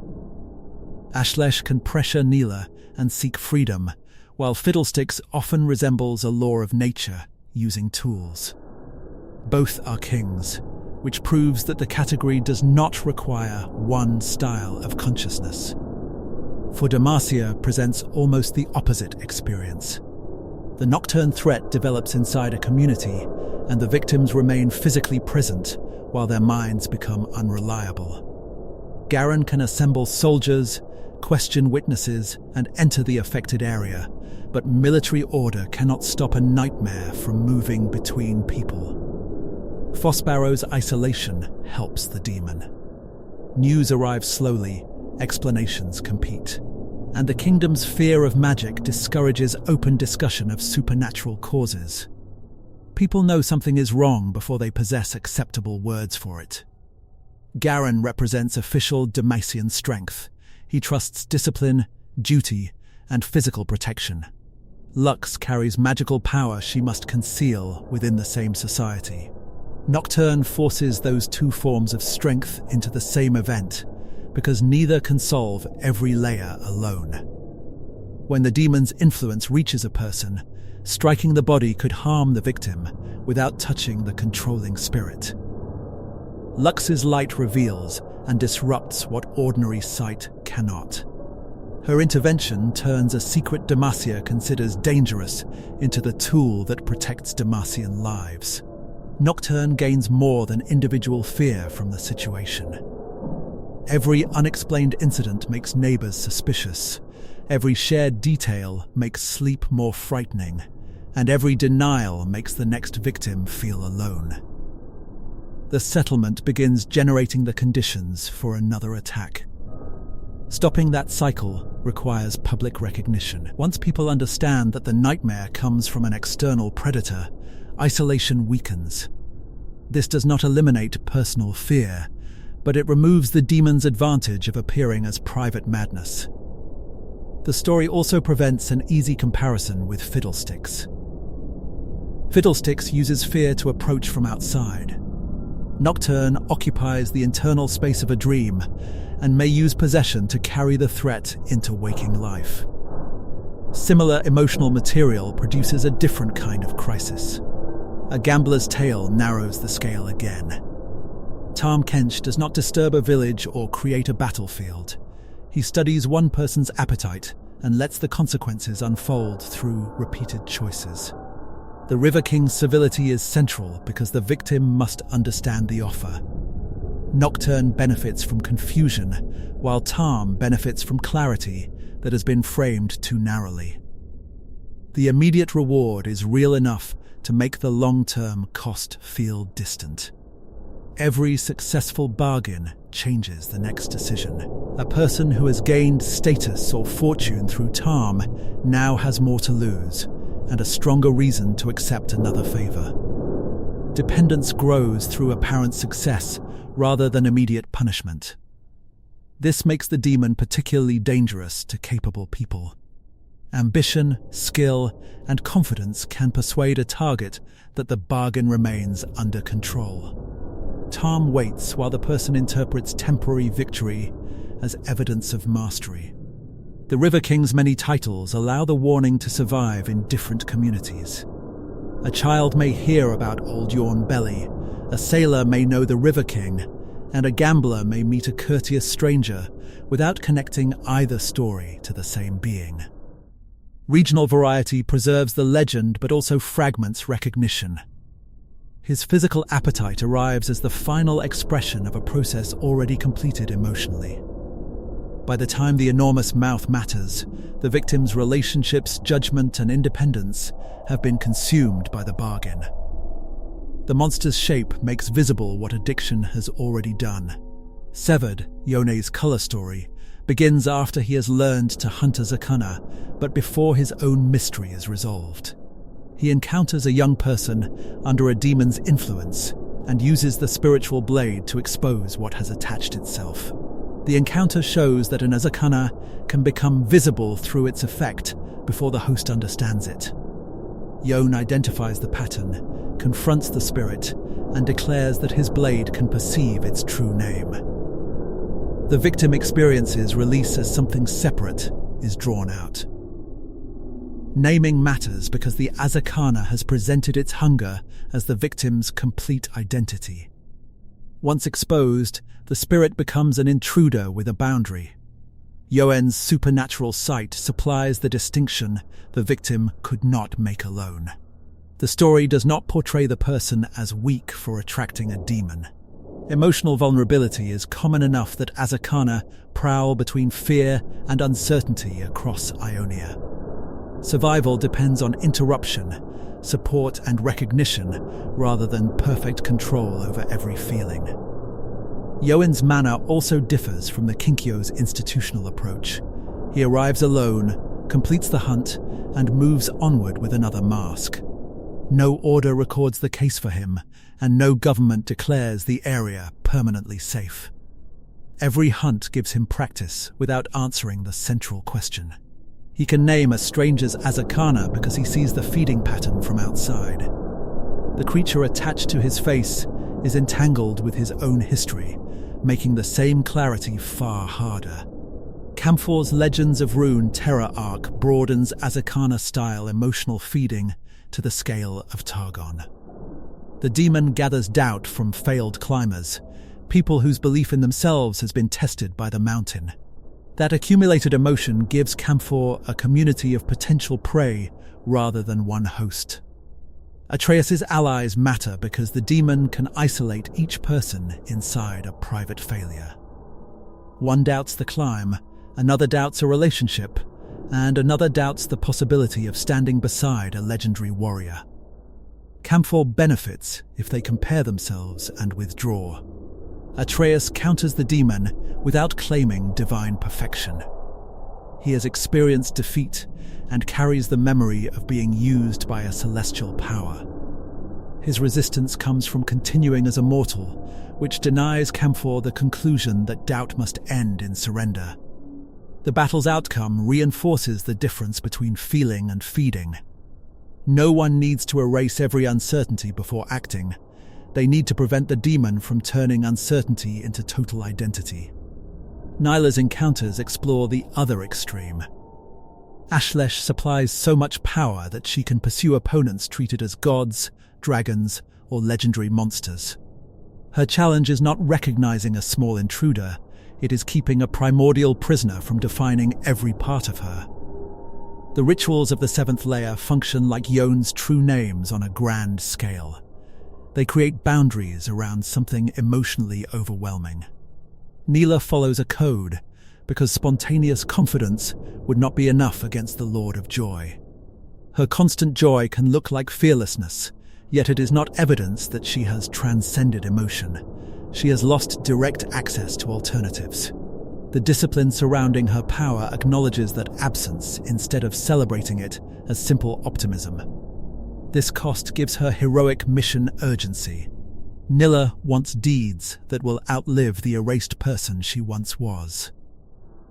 Ashlesh can pressure Nilah and seek freedom, while Fiddlesticks often resembles a law of nature, using tools. Both are kings, which proves that the category does not require one style of consciousness. For Demacia presents almost the opposite experience. The Nocturne threat develops inside a community, and the victims remain physically present while their minds become unreliable. Garen can assemble soldiers, question witnesses, and enter the affected area, but military order cannot stop a nightmare from moving between people. Fossbarrow's isolation helps the demon. News arrives slowly, explanations compete, and the kingdom's fear of magic discourages open discussion of supernatural causes. People know something is wrong before they possess acceptable words for it. Garen represents official Dalmatian strength. He trusts discipline, duty, and physical protection. Lux carries magical power she must conceal within the same society. Nocturne forces those two forms of strength into the same event, because neither can solve every layer alone. When the demon's influence reaches a person, striking the body could harm the victim without touching the controlling spirit. Lux's light reveals and disrupts what ordinary sight cannot. Her intervention turns a secret Demacia considers dangerous into the tool that protects Demacian lives. Nocturne gains more than individual fear from the situation. Every unexplained incident makes neighbors suspicious. Every shared detail makes sleep more frightening. And every denial makes the next victim feel alone. The settlement begins generating the conditions for another attack. Stopping that cycle requires public recognition. Once people understand that the nightmare comes from an external predator, isolation weakens. This does not eliminate personal fear, but it removes the demon's advantage of appearing as private madness. The story also prevents an easy comparison with Fiddlesticks. Fiddlesticks uses fear to approach from outside. Nocturne occupies the internal space of a dream and may use possession to carry the threat into waking life. Similar emotional material produces a different kind of crisis. A gambler's tale narrows the scale again. Tahm Kench does not disturb a village or create a battlefield. He studies one person's appetite and lets the consequences unfold through repeated choices. The River King's civility is central because the victim must understand the offer. Nocturne benefits from confusion, while Tahm benefits from clarity that has been framed too narrowly. The immediate reward is real enough to make the long-term cost feel distant. Every successful bargain changes the next decision. A person who has gained status or fortune through Tahm now has more to lose, and a stronger reason to accept another favor. Dependence grows through apparent success rather than immediate punishment. This makes the demon particularly dangerous to capable people. Ambition, skill, and confidence can persuade a target that the bargain remains under control. Tahm waits while the person interprets temporary victory as evidence of mastery. The River King's many titles allow the warning to survive in different communities. A child may hear about Old Yone Belly, a sailor may know the River King, and a gambler may meet a courteous stranger without connecting either story to the same being. Regional variety preserves the legend but also fragments recognition. His physical appetite arrives as the final expression of a process already completed emotionally. By the time the enormous mouth matters, the victim's relationships, judgment, and independence have been consumed by the bargain. The monster's shape makes visible what addiction has already done. Severed, Yone's color story, begins after he has learned to hunt Azakana, but before his own mystery is resolved. He encounters a young person under a demon's influence and uses the spiritual blade to expose what has attached itself. The encounter shows that an Azakana can become visible through its effect before the host understands it. Yone identifies the pattern, confronts the spirit, and declares that his blade can perceive its true name. The victim experiences release as something separate is drawn out. Naming matters because the Azakana has presented its hunger as the victim's complete identity. Once exposed, the spirit becomes an intruder with a boundary. Yone's supernatural sight supplies the distinction the victim could not make alone. The story does not portray the person as weak for attracting a demon. Emotional vulnerability is common enough that Azakana prowl between fear and uncertainty across Ionia. Survival depends on interruption, support, and recognition rather than perfect control over every feeling. Yone's manner also differs from the Kinkyo's institutional approach. He arrives alone, completes the hunt, and moves onward with another mask. No order records the case for him, and no government declares the area permanently safe. Every hunt gives him practice without answering the central question. He can name a stranger's Azakana because he sees the feeding pattern from outside. The creature attached to his face is entangled with his own history, making the same clarity far harder. Camphor's Legends of Runeterra arc broadens Azakana-style emotional feeding to the scale of Targon. The demon gathers doubt from failed climbers, people whose belief in themselves has been tested by the mountain. That accumulated emotion gives Camphor a community of potential prey rather than one host. Atreus's allies matter because the demon can isolate each person inside a private failure. One doubts the climb, another doubts a relationship, and another doubts the possibility of standing beside a legendary warrior. Camphor benefits if they compare themselves and withdraw. Atreus counters the demon without claiming divine perfection. He has experienced defeat and carries the memory of being used by a celestial power. His resistance comes from continuing as a mortal, which denies Camphor the conclusion that doubt must end in surrender. The battle's outcome reinforces the difference between feeling and feeding. No one needs to erase every uncertainty before acting. They need to prevent the demon from turning uncertainty into total identity. Nilah's encounters explore the other extreme. Ashlesh supplies so much power that she can pursue opponents treated as gods, dragons, or legendary monsters. Her challenge is not recognizing a small intruder, it is keeping a primordial prisoner from defining every part of her. The rituals of the seventh layer function like Yone's true names on a grand scale. They create boundaries around something emotionally overwhelming. Nilah follows a code, because spontaneous confidence would not be enough against the Lord of Joy. Her constant joy can look like fearlessness, yet it is not evidence that she has transcended emotion. She has lost direct access to alternatives. The discipline surrounding her power acknowledges that absence instead of celebrating it as simple optimism. This cost gives her heroic mission urgency. Nilah wants deeds that will outlive the erased person she once was.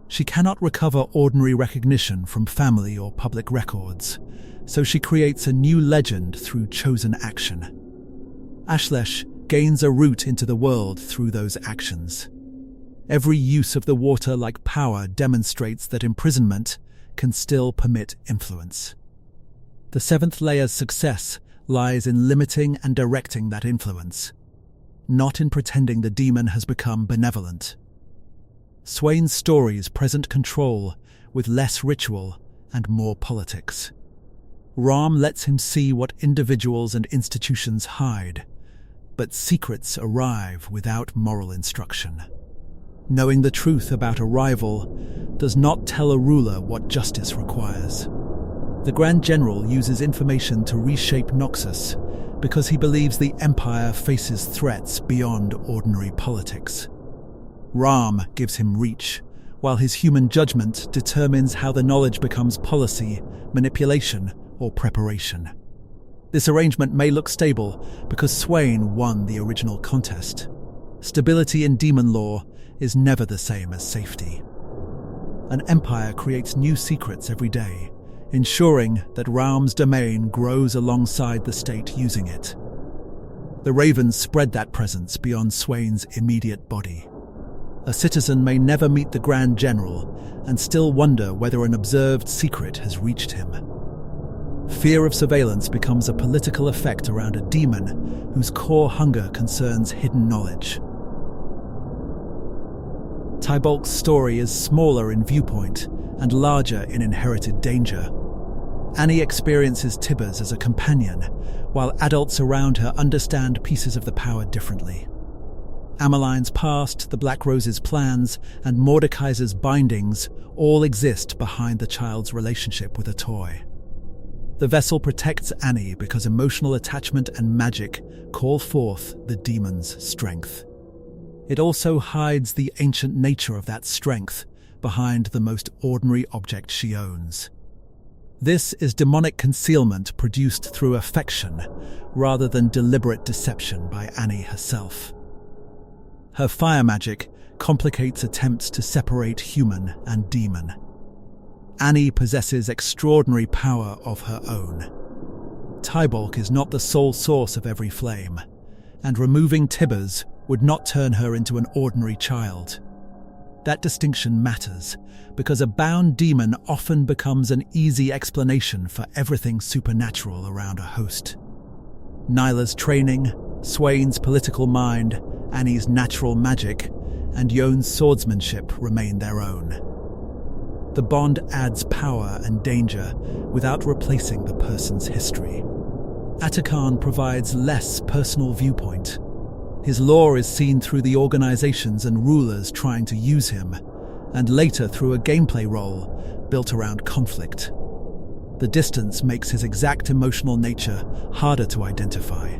She cannot recover ordinary recognition from family or public records, so she creates a new legend through chosen action. Ashlesh gains a route into the world through those actions. Every use of the water-like power demonstrates that imprisonment can still permit influence. The seventh layer's success lies in limiting and directing that influence, not in pretending the demon has become benevolent. Swain's stories present control with less ritual and more politics. Raum lets him see what individuals and institutions hide, but secrets arrive without moral instruction. Knowing the truth about a rival does not tell a ruler what justice requires. The Grand General uses information to reshape Noxus because he believes the Empire faces threats beyond ordinary politics. Raum gives him reach, while his human judgment determines how the knowledge becomes policy, manipulation, or preparation. This arrangement may look stable because Swain won the original contest. Stability in demon lore is never the same as safety. An empire creates new secrets every day, ensuring that Raum's domain grows alongside the state using it. The ravens spread that presence beyond Swain's immediate body. A citizen may never meet the Grand General and still wonder whether an observed secret has reached him. Fear of surveillance becomes a political effect around a demon whose core hunger concerns hidden knowledge. Tybaulk's story is smaller in viewpoint and larger in inherited danger. Annie experiences Tibbers as a companion, while adults around her understand pieces of the power differently. Ameline's past, the Black Rose's plans, and Mordekaiser's bindings all exist behind the child's relationship with a toy. The vessel protects Annie because emotional attachment and magic call forth the demon's strength. It also hides the ancient nature of that strength behind the most ordinary object she owns. This is demonic concealment produced through affection rather than deliberate deception by Annie herself. Her fire magic complicates attempts to separate human and demon. Annie possesses extraordinary power of her own. Tybaulk is not the sole source of every flame, and removing Tibbers would not turn her into an ordinary child. That distinction matters, because a bound demon often becomes an easy explanation for everything supernatural around a host. Nilah's training, Swain's political mind, Annie's natural magic, and Yone's swordsmanship remain their own. The bond adds power and danger without replacing the person's history. Atakhan provides less personal viewpoint. His lore is seen through the organizations and rulers trying to use him, and later through a gameplay role built around conflict. The distance makes his exact emotional nature harder to identify.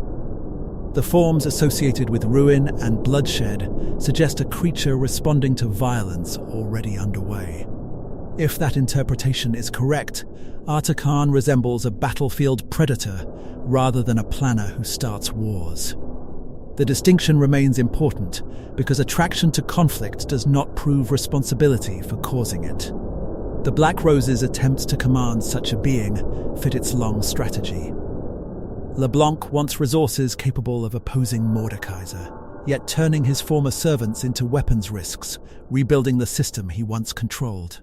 The forms associated with ruin and bloodshed suggest a creature responding to violence already underway. If that interpretation is correct, Atakhan resembles a battlefield predator rather than a planner who starts wars. The distinction remains important because attraction to conflict does not prove responsibility for causing it. The Black Rose's attempts to command such a being fit its long strategy. LeBlanc wants resources capable of opposing Mordekaiser, yet turning his former servants into weapons risks, rebuilding the system he once controlled.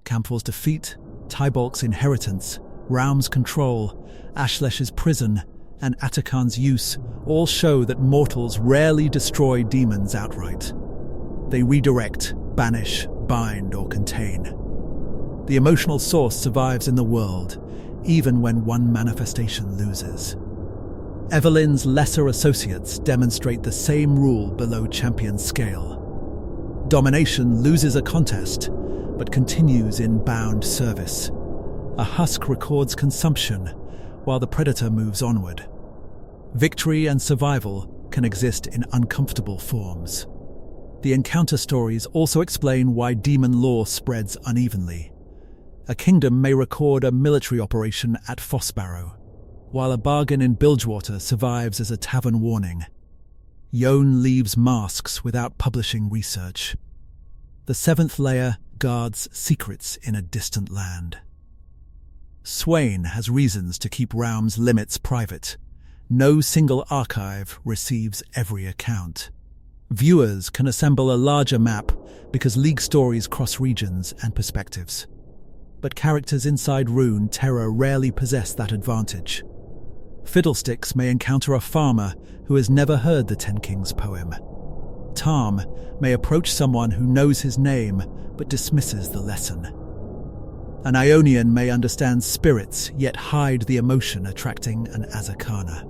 Camphor's defeat, Tybaulk's inheritance, Raum's control, Ashlesh's prison, and Atakhan's use all show that mortals rarely destroy demons outright. They redirect, banish, bind, or contain. The emotional source survives in the world, even when one manifestation loses. Evelynn's lesser associates demonstrate the same rule below champion scale. Domination loses a contest, but continues in bound service. A husk records consumption, while the predator moves onward. Victory and survival can exist in uncomfortable forms. The encounter stories also explain why demon lore spreads unevenly. A kingdom may record a military operation at Fossbarrow, while a bargain in Bilgewater survives as a tavern warning. Yone leaves masks without publishing research. The seventh layer guards secrets in a distant land. Swain has reasons to keep Raum's limits private. No single archive receives every account. Viewers can assemble a larger map because League stories cross regions and perspectives. But characters inside Runeterra rarely possess that advantage. Fiddlesticks may encounter a farmer who has never heard the Ten Kings poem. Tahm may approach someone who knows his name but dismisses the lesson. An Ionian may understand spirits yet hide the emotion attracting an Azakana.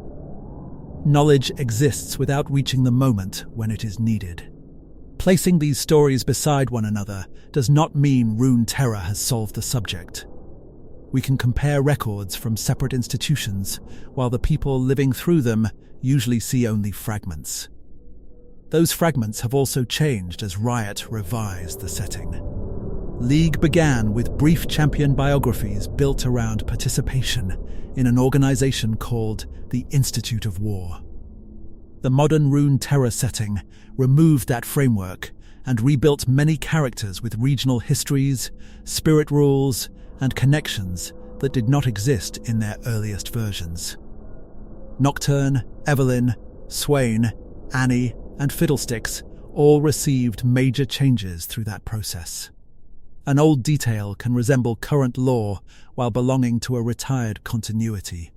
Knowledge exists without reaching the moment when it is needed. Placing these stories beside one another does not mean Runeterra has solved the subject. We can compare records from separate institutions, while the people living through them usually see only fragments. Those fragments have also changed as Riot revised the setting. League began with brief champion biographies built around participation in an organization called the Institute of War. The modern Runeterra setting removed that framework and rebuilt many characters with regional histories, spirit rules, and connections that did not exist in their earliest versions. Nocturne, Evelynn, Swain, Annie, and Fiddlesticks all received major changes through that process. An old detail can resemble current lore while belonging to a retired continuity.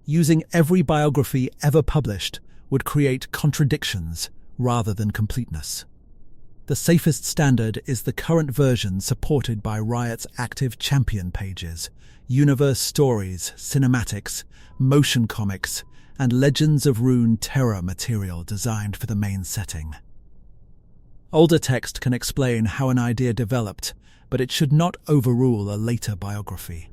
Using every biography ever published would create contradictions rather than completeness. The safest standard is the current version supported by Riot's active champion pages, universe stories, cinematics, motion comics, and Legends of Runeterra material designed for the main setting. Older text can explain how an idea developed, but it should not overrule a later biography.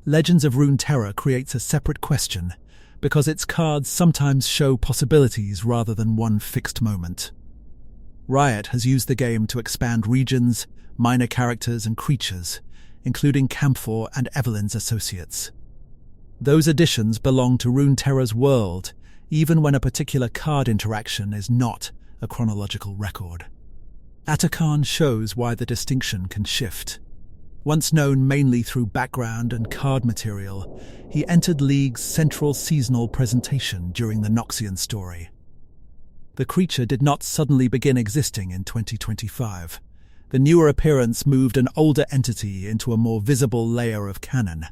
Legends of Runeterra creates a separate question because its cards sometimes show possibilities rather than one fixed moment. Riot has used the game to expand regions, minor characters, and creatures, including Camphor and Evelynn's associates. Those additions belong to Runeterra's world, even when a particular card interaction is not a chronological record. Atakhan shows why the distinction can shift. Once known mainly through background and card material, he entered League's central seasonal presentation during the Noxian story. The creature did not suddenly begin existing in 2025. The newer appearance moved an older entity into a more visible layer of canon.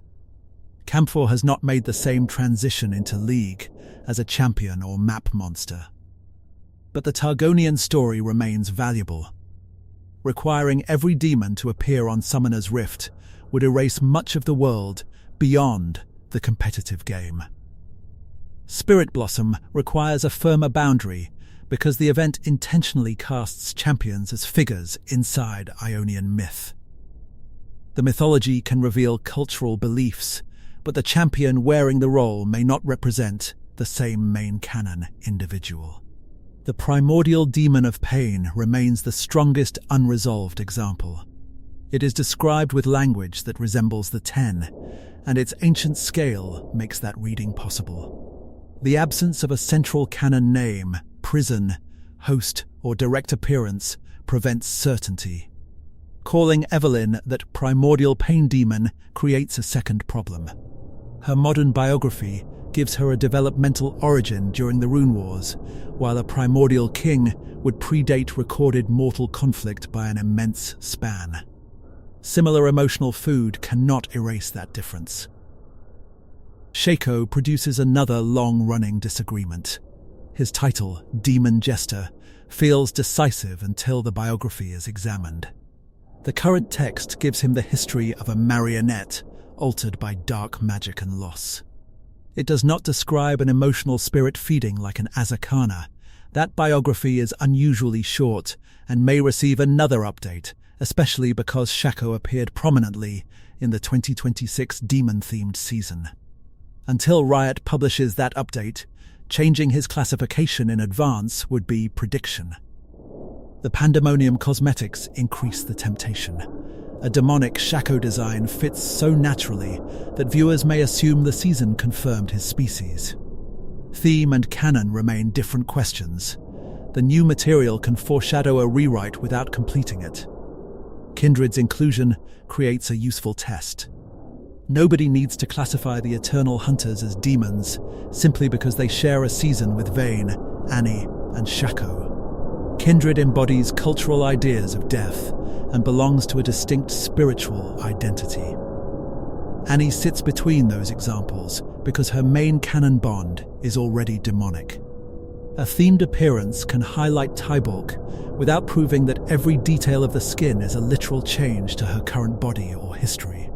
Camphor has not made the same transition into League as a champion or map monster. But the Targonian story remains valuable. requiring every demon to appear on Summoner's Rift, would erase much of the world beyond the competitive game. Spirit Blossom requires a firmer boundary because the event intentionally casts champions as figures inside Ionian myth. The mythology can reveal cultural beliefs, but the champion wearing the role may not represent the same main canon individual. The primordial demon of pain remains the strongest unresolved example. It is described with language that resembles the 10, and its ancient scale makes that reading possible. The absence of a central canon name, prison, host, or direct appearance prevents certainty. Calling Evelynn that primordial pain demon creates a second problem. Her modern biography gives her a developmental origin during the Rune Wars, while a primordial king would predate recorded mortal conflict by an immense span. Similar emotional food cannot erase that difference. Shaco produces another long-running disagreement. His title, Demon Jester, feels decisive until the biography is examined. The current text gives him the history of a marionette altered by dark magic and loss. It does not describe an emotional spirit feeding like an Azakana. That biography is unusually short and may receive another update, especially because Shaco appeared prominently in the 2026 demon-themed season. Until Riot publishes that update, changing his classification in advance would be prediction. The Pandemonium cosmetics increase the temptation. A demonic Shaco design fits so naturally that viewers may assume the season confirmed his species. Theme and canon remain different questions. The new material can foreshadow a rewrite without completing it. Kindred's inclusion creates a useful test. Nobody needs to classify the Eternal Hunters as demons simply because they share a season with Vayne, Annie, and Shaco. Kindred embodies cultural ideas of death and belongs to a distinct spiritual identity. Annie sits between those examples because her main canon bond is already demonic. A themed appearance can highlight Tybaulk without proving that every detail of the skin is a literal change to her current body or history.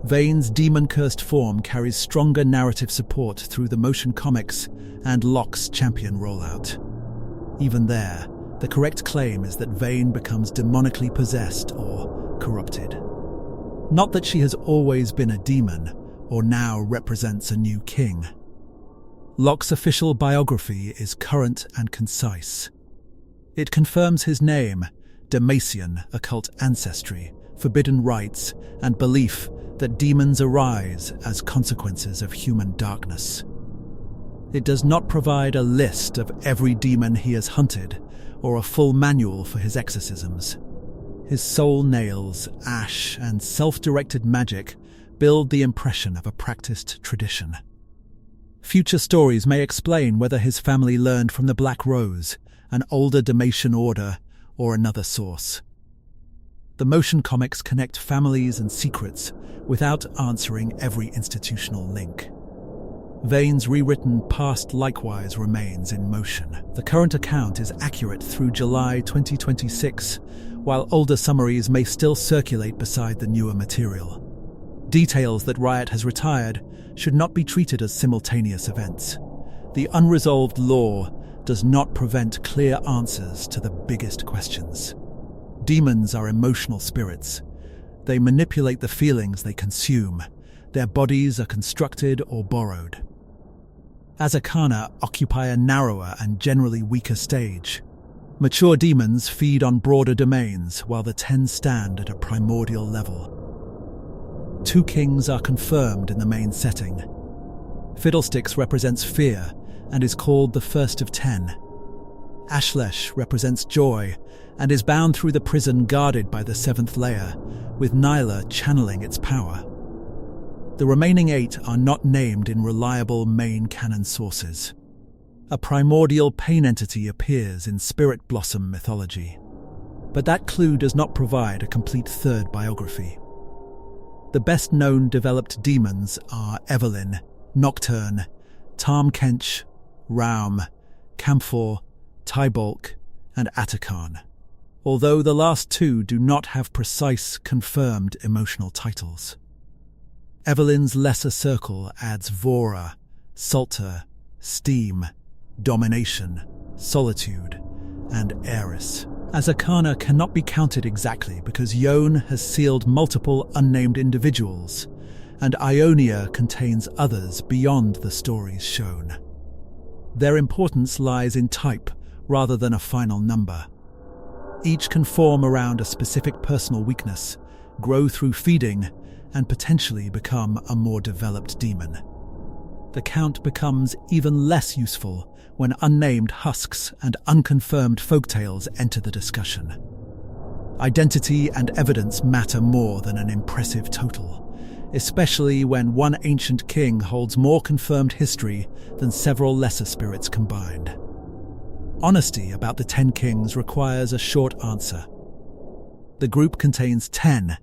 Vayne's demon-cursed form carries stronger narrative support through the motion comics and Locke's champion rollout. Even there, the correct claim is that Vayne becomes demonically possessed or corrupted. Not that she has always been a demon, or now represents a new king. Locke's official biography is current and concise. It confirms his name, Demacian, occult ancestry, forbidden rites, and belief that demons arise as consequences of human darkness. It does not provide a list of every demon he has hunted, or a full manual for his exorcisms. His soul nails, ash, and self-directed magic build the impression of a practiced tradition. Future stories may explain whether his family learned from the Black Rose, an older Demacian order, or another source. The motion comics connect families and secrets without answering every institutional link. Vayne's rewritten past likewise remains in motion. The current account is accurate through July 2026, while older summaries may still circulate beside the newer material. Details that Riot has retired should not be treated as simultaneous events. The unresolved lore does not prevent clear answers to the biggest questions. Demons are emotional spirits. They manipulate the feelings they consume. Their bodies are constructed or borrowed. Azakana occupy a narrower and generally weaker stage. Mature demons feed on broader domains, while the 10 stand at a primordial level. 2 kings are confirmed in the main setting. Fiddlesticks represents fear and is called the first of 10. Ashlesh represents joy and is bound through the prison guarded by the 7th layer, with Nilah channeling its power. The remaining 8 are not named in reliable main canon sources. A primordial pain entity appears in Spirit Blossom mythology, but that clue does not provide a complete third biography. The best-known developed demons are Evelynn, Nocturne, Tahm Kench, Raum, Tybaulk, and Atakhan. although the last two do not have precise, confirmed emotional titles. Evelynn's lesser circle adds Vora, Salter, Steam, Domination, Solitude, and Heiress. Azakana cannot be counted exactly because Yone has sealed multiple unnamed individuals, and Ionia contains others beyond the stories shown. Their importance lies in type rather than a final number. Each can form around a specific personal weakness, grow through feeding, and potentially become a more developed demon. The count becomes even less useful when unnamed husks and unconfirmed folktales enter the discussion. Identity and evidence matter more than an impressive total, especially when one ancient king holds more confirmed history than several lesser spirits combined. Honesty about the 10 kings requires a short answer. The group contains 10.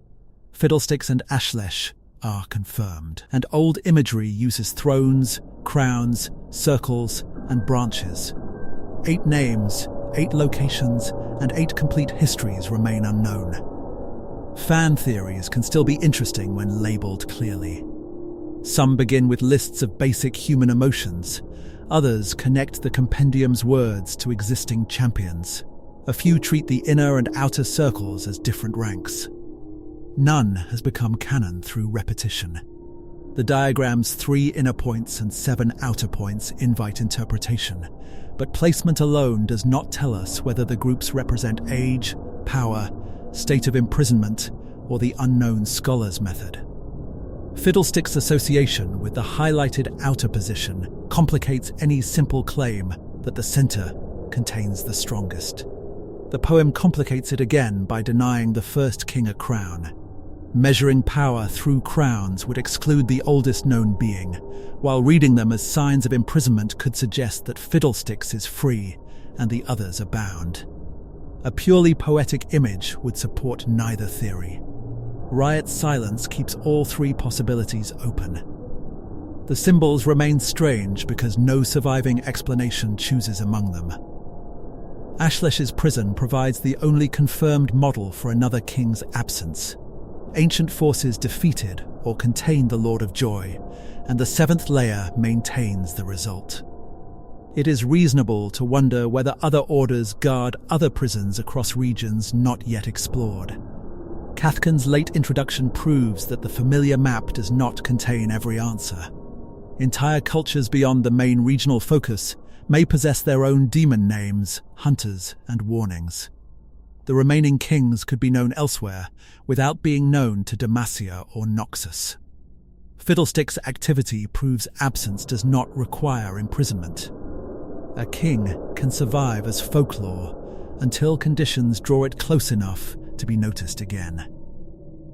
Fiddlesticks and Ashlesh are confirmed, and old imagery uses thrones, crowns, circles, and branches. 8 names, 8 locations, and 8 complete histories remain unknown. Fan theories can still be interesting when labelled clearly. Some begin with lists of basic human emotions. Others connect the compendium's words to existing champions. A few treat the inner and outer circles as different ranks. None has become canon through repetition. The diagram's 3 inner points and 7 outer points invite interpretation, but placement alone does not tell us whether the groups represent age, power, state of imprisonment, or the unknown scholar's method. Fiddlesticks' association with the highlighted outer position complicates any simple claim that the center contains the strongest. The poem complicates it again by denying the first king a crown. Measuring power through crowns would exclude the oldest known being, while reading them as signs of imprisonment could suggest that Fiddlesticks is free and the others are bound. A purely poetic image would support neither theory. Riot's silence keeps all 3 possibilities open. The symbols remain strange because no surviving explanation chooses among them. Ashlesh's prison provides the only confirmed model for another king's absence. Ancient forces defeated or contained the Lord of Joy, and the 7th layer maintains the result. It is reasonable to wonder whether other orders guard other prisons across regions not yet explored. Cathkin's late introduction proves that the familiar map does not contain every answer. Entire cultures beyond the main regional focus may possess their own demon names, hunters, and warnings. The remaining kings could be known elsewhere without being known to Demacia or Noxus. Fiddlesticks' activity proves absence does not require imprisonment. A king can survive as folklore until conditions draw it close enough to be noticed again.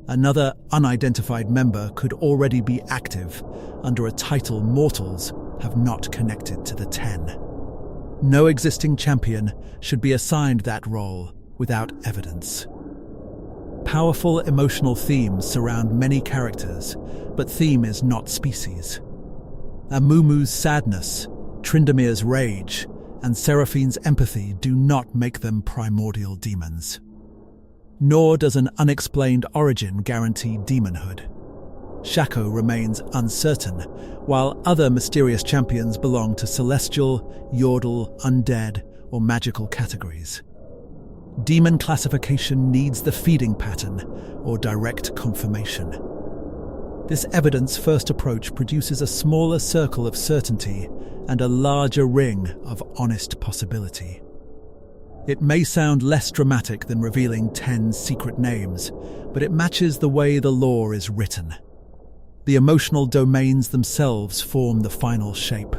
Another unidentified member could already be active under a title mortals have not connected to the 10. No existing champion should be assigned that role without evidence. Powerful emotional themes surround many characters, but theme is not species. Amumu's sadness, Trindamir's rage, and Seraphine's empathy do not make them primordial demons. Nor does an unexplained origin guarantee demonhood. Shaco remains uncertain, while other mysterious champions belong to celestial, yordle, undead, or magical categories. Demon classification needs the feeding pattern or direct confirmation. This evidence-first approach produces a smaller circle of certainty and a larger ring of honest possibility. It may sound less dramatic than revealing 10 secret names, but it matches the way the lore is written. The emotional domains themselves form the final shape.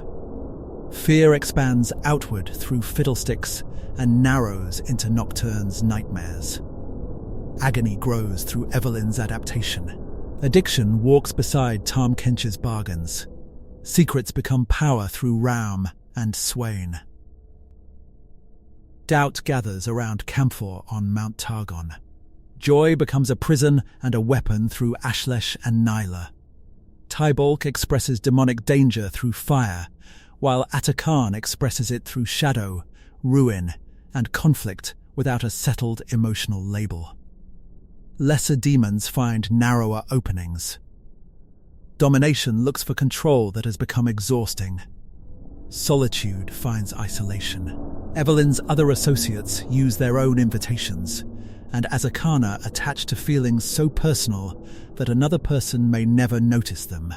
Fear expands outward through Fiddlesticks and narrows into Nocturne's nightmares. Agony grows through Evelynn's adaptation. Addiction walks beside Tahm Kench's bargains. Secrets become power through Raum and Swain. Doubt gathers around Camphor on Mount Targon. Joy becomes a prison and a weapon through Ashlesh and Nilah. Tybaulk expresses demonic danger through fire, while Atakhan expresses it through shadow, ruin, and conflict without a settled emotional label. Lesser demons find narrower openings. Domination looks for control that has become exhausting. Solitude finds isolation. Evelynn's other associates use their own invitations, and Azakana attach to feelings so personal that another person may never notice them.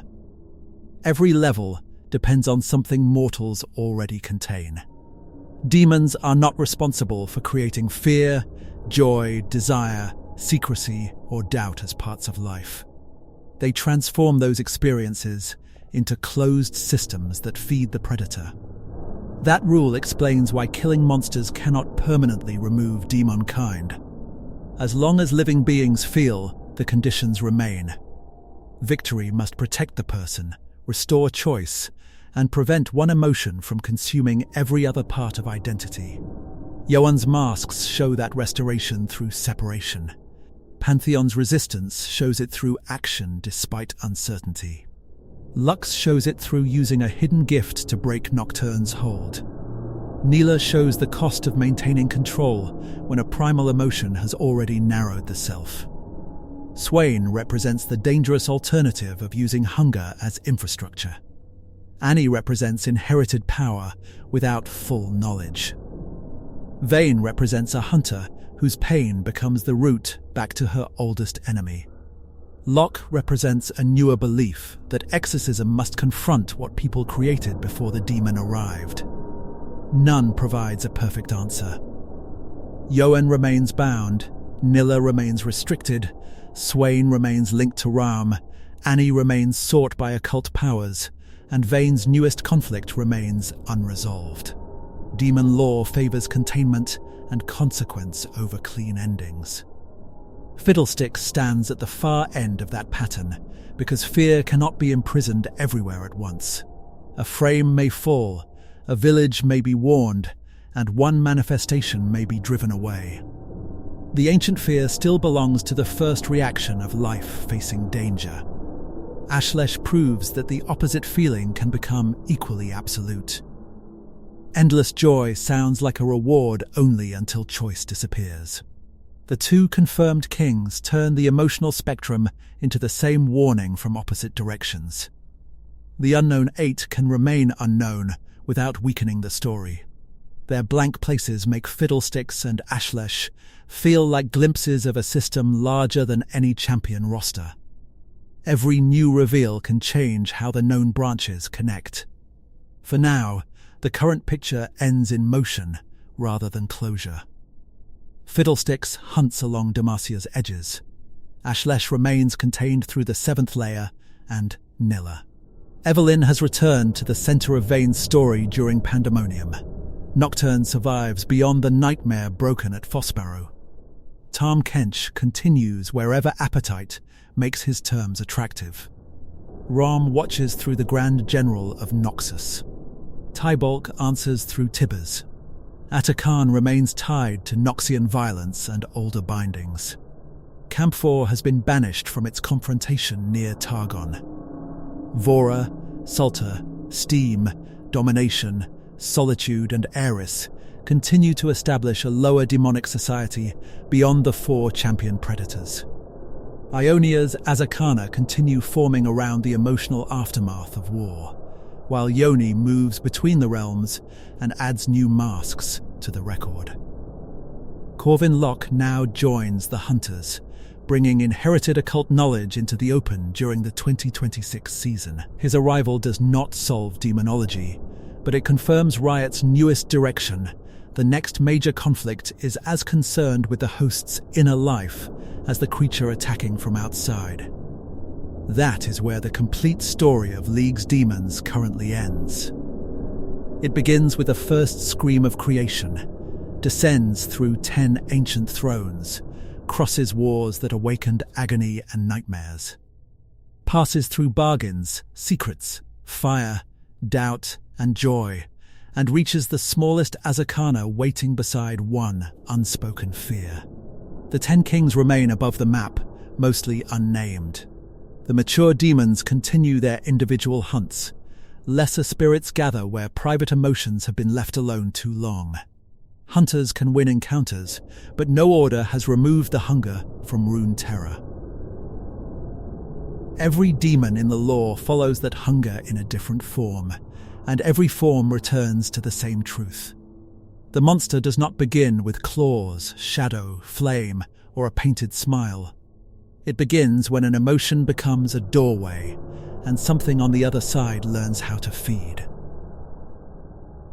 Every level depends on something mortals already contain. Demons are not responsible for creating fear, joy, desire, secrecy, or doubt as parts of life. They transform those experiences into closed systems that feed the predator. That rule explains why killing monsters cannot permanently remove demon kind. As long as living beings feel, the conditions remain. Victory must protect the person, restore choice, and prevent one emotion from consuming every other part of identity. Yone's masks show that restoration through separation. Pantheon's resistance shows it through action despite uncertainty. Lux shows it through using a hidden gift to break Nocturne's hold. Nilah shows the cost of maintaining control when a primal emotion has already narrowed the self. Swain represents the dangerous alternative of using hunger as infrastructure. Annie represents inherited power without full knowledge. Vayne represents a hunter whose pain becomes the route back to her oldest enemy. Locke represents a newer belief that exorcism must confront what people created before the demon arrived. None provides a perfect answer. Yone remains bound, Nilah remains restricted, Swain remains linked to Raum, Annie remains sought by occult powers, and Vayne's newest conflict remains unresolved. Demon law favors containment and consequence over clean endings. Fiddlesticks stands at the far end of that pattern, because fear cannot be imprisoned everywhere at once. A frame may fall, a village may be warned, and one manifestation may be driven away. The ancient fear still belongs to the first reaction of life facing danger. Ashlesh proves that the opposite feeling can become equally absolute. Endless joy sounds like a reward only until choice disappears. The two confirmed kings turn the emotional spectrum into the same warning from opposite directions. The unknown eight can remain unknown without weakening the story. Their blank places make Fiddlesticks and Ashlesh feel like glimpses of a system larger than any champion roster. Every new reveal can change how the known branches connect. For now, the current picture ends in motion rather than closure. Fiddlesticks hunts along Demacia's edges. Ashlesh remains contained through the seventh layer, and Nilah. Evelynn has returned to the center of Vayne's story during Pandemonium. Nocturne survives beyond the nightmare broken at Fossbarrow. Tahm Kench continues wherever appetite makes his terms attractive. Raum watches through the Grand General of Noxus. Tybaulk answers through Tibbers. Atakhan remains tied to Noxian violence and older bindings. Camphor has been banished from its confrontation near Targon. Vora, Salter, Steam, Domination, Solitude and Eris continue to establish a lower demonic society beyond the four champion predators. Ionia's Azakana continue forming around the emotional aftermath of war, while Yone moves between the realms and adds new masks to the record. Corvin Locke now joins the Hunters, bringing inherited occult knowledge into the open during the 2026 season. His arrival does not solve demonology, but it confirms Riot's newest direction. The next major conflict is as concerned with the host's inner life as the creature attacking from outside. That is where the complete story of League's demons currently ends. It begins with the first scream of creation, descends through 10 ancient thrones, crosses wars that awakened agony and nightmares, passes through bargains, secrets, fire, doubt, and joy, and reaches the smallest Azakana waiting beside one unspoken fear. The 10 kings remain above the map, mostly unnamed. The mature demons continue their individual hunts. Lesser spirits gather where private emotions have been left alone too long. Hunters can win encounters, but no order has removed the hunger from Runeterra. Every demon in the lore follows that hunger in a different form, and every form returns to the same truth. The monster does not begin with claws, shadow, flame, or a painted smile. It begins when an emotion becomes a doorway, and something on the other side learns how to feed.